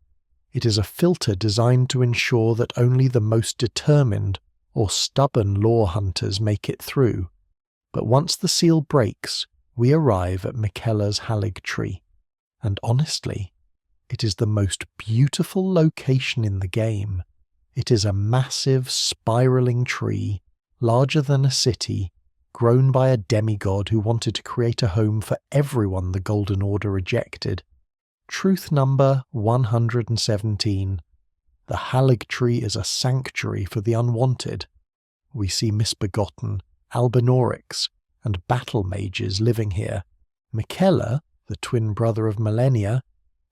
It is a filter designed to ensure that only the most determined or stubborn lore hunters make it through. But once the seal breaks, we arrive at Miquella's Haligtree. And honestly, it is the most beautiful location in the game. It is a massive, spiraling tree, larger than a city, grown by a demigod who wanted to create a home for everyone the Golden Order rejected. Truth number 117. The Haligtree is a sanctuary for the unwanted. We see misbegotten, Albinaurics, and battle mages living here. Miquella, the twin brother of Malenia,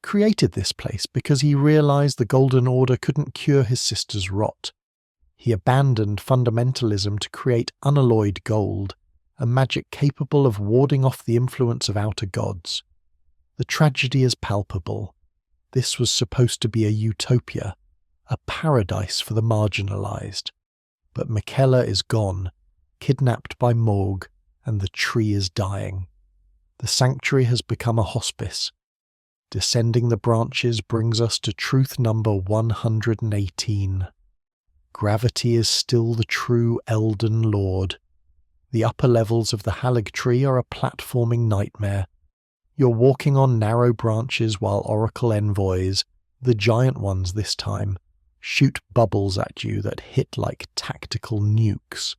created this place because he realized the Golden Order couldn't cure his sister's rot. He abandoned fundamentalism to create unalloyed gold, a magic capable of warding off the influence of outer gods. The tragedy is palpable. This was supposed to be a utopia, a paradise for the marginalized. But Miquella is gone, kidnapped by Morg, and the tree is dying. The sanctuary has become a hospice. Descending the branches brings us to truth number 118. Gravity is still the true Elden Lord. The upper levels of the Haligtree are a platforming nightmare. You're walking on narrow branches while Oracle envoys, the giant ones this time, shoot bubbles at you that hit like tactical nukes.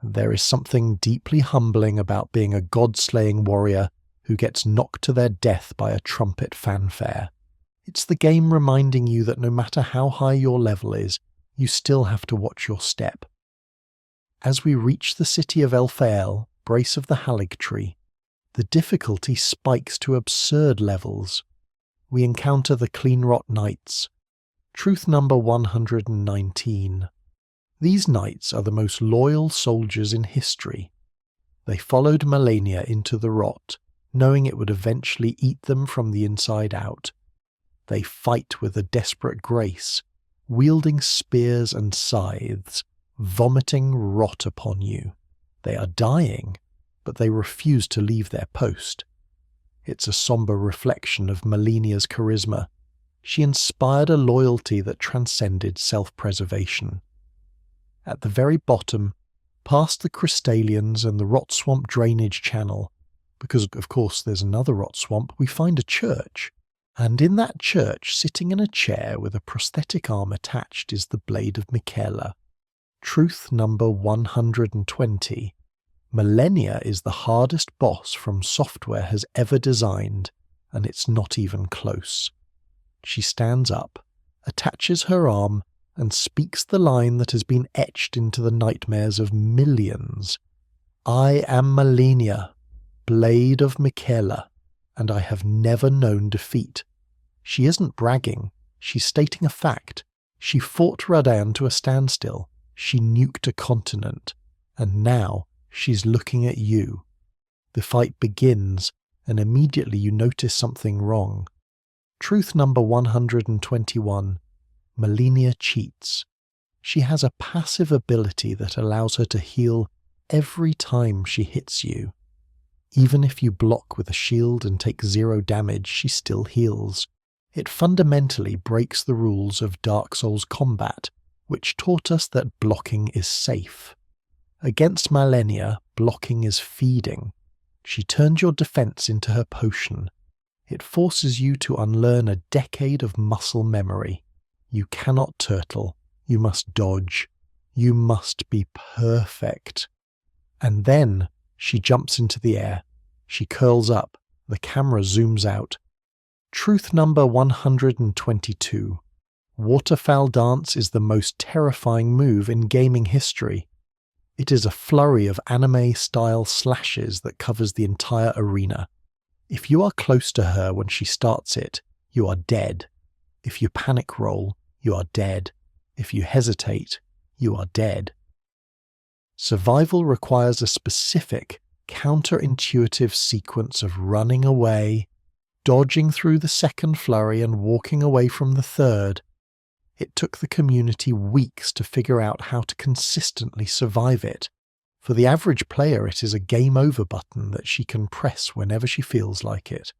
There is something deeply humbling about being a god-slaying warrior who gets knocked to their death by a trumpet fanfare. It's the game reminding you that no matter how high your level is, you still have to watch your step. As we reach the city of Elphael, brace of the Haligtree, the difficulty spikes to absurd levels. We encounter the Cleanrot Knights. Truth number 119. These knights are the most loyal soldiers in history. They followed Malenia into the rot, knowing it would eventually eat them from the inside out. They fight with a desperate grace, wielding spears and scythes, vomiting rot upon you. They are dying, but they refuse to leave their post. It's a somber reflection of Malenia's charisma. She inspired a loyalty that transcended self-preservation. At the very bottom, past the Crystallians and the Rot Swamp drainage channel, because of course there's another rot swamp, we find a church. And in that church, sitting in a chair with a prosthetic arm attached, is the blade of Miquella. Truth number 120. Malenia is the hardest boss FromSoftware has ever designed, and it's not even close. She stands up, attaches her arm, and speaks the line that has been etched into the nightmares of millions. I am Malenia, blade of Miquella, and I have never known defeat. She isn't bragging, she's stating a fact. She fought Radan to a standstill, she nuked a continent, and now she's looking at you. The fight begins, and immediately you notice something wrong. Truth number 121. Malenia cheats. She has a passive ability that allows her to heal every time she hits you. Even if you block with a shield and take 0 damage, she still heals. It fundamentally breaks the rules of Dark Souls combat, which taught us that blocking is safe. Against Malenia, blocking is feeding. She turns your defense into her potion. It forces you to unlearn a decade of muscle memory. You cannot turtle. You must dodge. You must be perfect. And then she jumps into the air. She curls up. The camera zooms out. Truth number 122. Waterfowl dance is the most terrifying move in gaming history. It is a flurry of anime-style slashes that covers the entire arena. If you are close to her when she starts it, you are dead. If you panic roll, you are dead. If you hesitate, you are dead. Survival requires a specific, counterintuitive sequence of running away, dodging through the second flurry and walking away from the third. It took the community weeks to figure out how to consistently survive it. For the average player, it is a game over button that she can press whenever she feels like it.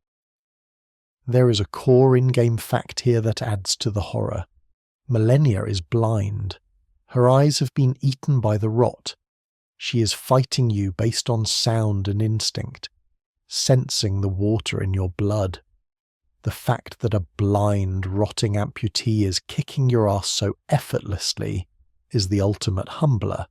There is a core in-game fact here that adds to the horror. Malenia is blind. Her eyes have been eaten by the rot. She is fighting you based on sound and instinct, sensing the water in your blood. The fact that a blind, rotting amputee is kicking your ass so effortlessly is the ultimate humbler.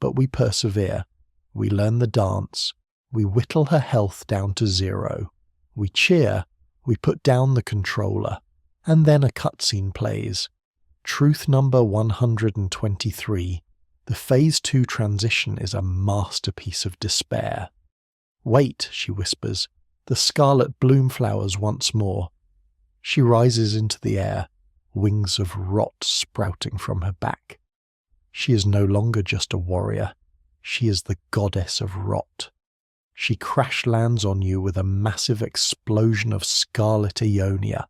But we persevere. We learn the dance. We whittle her health down to 0. We cheer. We put down the controller. And then a cutscene plays. Truth number 123. The Phase 2 transition is a masterpiece of despair. Wait, she whispers. The scarlet bloom flowers once more. She rises into the air, wings of rot sprouting from her back. She is no longer just a warrior. She is the goddess of rot. She crash lands on you with a massive explosion of scarlet Liurnia.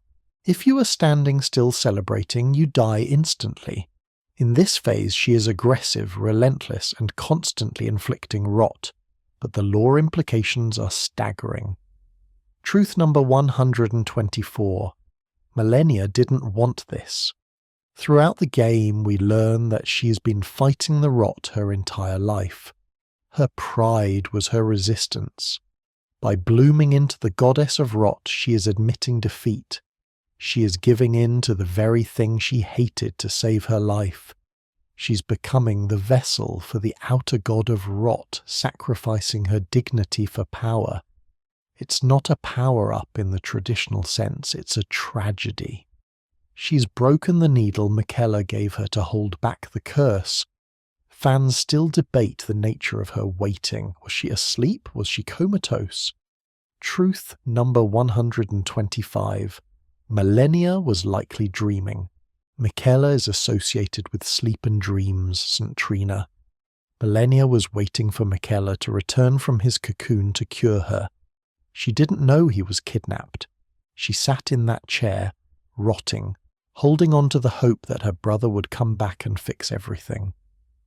If you are standing still celebrating, you die instantly. In this phase, she is aggressive, relentless, and constantly inflicting rot, but the lore implications are staggering. Truth number 124. Malenia didn't want this. Throughout the game, we learn that she has been fighting the rot her entire life. Her pride was her resistance. By blooming into the goddess of rot, she is admitting defeat. She is giving in to the very thing she hated to save her life. She's becoming the vessel for the outer god of rot, sacrificing her dignity for power. It's not a power-up in the traditional sense, it's a tragedy. She's broken the needle Miquella gave her to hold back the curse. Fans still debate the nature of her waiting. Was she asleep? Was she comatose? Truth number 125. Malenia was likely dreaming. Miquella is associated with sleep and dreams, St. Trina. Malenia was waiting for Miquella to return from his cocoon to cure her. She didn't know he was kidnapped. She sat in that chair, rotting, holding on to the hope that her brother would come back and fix everything.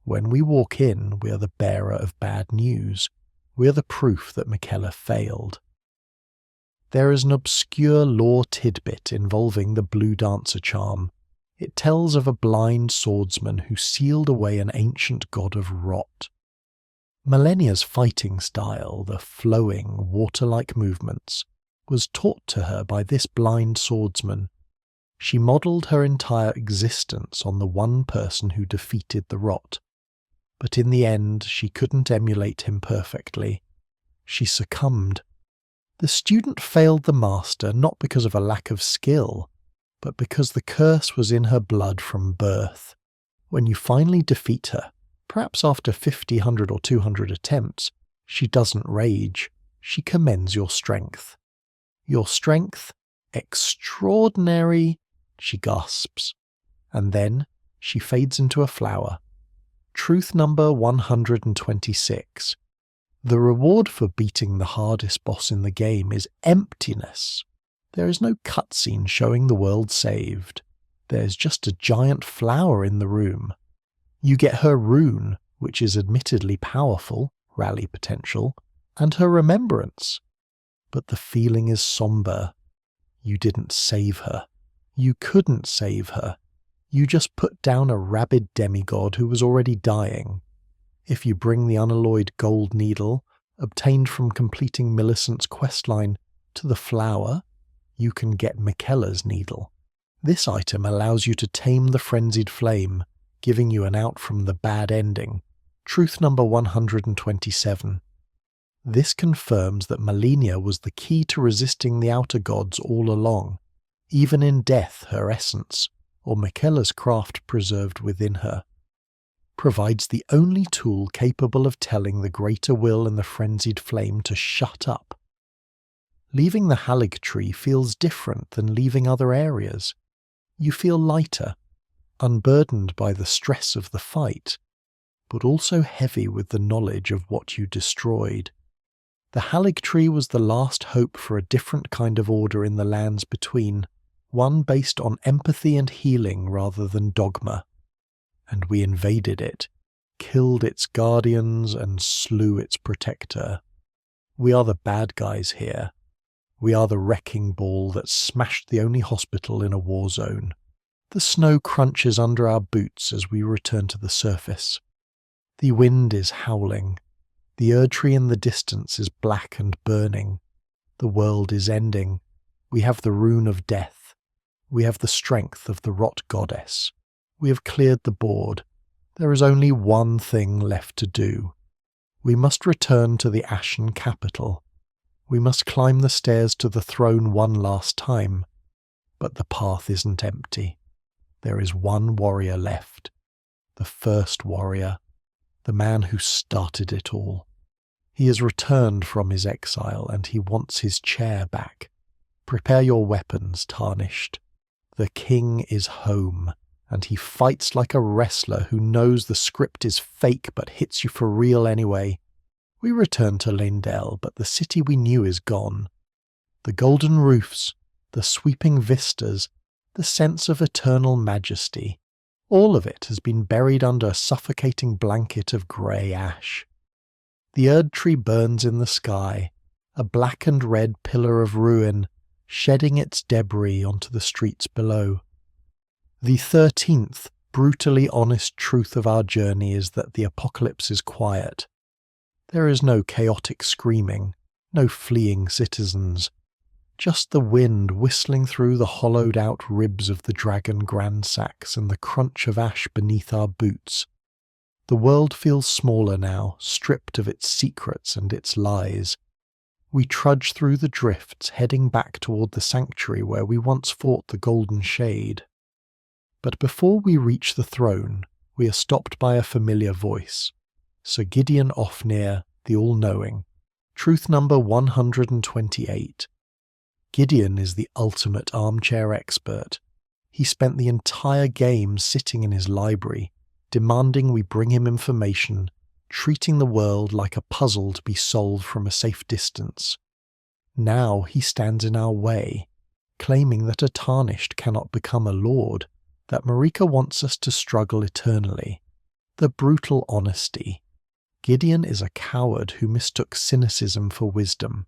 When we walk in, we are the bearer of bad news. We are the proof that Miquella failed. There is an obscure lore tidbit involving the Blue Dancer charm. It tells of a blind swordsman who sealed away an ancient god of rot. Malenia's fighting style, the flowing, water-like movements, was taught to her by this blind swordsman. She modelled her entire existence on the one person who defeated the rot. But in the end, she couldn't emulate him perfectly. She succumbed. The student failed the master not because of a lack of skill, but because the curse was in her blood from birth. When you finally defeat her, perhaps after 50, 100 or 200 attempts, she doesn't rage. She commends your strength. Your strength, extraordinary, she gasps. And then she fades into a flower. Truth number 126. The reward for beating the hardest boss in the game is emptiness. There is no cutscene showing the world saved. There's just a giant flower in the room. You get her rune, which is admittedly powerful, rally potential, and her remembrance. But the feeling is somber. You didn't save her. You couldn't save her. You just put down a rabid demigod who was already dying. If you bring the unalloyed gold needle, obtained from completing Millicent's questline, to the flower, you can get Miquella's needle. This item allows you to tame the frenzied flame, giving you an out from the bad ending. Truth number 127. This confirms that Malenia was the key to resisting the outer gods all along, even in death her essence, or Miquella's craft preserved within her, provides the only tool capable of telling the greater will and the frenzied flame to shut up. Leaving the Haligtree feels different than leaving other areas. You feel lighter, unburdened by the stress of the fight, but also heavy with the knowledge of what you destroyed. The Haligtree was the last hope for a different kind of order in the lands between, one based on empathy and healing rather than dogma. And we invaded it, killed its guardians and slew its protector. We are the bad guys here. We are the wrecking ball that smashed the only hospital in a war zone. The snow crunches under our boots as we return to the surface. The wind is howling. The Erdtree in the distance is black and burning. The world is ending. We have the rune of death. We have the strength of the rot goddess. We have cleared the board. There is only one thing left to do. We must return to the Ashen capital. We must climb the stairs to the throne one last time. But the path isn't empty. There is one warrior left. The first warrior. The man who started it all. He has returned from his exile and he wants his chair back. Prepare your weapons, Tarnished. The king is home, and he fights like a wrestler who knows the script is fake but hits you for real anyway. We return to Leyndell, but the city we knew is gone. The golden roofs, the sweeping vistas, the sense of eternal majesty. All of it has been buried under a suffocating blanket of grey ash. The Erdtree burns in the sky, a black and red pillar of ruin, shedding its debris onto the streets below. The 13th brutally honest truth of our journey is that the apocalypse is quiet. There is no chaotic screaming, no fleeing citizens. Just the wind whistling through the hollowed-out ribs of the dragon grandsacks and the crunch of ash beneath our boots. The world feels smaller now, stripped of its secrets and its lies. We trudge through the drifts, heading back toward the sanctuary where we once fought the Golden Shade. But before we reach the throne, we are stopped by a familiar voice. Sir Gideon Ofnir, the All-Knowing. Truth number 128. Gideon is the ultimate armchair expert. He spent the entire game sitting in his library, demanding we bring him information, treating the world like a puzzle to be solved from a safe distance. Now he stands in our way, claiming that a Tarnished cannot become a lord, that Marika wants us to struggle eternally. The brutal honesty. Gideon is a coward who mistook cynicism for wisdom.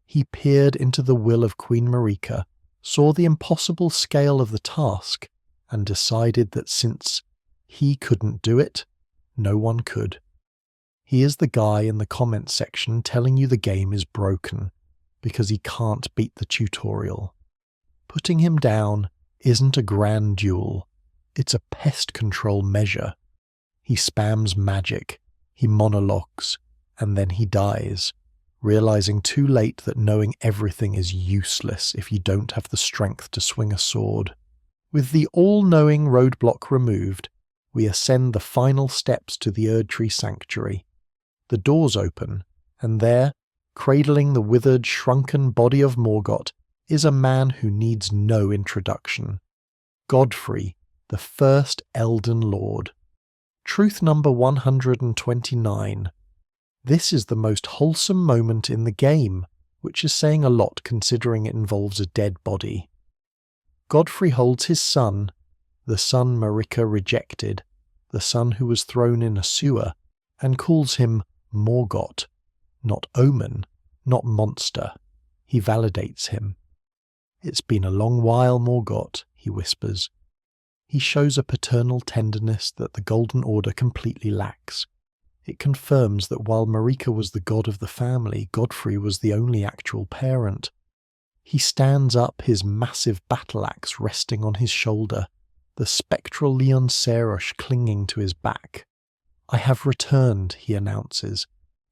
He peered into the will of Queen Marika, saw the impossible scale of the task, and decided that since he couldn't do it, no one could. He is the guy in the comments section telling you the game is broken, because he can't beat the tutorial. Putting him down isn't a grand duel, it's a pest control measure. He spams magic, he monologues, and then he dies, realizing too late that knowing everything is useless if you don't have the strength to swing a sword. With the all-knowing roadblock removed, we ascend the final steps to the Erdtree sanctuary. The doors open, and there, cradling the withered, shrunken body of Morgott, is a man who needs no introduction. Godfrey, the first Elden Lord. Truth number 129. This is the most wholesome moment in the game, which is saying a lot considering it involves a dead body. Godfrey holds his son, the son Marika rejected, the son who was thrown in a sewer, and calls him Morgott, not Omen, not monster. He validates him. "It's been a long while, Morgott," he whispers. He shows a paternal tenderness that the Golden Order completely lacks. It confirms that while Marika was the god of the family, Godfrey was the only actual parent. He stands up, his massive battle-axe resting on his shoulder, the spectral Leon Sarosh clinging to his back. "I have returned," he announces,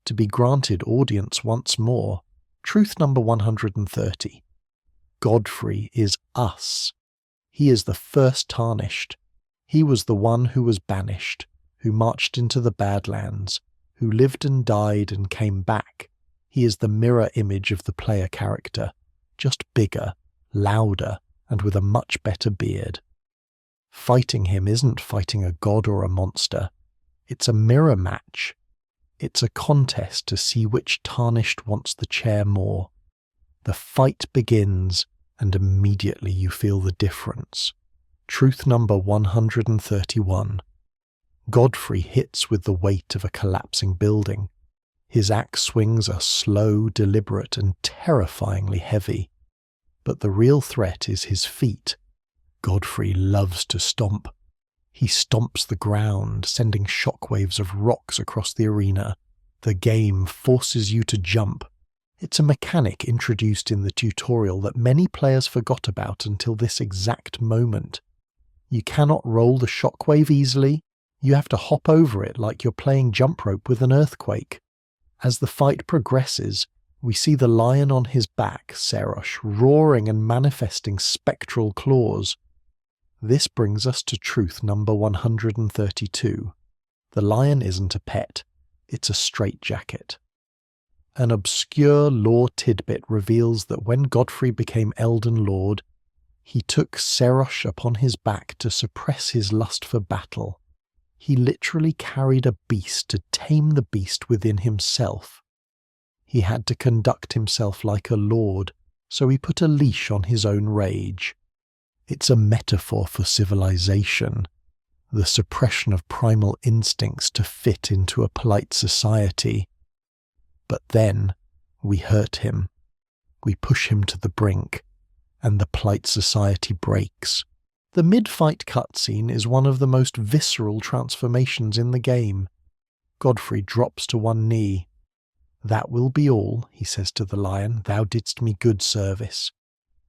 "to be granted audience once more." Truth number 130. Godfrey is us. He is the first tarnished. He was the one who was banished, who marched into the Badlands, who lived and died and came back. He is the mirror image of the player character, just bigger, louder, and with a much better beard. Fighting him isn't fighting a god or a monster. It's a mirror match. It's a contest to see which tarnished wants the chair more. The fight begins, and immediately you feel the difference. Truth number 131. Godfrey hits with the weight of a collapsing building. His axe swings are slow, deliberate, and terrifyingly heavy. But the real threat is his feet. Godfrey loves to stomp. He stomps the ground, sending shockwaves of rocks across the arena. The game forces you to jump. It's a mechanic introduced in the tutorial that many players forgot about until this exact moment. You cannot roll the shockwave easily. You have to hop over it like you're playing jump rope with an earthquake. As the fight progresses, we see the lion on his back, Serosh, roaring and manifesting spectral claws. This brings us to truth number 132. The lion isn't a pet, it's a straitjacket. An obscure lore tidbit reveals that when Godfrey became Elden Lord, he took Serosh upon his back to suppress his lust for battle. He literally carried a beast to tame the beast within himself. He had to conduct himself like a lord, so he put a leash on his own rage. It's a metaphor for civilization, the suppression of primal instincts to fit into a polite society. But then we hurt him. We push him to the brink, and the polite society breaks. The mid-fight cutscene is one of the most visceral transformations in the game. Godfrey drops to one knee. "That will be all," he says to the lion. "Thou didst me good service."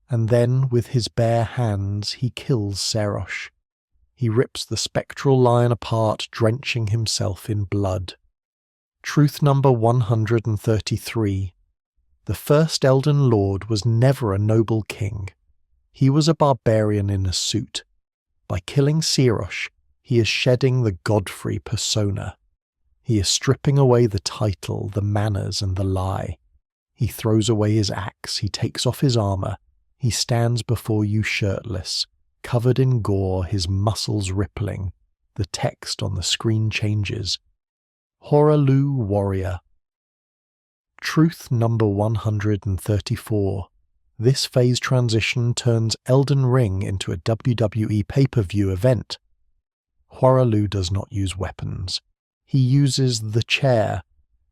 And then, with his bare hands, he kills Serosh. He rips the spectral lion apart, drenching himself in blood. Truth number 133. The first Elden Lord was never a noble king. He was a barbarian in a suit. By killing Serosh, he is shedding the Godfrey persona. He is stripping away the title, the manners, and the lie. He throws away his axe, he takes off his armor, he stands before you shirtless, covered in gore, his muscles rippling. The text on the screen changes. Horalu Warrior. Truth number 134. This phase transition turns Elden Ring into a WWE pay-per-view event. Horalu does not use weapons. He uses the chair.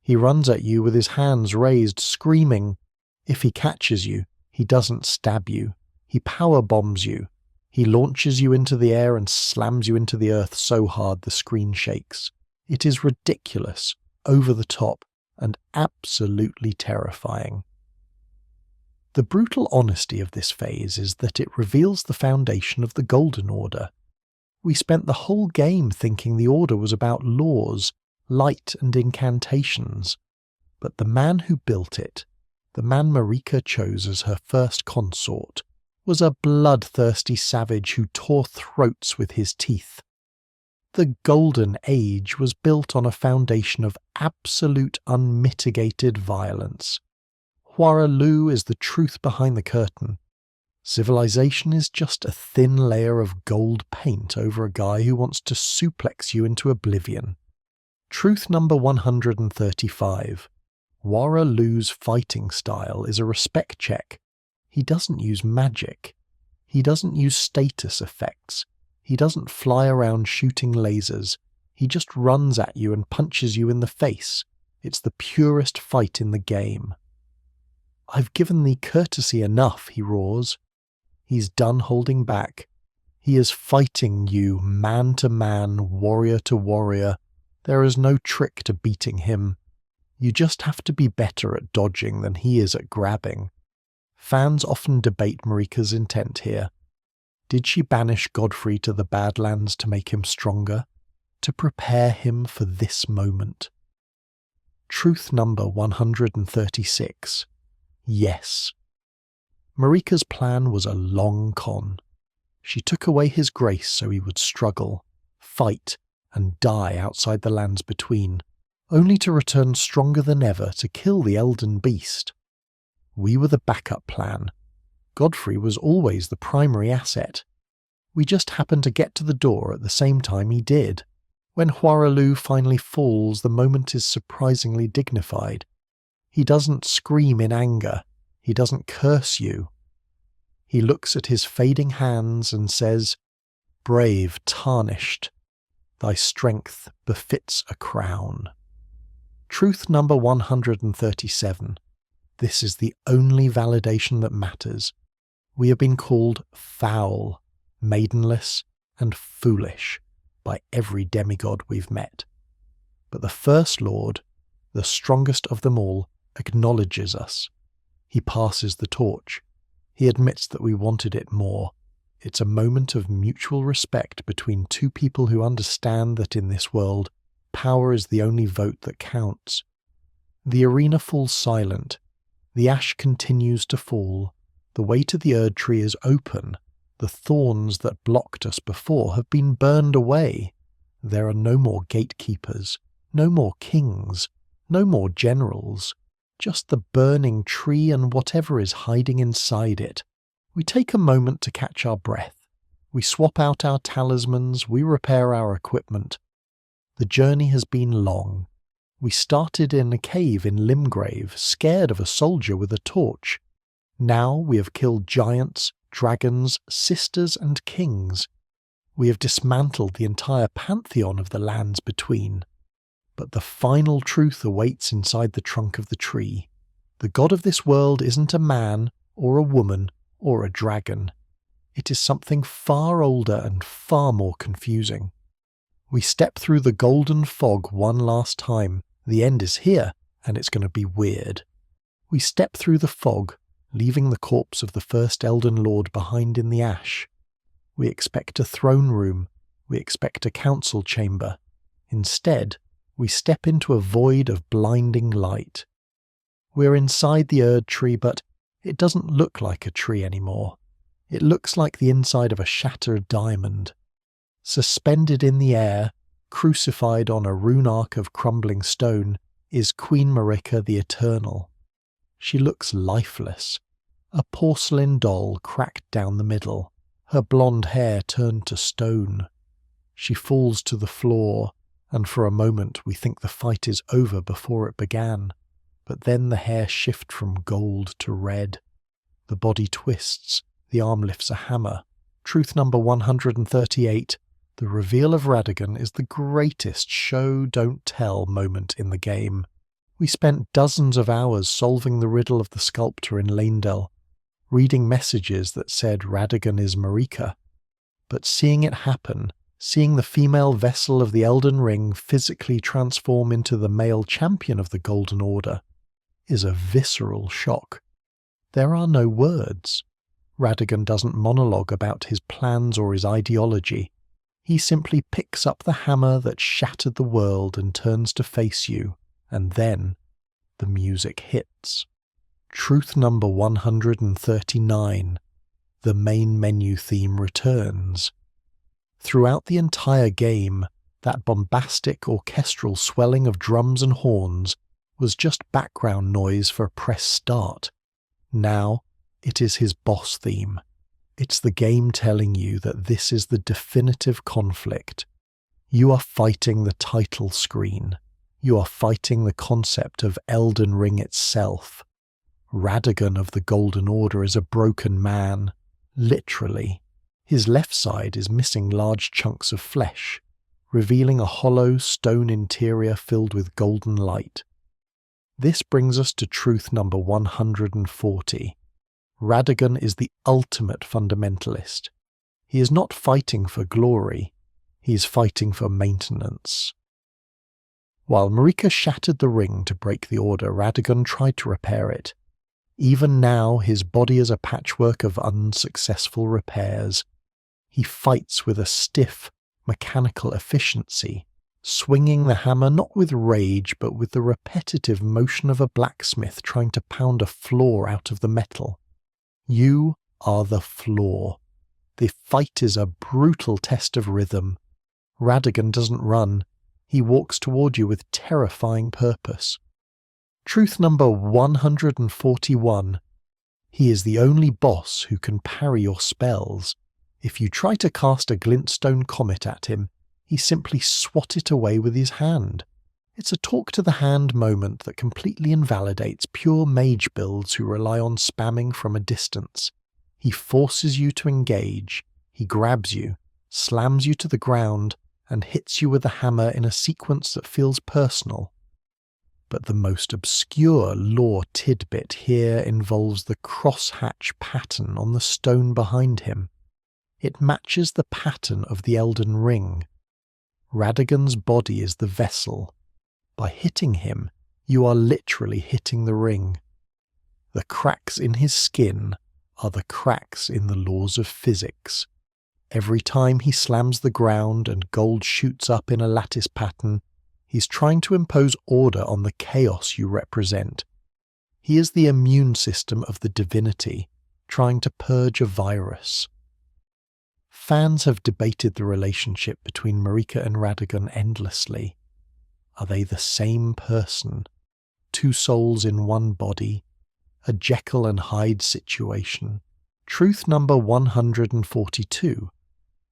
He runs at you with his hands raised, screaming. If he catches you, he doesn't stab you. He power bombs you. He launches you into the air and slams you into the earth so hard the screen shakes. It is ridiculous, over the top, and absolutely terrifying. The brutal honesty of this phase is that it reveals the foundation of the Golden Order. We spent the whole game thinking the Order was about laws, light and incantations. But the man who built it, the man Marika chose as her first consort, was a bloodthirsty savage who tore throats with his teeth. The Golden Age was built on a foundation of absolute unmitigated violence. Horalu is the truth behind the curtain. Civilization is just a thin layer of gold paint over a guy who wants to suplex you into oblivion. Truth number 135. Horalu's fighting style is a respect check. He doesn't use magic. He doesn't use status effects. He doesn't fly around shooting lasers. He just runs at you and punches you in the face. It's the purest fight in the game. "I've given thee courtesy enough," he roars. He's done holding back. He is fighting you man to man, warrior to warrior. There is no trick to beating him. You just have to be better at dodging than he is at grabbing. Fans often debate Marika's intent here. Did she banish Godfrey to the Badlands to make him stronger? to prepare him for this moment. Truth number 136. Yes. Marika's plan was a long con. She took away his grace so he would struggle, fight, and die outside the lands between, only to return stronger than ever to kill the Elden Beast. We were the backup plan. Godfrey was always the primary asset. We just happened to get to the door at the same time he did. When Huaralu finally falls, the moment is surprisingly dignified. He doesn't scream in anger. He doesn't curse you. He looks at his fading hands and says, "Brave, tarnished. Thy strength befits a crown." Truth number 137. This is the only validation that matters. We have been called foul, maidenless, and foolish by every demigod we've met. But the First Lord, the strongest of them all, acknowledges us. He passes the torch. He admits that we wanted it more. It's a moment of mutual respect between two people who understand that in this world, power is the only vote that counts. The arena falls silent. The ash continues to fall. The way to the Erdtree is open. The thorns that blocked us before have been burned away. There are no more gatekeepers, no more kings, no more generals, just the burning tree and whatever is hiding inside it. We take a moment to catch our breath. We swap out our talismans, we repair our equipment. The journey has been long. We started in a cave in Limgrave, scared of a soldier with a torch. Now we have killed giants, dragons, sisters, and kings. We have dismantled the entire pantheon of the lands between. But the final truth awaits inside the trunk of the tree. The god of this world isn't a man, or a woman, or a dragon. It is something far older and far more confusing. We step through the golden fog one last time. The end is here, and it's going to be weird. We step through the fog, leaving the corpse of the first Elden Lord behind in the ash. We expect a throne room. We expect a council chamber. Instead, we step into a void of blinding light. We're inside the Erdtree, but it doesn't look like a tree anymore. It looks like the inside of a shattered diamond. Suspended in the air, crucified on a rune arc of crumbling stone, is Queen Marika the Eternal. She looks lifeless, a porcelain doll cracked down the middle, her blonde hair turned to stone. She falls to the floor, and for a moment we think the fight is over before it began. But then the hair shifts from gold to red. The body twists, the arm lifts a hammer. Truth number 138. The reveal of Radagon is the greatest show don't tell moment in the game. We spent dozens of hours solving the riddle of the sculptor in Leyndell, reading messages that said Radagon is Marika. But seeing it happen, seeing the female vessel of the Elden Ring physically transform into the male champion of the Golden Order, is a visceral shock. There are no words. Radagon doesn't monologue about his plans or his ideology. He simply picks up the hammer that shattered the world and turns to face you, and then the music hits. Truth number 139. The main menu theme returns. Throughout the entire game, that bombastic orchestral swelling of drums and horns was just background noise for press start. Now, it is his boss theme. It's the game telling you that this is the definitive conflict. You are fighting the title screen. You are fighting the concept of Elden Ring itself. Radagon of the Golden Order is a broken man, literally. His left side is missing large chunks of flesh, revealing a hollow stone interior filled with golden light. This brings us to truth number 140. Radagon is the ultimate fundamentalist. He is not fighting for glory, he is fighting for maintenance. While Marika shattered the ring to break the order, Radagon tried to repair it. Even now, his body is a patchwork of unsuccessful repairs. He fights with a stiff, mechanical efficiency, swinging the hammer not with rage but with the repetitive motion of a blacksmith trying to pound a floor out of the metal. You are the floor. The fight is a brutal test of rhythm. Radagon doesn't run. He walks toward you with terrifying purpose. Truth number 141. He is the only boss who can parry your spells. If you try to cast a glintstone comet at him, he simply swats it away with his hand. It's a talk-to-the-hand moment that completely invalidates pure mage builds who rely on spamming from a distance. He forces you to engage, he grabs you, slams you to the ground, and hits you with a hammer in a sequence that feels personal. But the most obscure lore tidbit here involves the crosshatch pattern on the stone behind him. It matches the pattern of the Elden Ring. Radagon's body is the vessel. By hitting him, you are literally hitting the ring. The cracks in his skin are the cracks in the laws of physics. Every time he slams the ground and gold shoots up in a lattice pattern, he's trying to impose order on the chaos you represent. He is the immune system of the divinity, trying to purge a virus. Fans have debated the relationship between Marika and Radagon endlessly. Are they the same person? Two souls in one body? A Jekyll and Hyde situation? Truth number 142.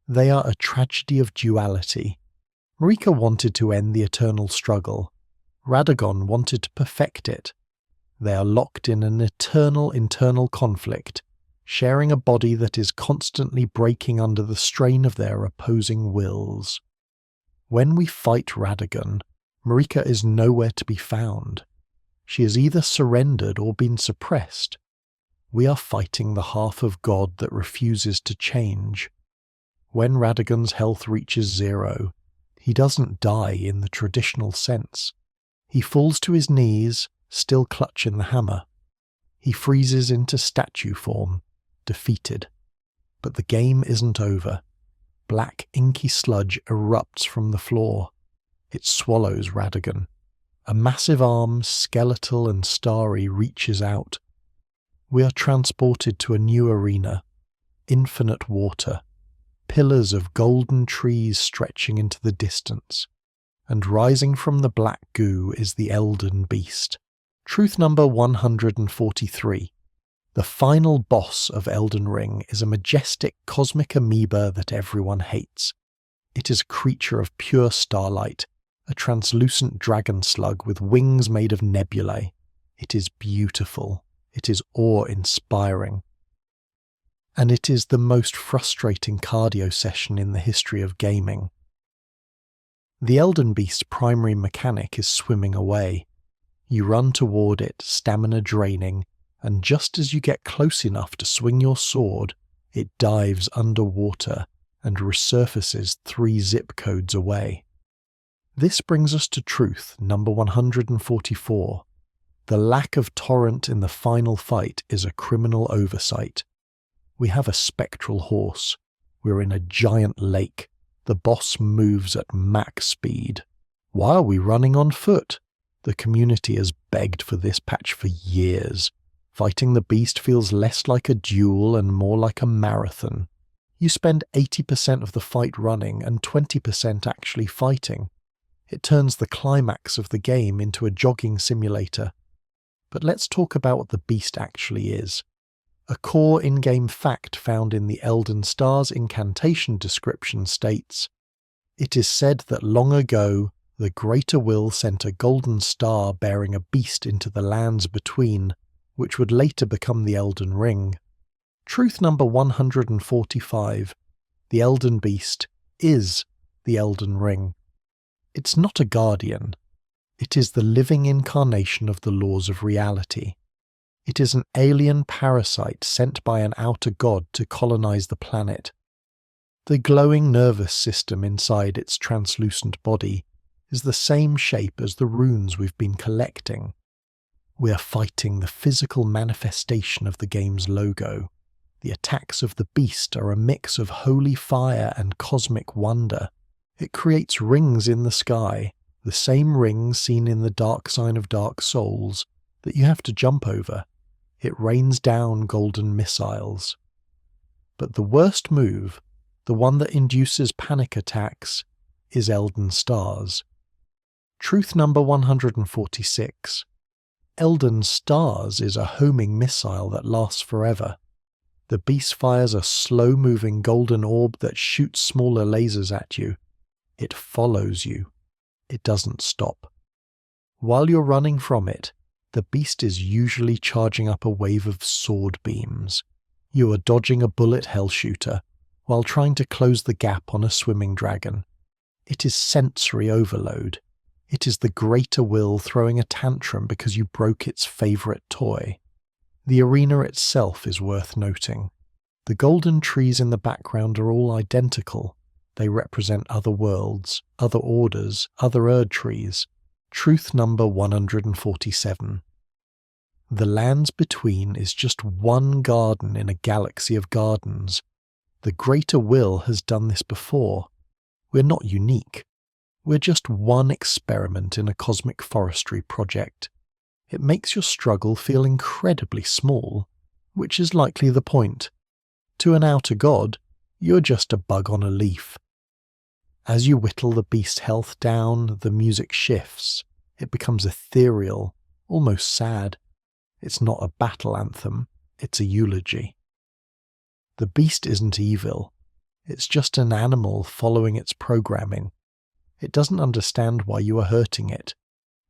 They are a tragedy of duality. Marika wanted to end the eternal struggle. Radagon wanted to perfect it. They are locked in an eternal internal conflict, sharing a body that is constantly breaking under the strain of their opposing wills. When we fight Radagon, Marika is nowhere to be found. She has either surrendered or been suppressed. We are fighting the half of God that refuses to change. When Radagon's health reaches 0, he doesn't die in the traditional sense. He falls to his knees, still clutching the hammer. He freezes into statue form, defeated. But the game isn't over. Black inky sludge erupts from the floor. It swallows Radagon. A massive arm, skeletal and starry, reaches out. We are transported to a new arena. Infinite water. Pillars of golden trees stretching into the distance. And rising from the black goo is the Elden Beast. Truth number 143. The final boss of Elden Ring is a majestic cosmic amoeba that everyone hates. It is a creature of pure starlight, a translucent dragon slug with wings made of nebulae. It is beautiful. It is awe-inspiring. And it is the most frustrating cardio session in the history of gaming. The Elden Beast's primary mechanic is swimming away. You run toward it, stamina draining, and just as you get close enough to swing your sword, it dives underwater and resurfaces 3 zip codes away. This brings us to truth number 144. The lack of torrent in the final fight is a criminal oversight. We have a spectral horse. We're in a giant lake. The boss moves at max speed. Why are we running on foot? The community has begged for this patch for years. Fighting the beast feels less like a duel and more like a marathon. You spend 80% of the fight running and 20% actually fighting. It turns the climax of the game into a jogging simulator. But let's talk about what the beast actually is. A core in-game fact found in the Elden Star's incantation description states, "It is said that long ago, the Greater Will sent a golden star bearing a beast into the lands between, which would later become the Elden Ring." Truth number 145. The Elden Beast is the Elden Ring. It's not a guardian. It is the living incarnation of the laws of reality. It is an alien parasite sent by an outer god to colonize the planet. The glowing nervous system inside its translucent body is the same shape as the runes we've been collecting. We are fighting the physical manifestation of the game's logo. The attacks of the beast are a mix of holy fire and cosmic wonder. It creates rings in the sky, the same rings seen in the dark sign of Dark Souls, that you have to jump over. It rains down golden missiles. But the worst move, the one that induces panic attacks, is Elden Stars. Truth number 146. Elden Stars is a homing missile that lasts forever. The beast fires a slow-moving golden orb that shoots smaller lasers at you. It follows you. It doesn't stop. While you're running from it, the beast is usually charging up a wave of sword beams. You are dodging a bullet hell shooter while trying to close the gap on a swimming dragon. It is sensory overload. It is the greater will throwing a tantrum because you broke its favourite toy. The arena itself is worth noting. The golden trees in the background are all identical. They represent other worlds, other orders, other Erdtrees. Truth number 147. The lands between is just one garden in a galaxy of gardens. The greater will has done this before. We're not unique. We're just one experiment in a cosmic forestry project. It makes your struggle feel incredibly small, which is likely the point. To an outer god, you're just a bug on a leaf. As you whittle the beast's health down, the music shifts. It becomes ethereal, almost sad. It's not a battle anthem, it's a eulogy. The beast isn't evil. It's just an animal following its programming. It doesn't understand why you are hurting it.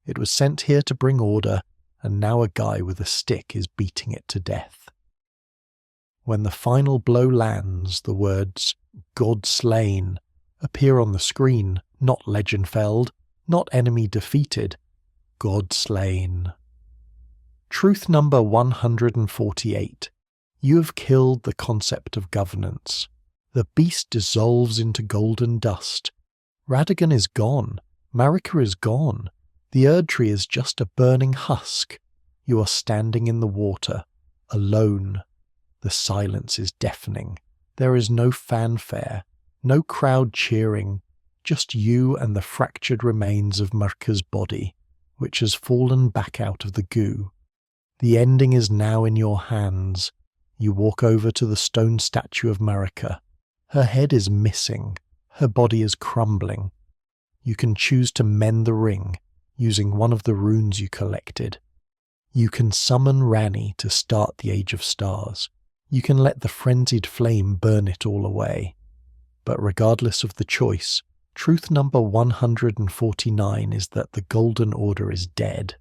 It was sent here to bring order, and now a guy with a stick is beating it to death. When the final blow lands, the words, "God slain," appear on the screen, not legend felled, not enemy defeated, God slain. Truth number 148. You have killed the concept of governance. The beast dissolves into golden dust. Radagon is gone. Marika is gone. The Erdtree is just a burning husk. You are standing in the water, alone. The silence is deafening. There is no fanfare, no crowd cheering, just you and the fractured remains of Marika's body, which has fallen back out of the goo. The ending is now in your hands. You walk over to the stone statue of Marika. Her head is missing. Her body is crumbling. You can choose to mend the ring, using one of the runes you collected. You can summon Rani to start the Age of Stars. You can let the frenzied flame burn it all away. But regardless of the choice, truth number 149 is that the Golden Order is dead.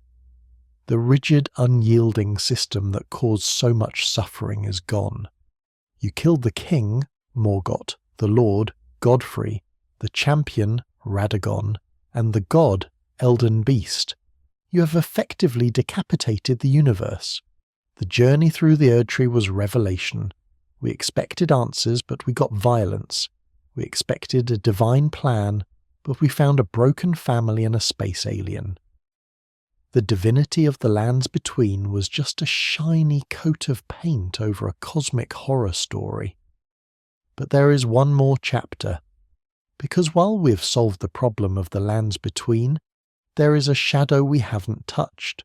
The rigid, unyielding system that caused so much suffering is gone. You killed the king, Morgott, the lord, Godfrey, the champion, Radagon, and the god, Elden Beast. You have effectively decapitated the universe. The journey through the Erdtree was revelation. We expected answers, but we got violence. We expected a divine plan, but we found a broken family and a space alien. The divinity of the lands between was just a shiny coat of paint over a cosmic horror story. But there is one more chapter, because while we've solved the problem of the lands between, there is a shadow we haven't touched,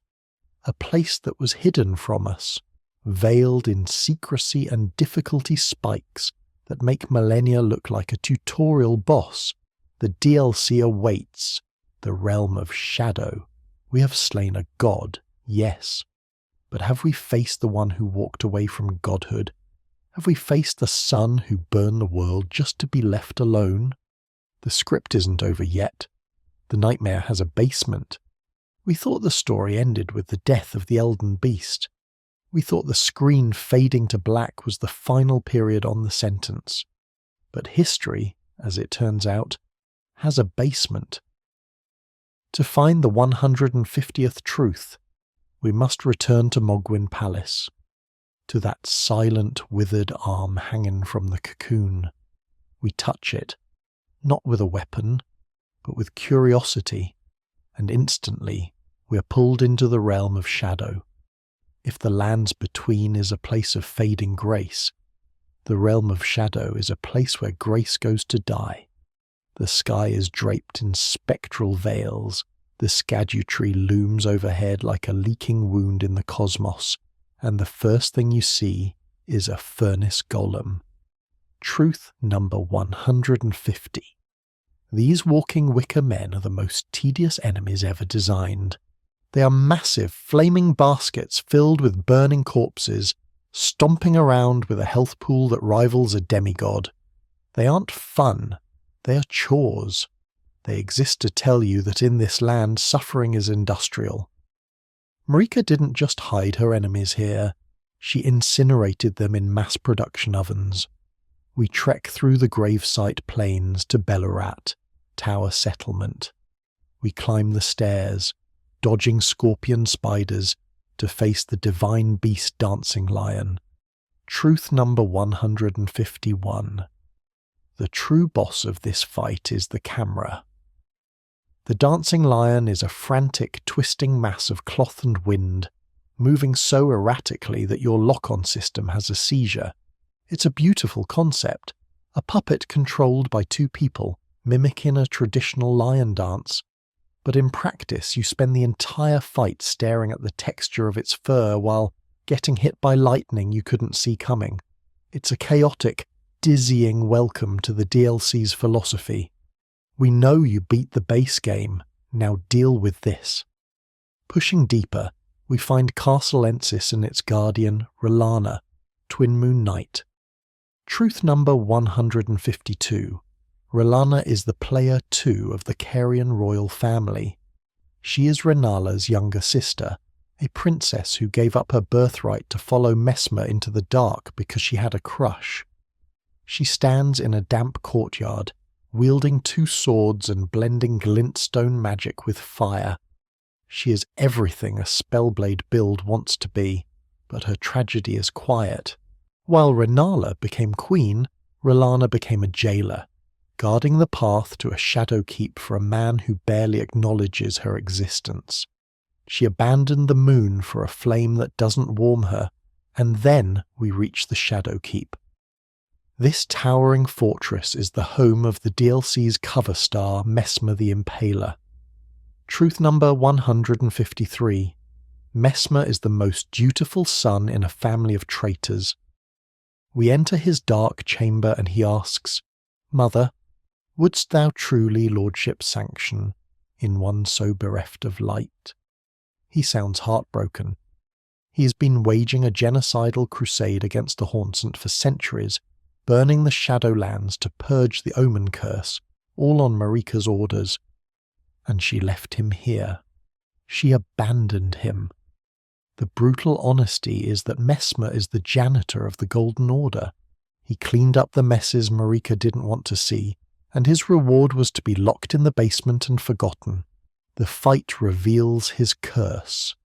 a place that was hidden from us, veiled in secrecy and difficulty spikes that make Malenia look like a tutorial boss. The DLC awaits, the realm of shadow. We have slain a god, yes, but have we faced the one who walked away from godhood? Have we faced the sun who burned the world just to be left alone? The script isn't over yet. The nightmare has a basement. We thought the story ended with the death of the Elden Beast. We thought the screen fading to black was the final period on the sentence. But history, as it turns out, has a basement. To find the 150th truth, we must return to Mogwyn Palace, to that silent, withered arm hanging from the cocoon. We touch it, not with a weapon, but with curiosity, and instantly we are pulled into the realm of shadow. If the lands between is a place of fading grace, the realm of shadow is a place where grace goes to die. The sky is draped in spectral veils. The Erdtree looms overhead like a leaking wound in the cosmos, and the first thing you see is a furnace golem. Truth number 150. These walking wicker men are the most tedious enemies ever designed. They are massive, flaming baskets filled with burning corpses, stomping around with a health pool that rivals a demigod. They aren't fun, they are chores. They exist to tell you that in this land suffering is industrial. Marika didn't just hide her enemies here, she incinerated them in mass production ovens. We trek through the gravesite plains to Bayle, Tower Settlement. We climb the stairs, dodging scorpion spiders, to face the divine beast dancing lion. Truth number 151. The true boss of this fight is the camera. The dancing lion is a frantic, twisting mass of cloth and wind, moving so erratically that your lock-on system has a seizure. It's a beautiful concept, a puppet controlled by two people, mimicking a traditional lion dance. But in practice, you spend the entire fight staring at the texture of its fur while getting hit by lightning you couldn't see coming. It's a chaotic, dizzying welcome to the DLC's philosophy. We know you beat the base game, now deal with this. Pushing deeper, we find Castle Ensis and its guardian, R'Lana, Twin Moon Knight. Truth number 152. R'Lana is the player 2 of the Carian royal family. She is Renala's younger sister, a princess who gave up her birthright to follow Messmer into the dark because she had a crush. She stands in a damp courtyard, wielding 2 swords and blending glintstone magic with fire. She is everything a Spellblade build wants to be, but her tragedy is quiet. While Renala became queen, R'Lana became a jailer, guarding the path to a shadow keep for a man who barely acknowledges her existence. She abandoned the moon for a flame that doesn't warm her, and then we reach the shadow keep. This towering fortress is the home of the DLC's cover star, Messmer the Impaler. Truth number 153. Messmer is the most dutiful son in a family of traitors. We enter his dark chamber and he asks, "Mother, wouldst thou truly lordship sanction in one so bereft of light?" He sounds heartbroken. He has been waging a genocidal crusade against the Haunsant for centuries, burning the Shadowlands to purge the Omen curse, all on Marika's orders. And she left him here. She abandoned him. The brutal honesty is that Messmer is the janitor of the Golden Order. He cleaned up the messes Marika didn't want to see, and his reward was to be locked in the basement and forgotten. The fight reveals his curse.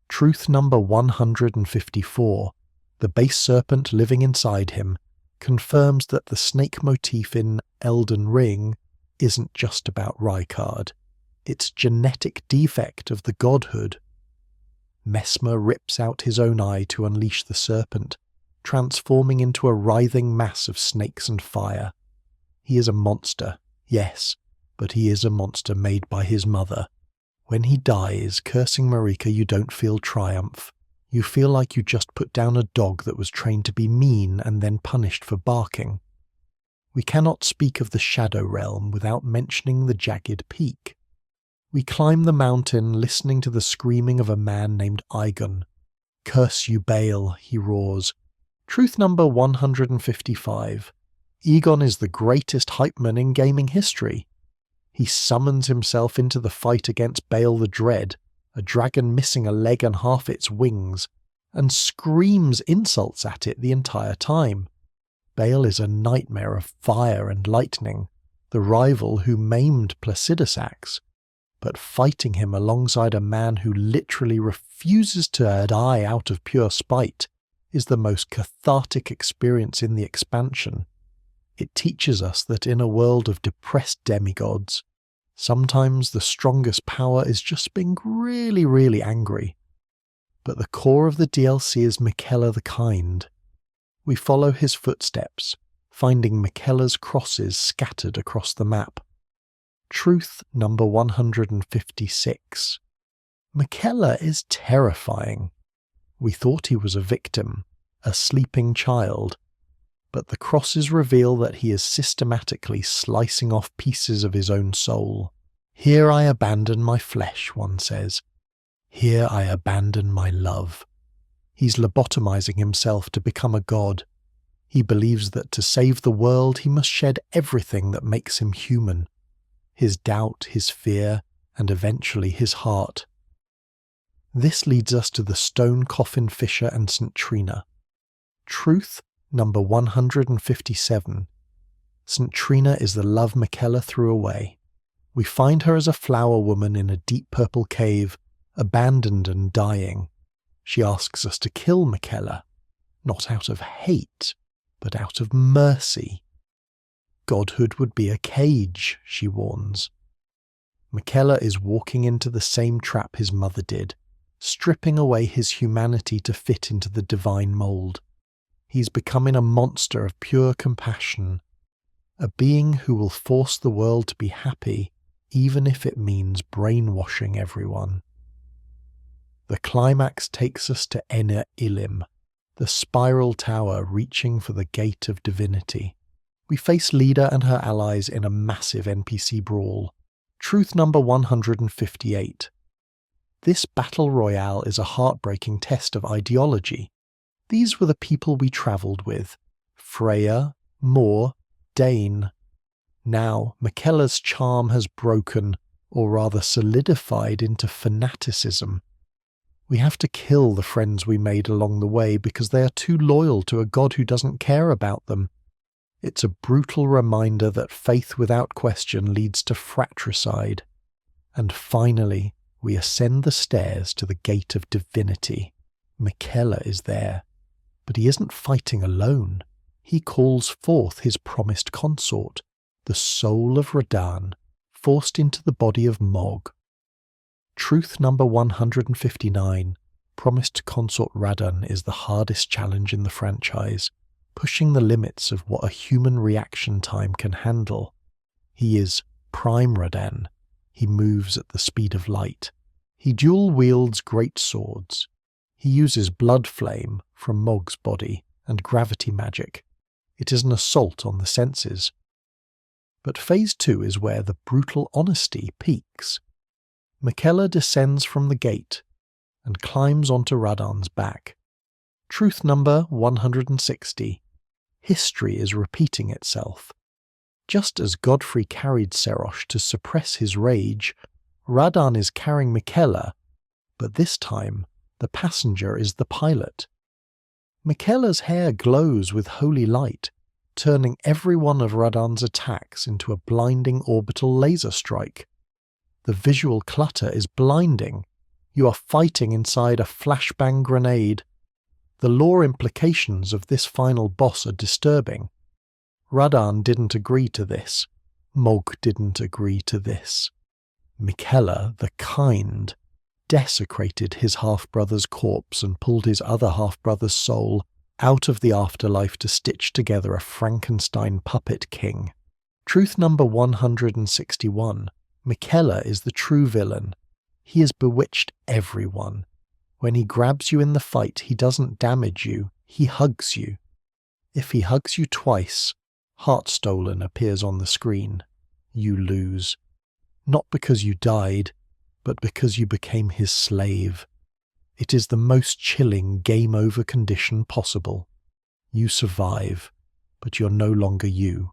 Truth number 154. The base serpent living inside him confirms that the snake motif in Elden Ring isn't just about Rykard. It's genetic defect of the godhood. Messmer rips out his own eye to unleash the serpent, transforming into a writhing mass of snakes and fire. He is a monster, yes, but he is a monster made by his mother. When he dies, cursing Marika, you don't feel triumph. You feel like you just put down a dog that was trained to be mean and then punished for barking. We cannot speak of the Shadow Realm without mentioning the jagged peak. We climb the mountain listening to the screaming of a man named Aigon. "Curse you, Bayle," he roars. Truth number 155. Egon is the greatest hypeman in gaming history. He summons himself into the fight against Bayle the Dread, a dragon missing a leg and half its wings, and screams insults at it the entire time. Bayle is a nightmare of fire and lightning, the rival who maimed Placidusax. But fighting him alongside a man who literally refuses to die out of pure spite is the most cathartic experience in the expansion. It teaches us that in a world of depressed demigods, sometimes the strongest power is just being really, really angry. But the core of the DLC is Miquella the Kind. We follow his footsteps, finding Miquella's crosses scattered across the map, Truth number 156. Miquella is terrifying. We thought he was a victim, a sleeping child, but the crosses reveal that he is systematically slicing off pieces of his own soul. Here I abandon my flesh, one says. Here I abandon my love. He's lobotomizing himself to become a god. He believes that to save the world he must shed everything that makes him human. His doubt, his fear, and eventually his heart. This leads us to the stone coffin fisher and St. Trina. Truth number 157. St. Trina is the love Miquella threw away. We find her as a flower woman in a deep purple cave, abandoned and dying. She asks us to kill Miquella, not out of hate, but out of mercy. Godhood would be a cage, she warns. Miquella is walking into the same trap his mother did, stripping away his humanity to fit into the divine mould. He's becoming a monster of pure compassion, a being who will force the world to be happy, even if it means brainwashing everyone. The climax takes us to Ene Ilim, the spiral tower reaching for the gate of divinity. We face Leda and her allies in a massive NPC brawl. Truth number 158. This battle royale is a heartbreaking test of ideology. These were the people we travelled with: Freya, Mor, Dane. Now, Miquella's charm has broken, or rather solidified, into fanaticism. We have to kill the friends we made along the way because they are too loyal to a god who doesn't care about them. It's a brutal reminder that faith without question leads to fratricide. And finally, we ascend the stairs to the gate of divinity. Miquella is there, but he isn't fighting alone. He calls forth his promised consort, the soul of Radahn, forced into the body of Mog. Truth number 159. Promised consort Radahn is the hardest challenge in the franchise, pushing the limits of what a human reaction time can handle. He is Prime Radahn. He moves at the speed of light. He dual-wields great swords. He uses blood flame from Mog's body and gravity magic. It is an assault on the senses. But Phase 2 is where the brutal honesty peaks. Miquella descends from the gate and climbs onto Radahn's back. Truth number 160. History is repeating itself. Just as Godfrey carried Serosh to suppress his rage, Radahn is carrying Miquella, but this time the passenger is the pilot. Miquella's hair glows with holy light, turning every one of Radahn's attacks into a blinding orbital laser strike. The visual clutter is blinding. You are fighting inside a flashbang grenade. The lore implications of this final boss are disturbing. Radahn didn't agree to this. Mog didn't agree to this. Miquella, the kind, desecrated his half-brother's corpse and pulled his other half-brother's soul out of the afterlife to stitch together a Frankenstein puppet king. Truth number 161. Miquella is the true villain. He has bewitched everyone. When he grabs you in the fight, he doesn't damage you, he hugs you. If he hugs you twice, Heartstolen appears on the screen. You lose. Not because you died, but because you became his slave. It is the most chilling game over condition possible. You survive, but you're no longer you.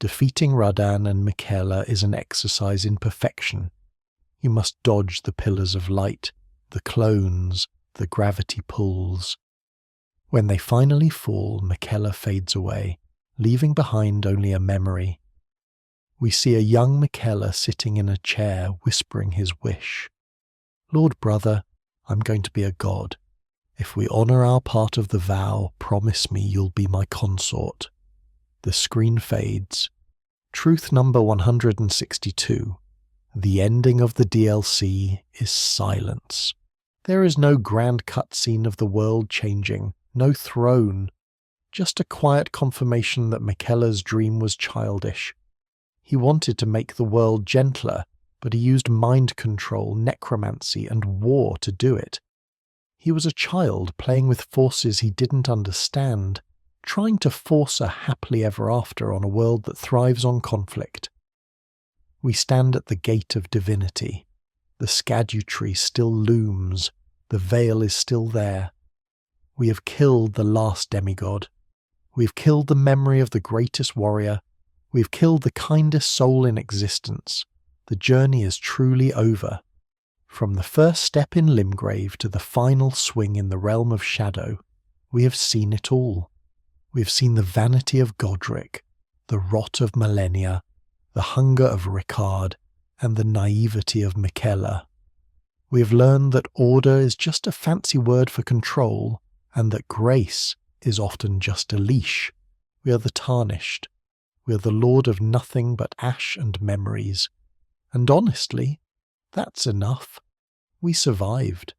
Defeating Radahn and Miquella is an exercise in perfection. You must dodge the pillars of light, the clones, the gravity pulls. When they finally fall, Miquella fades away, leaving behind only a memory. We see a young Miquella sitting in a chair whispering his wish. Lord Brother, I'm going to be a god. If we honour our part of the vow, promise me you'll be my consort. The screen fades. Truth number 162. The ending of the DLC is silence. There is no grand cutscene of the world changing, no throne, just a quiet confirmation that Miquella's dream was childish. He wanted to make the world gentler, but he used mind control, necromancy, and war to do it. He was a child playing with forces he didn't understand, trying to force a happily ever after on a world that thrives on conflict. We stand at the gate of divinity. The Erdtree still looms. The veil is still there. We have killed the last demigod. We have killed the memory of the greatest warrior. We have killed the kindest soul in existence. The journey is truly over. From the first step in Limgrave to the final swing in the realm of shadow, we have seen it all. We have seen the vanity of Godric, the rot of Malenia, the hunger of Ricard, and the naivety of Miquella. We have learned that order is just a fancy word for control, and that grace is often just a leash. We are the tarnished. We are the lord of nothing but ash and memories. And honestly, that's enough. We survived.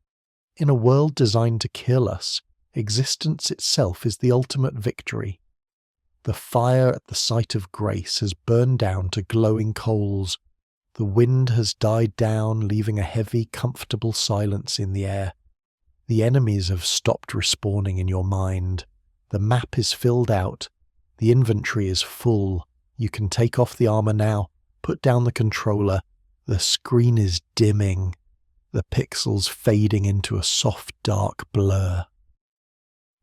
In a world designed to kill us, existence itself is the ultimate victory. The fire at the sight of grace has burned down to glowing coals. The wind has died down, leaving a heavy, comfortable silence in the air. The enemies have stopped respawning in your mind. The map is filled out. The inventory is full. You can take off the armor now, put down the controller. The screen is dimming. The pixels fading into a soft, dark blur.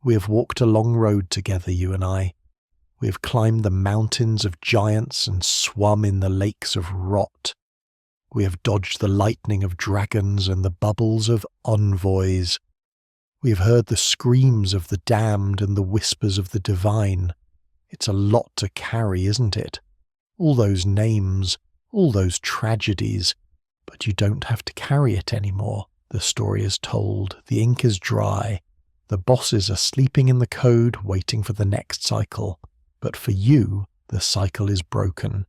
We have walked a long road together, you and I. We have climbed the mountains of giants and swum in the lakes of rot. We have dodged the lightning of dragons and the bubbles of envoys. We have heard the screams of the damned and the whispers of the divine. It's a lot to carry, isn't it? All those names, all those tragedies. But you don't have to carry it anymore. The story is told, the ink is dry. The bosses are sleeping in the code, waiting for the next cycle. But for you, the cycle is broken.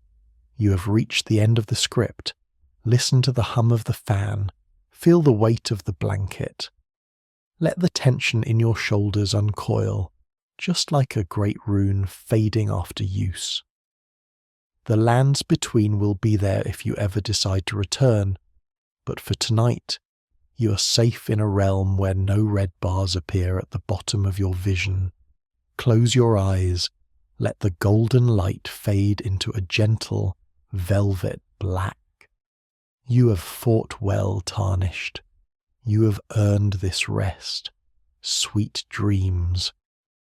You have reached the end of the script. Listen to the hum of the fan. Feel the weight of the blanket. Let the tension in your shoulders uncoil, just like a great rune fading after use. The lands between will be there if you ever decide to return, but for tonight, you are safe in a realm where no red bars appear at the bottom of your vision. Close your eyes, let the golden light fade into a gentle, velvet black. You have fought well, Tarnished. You have earned this rest. Sweet dreams.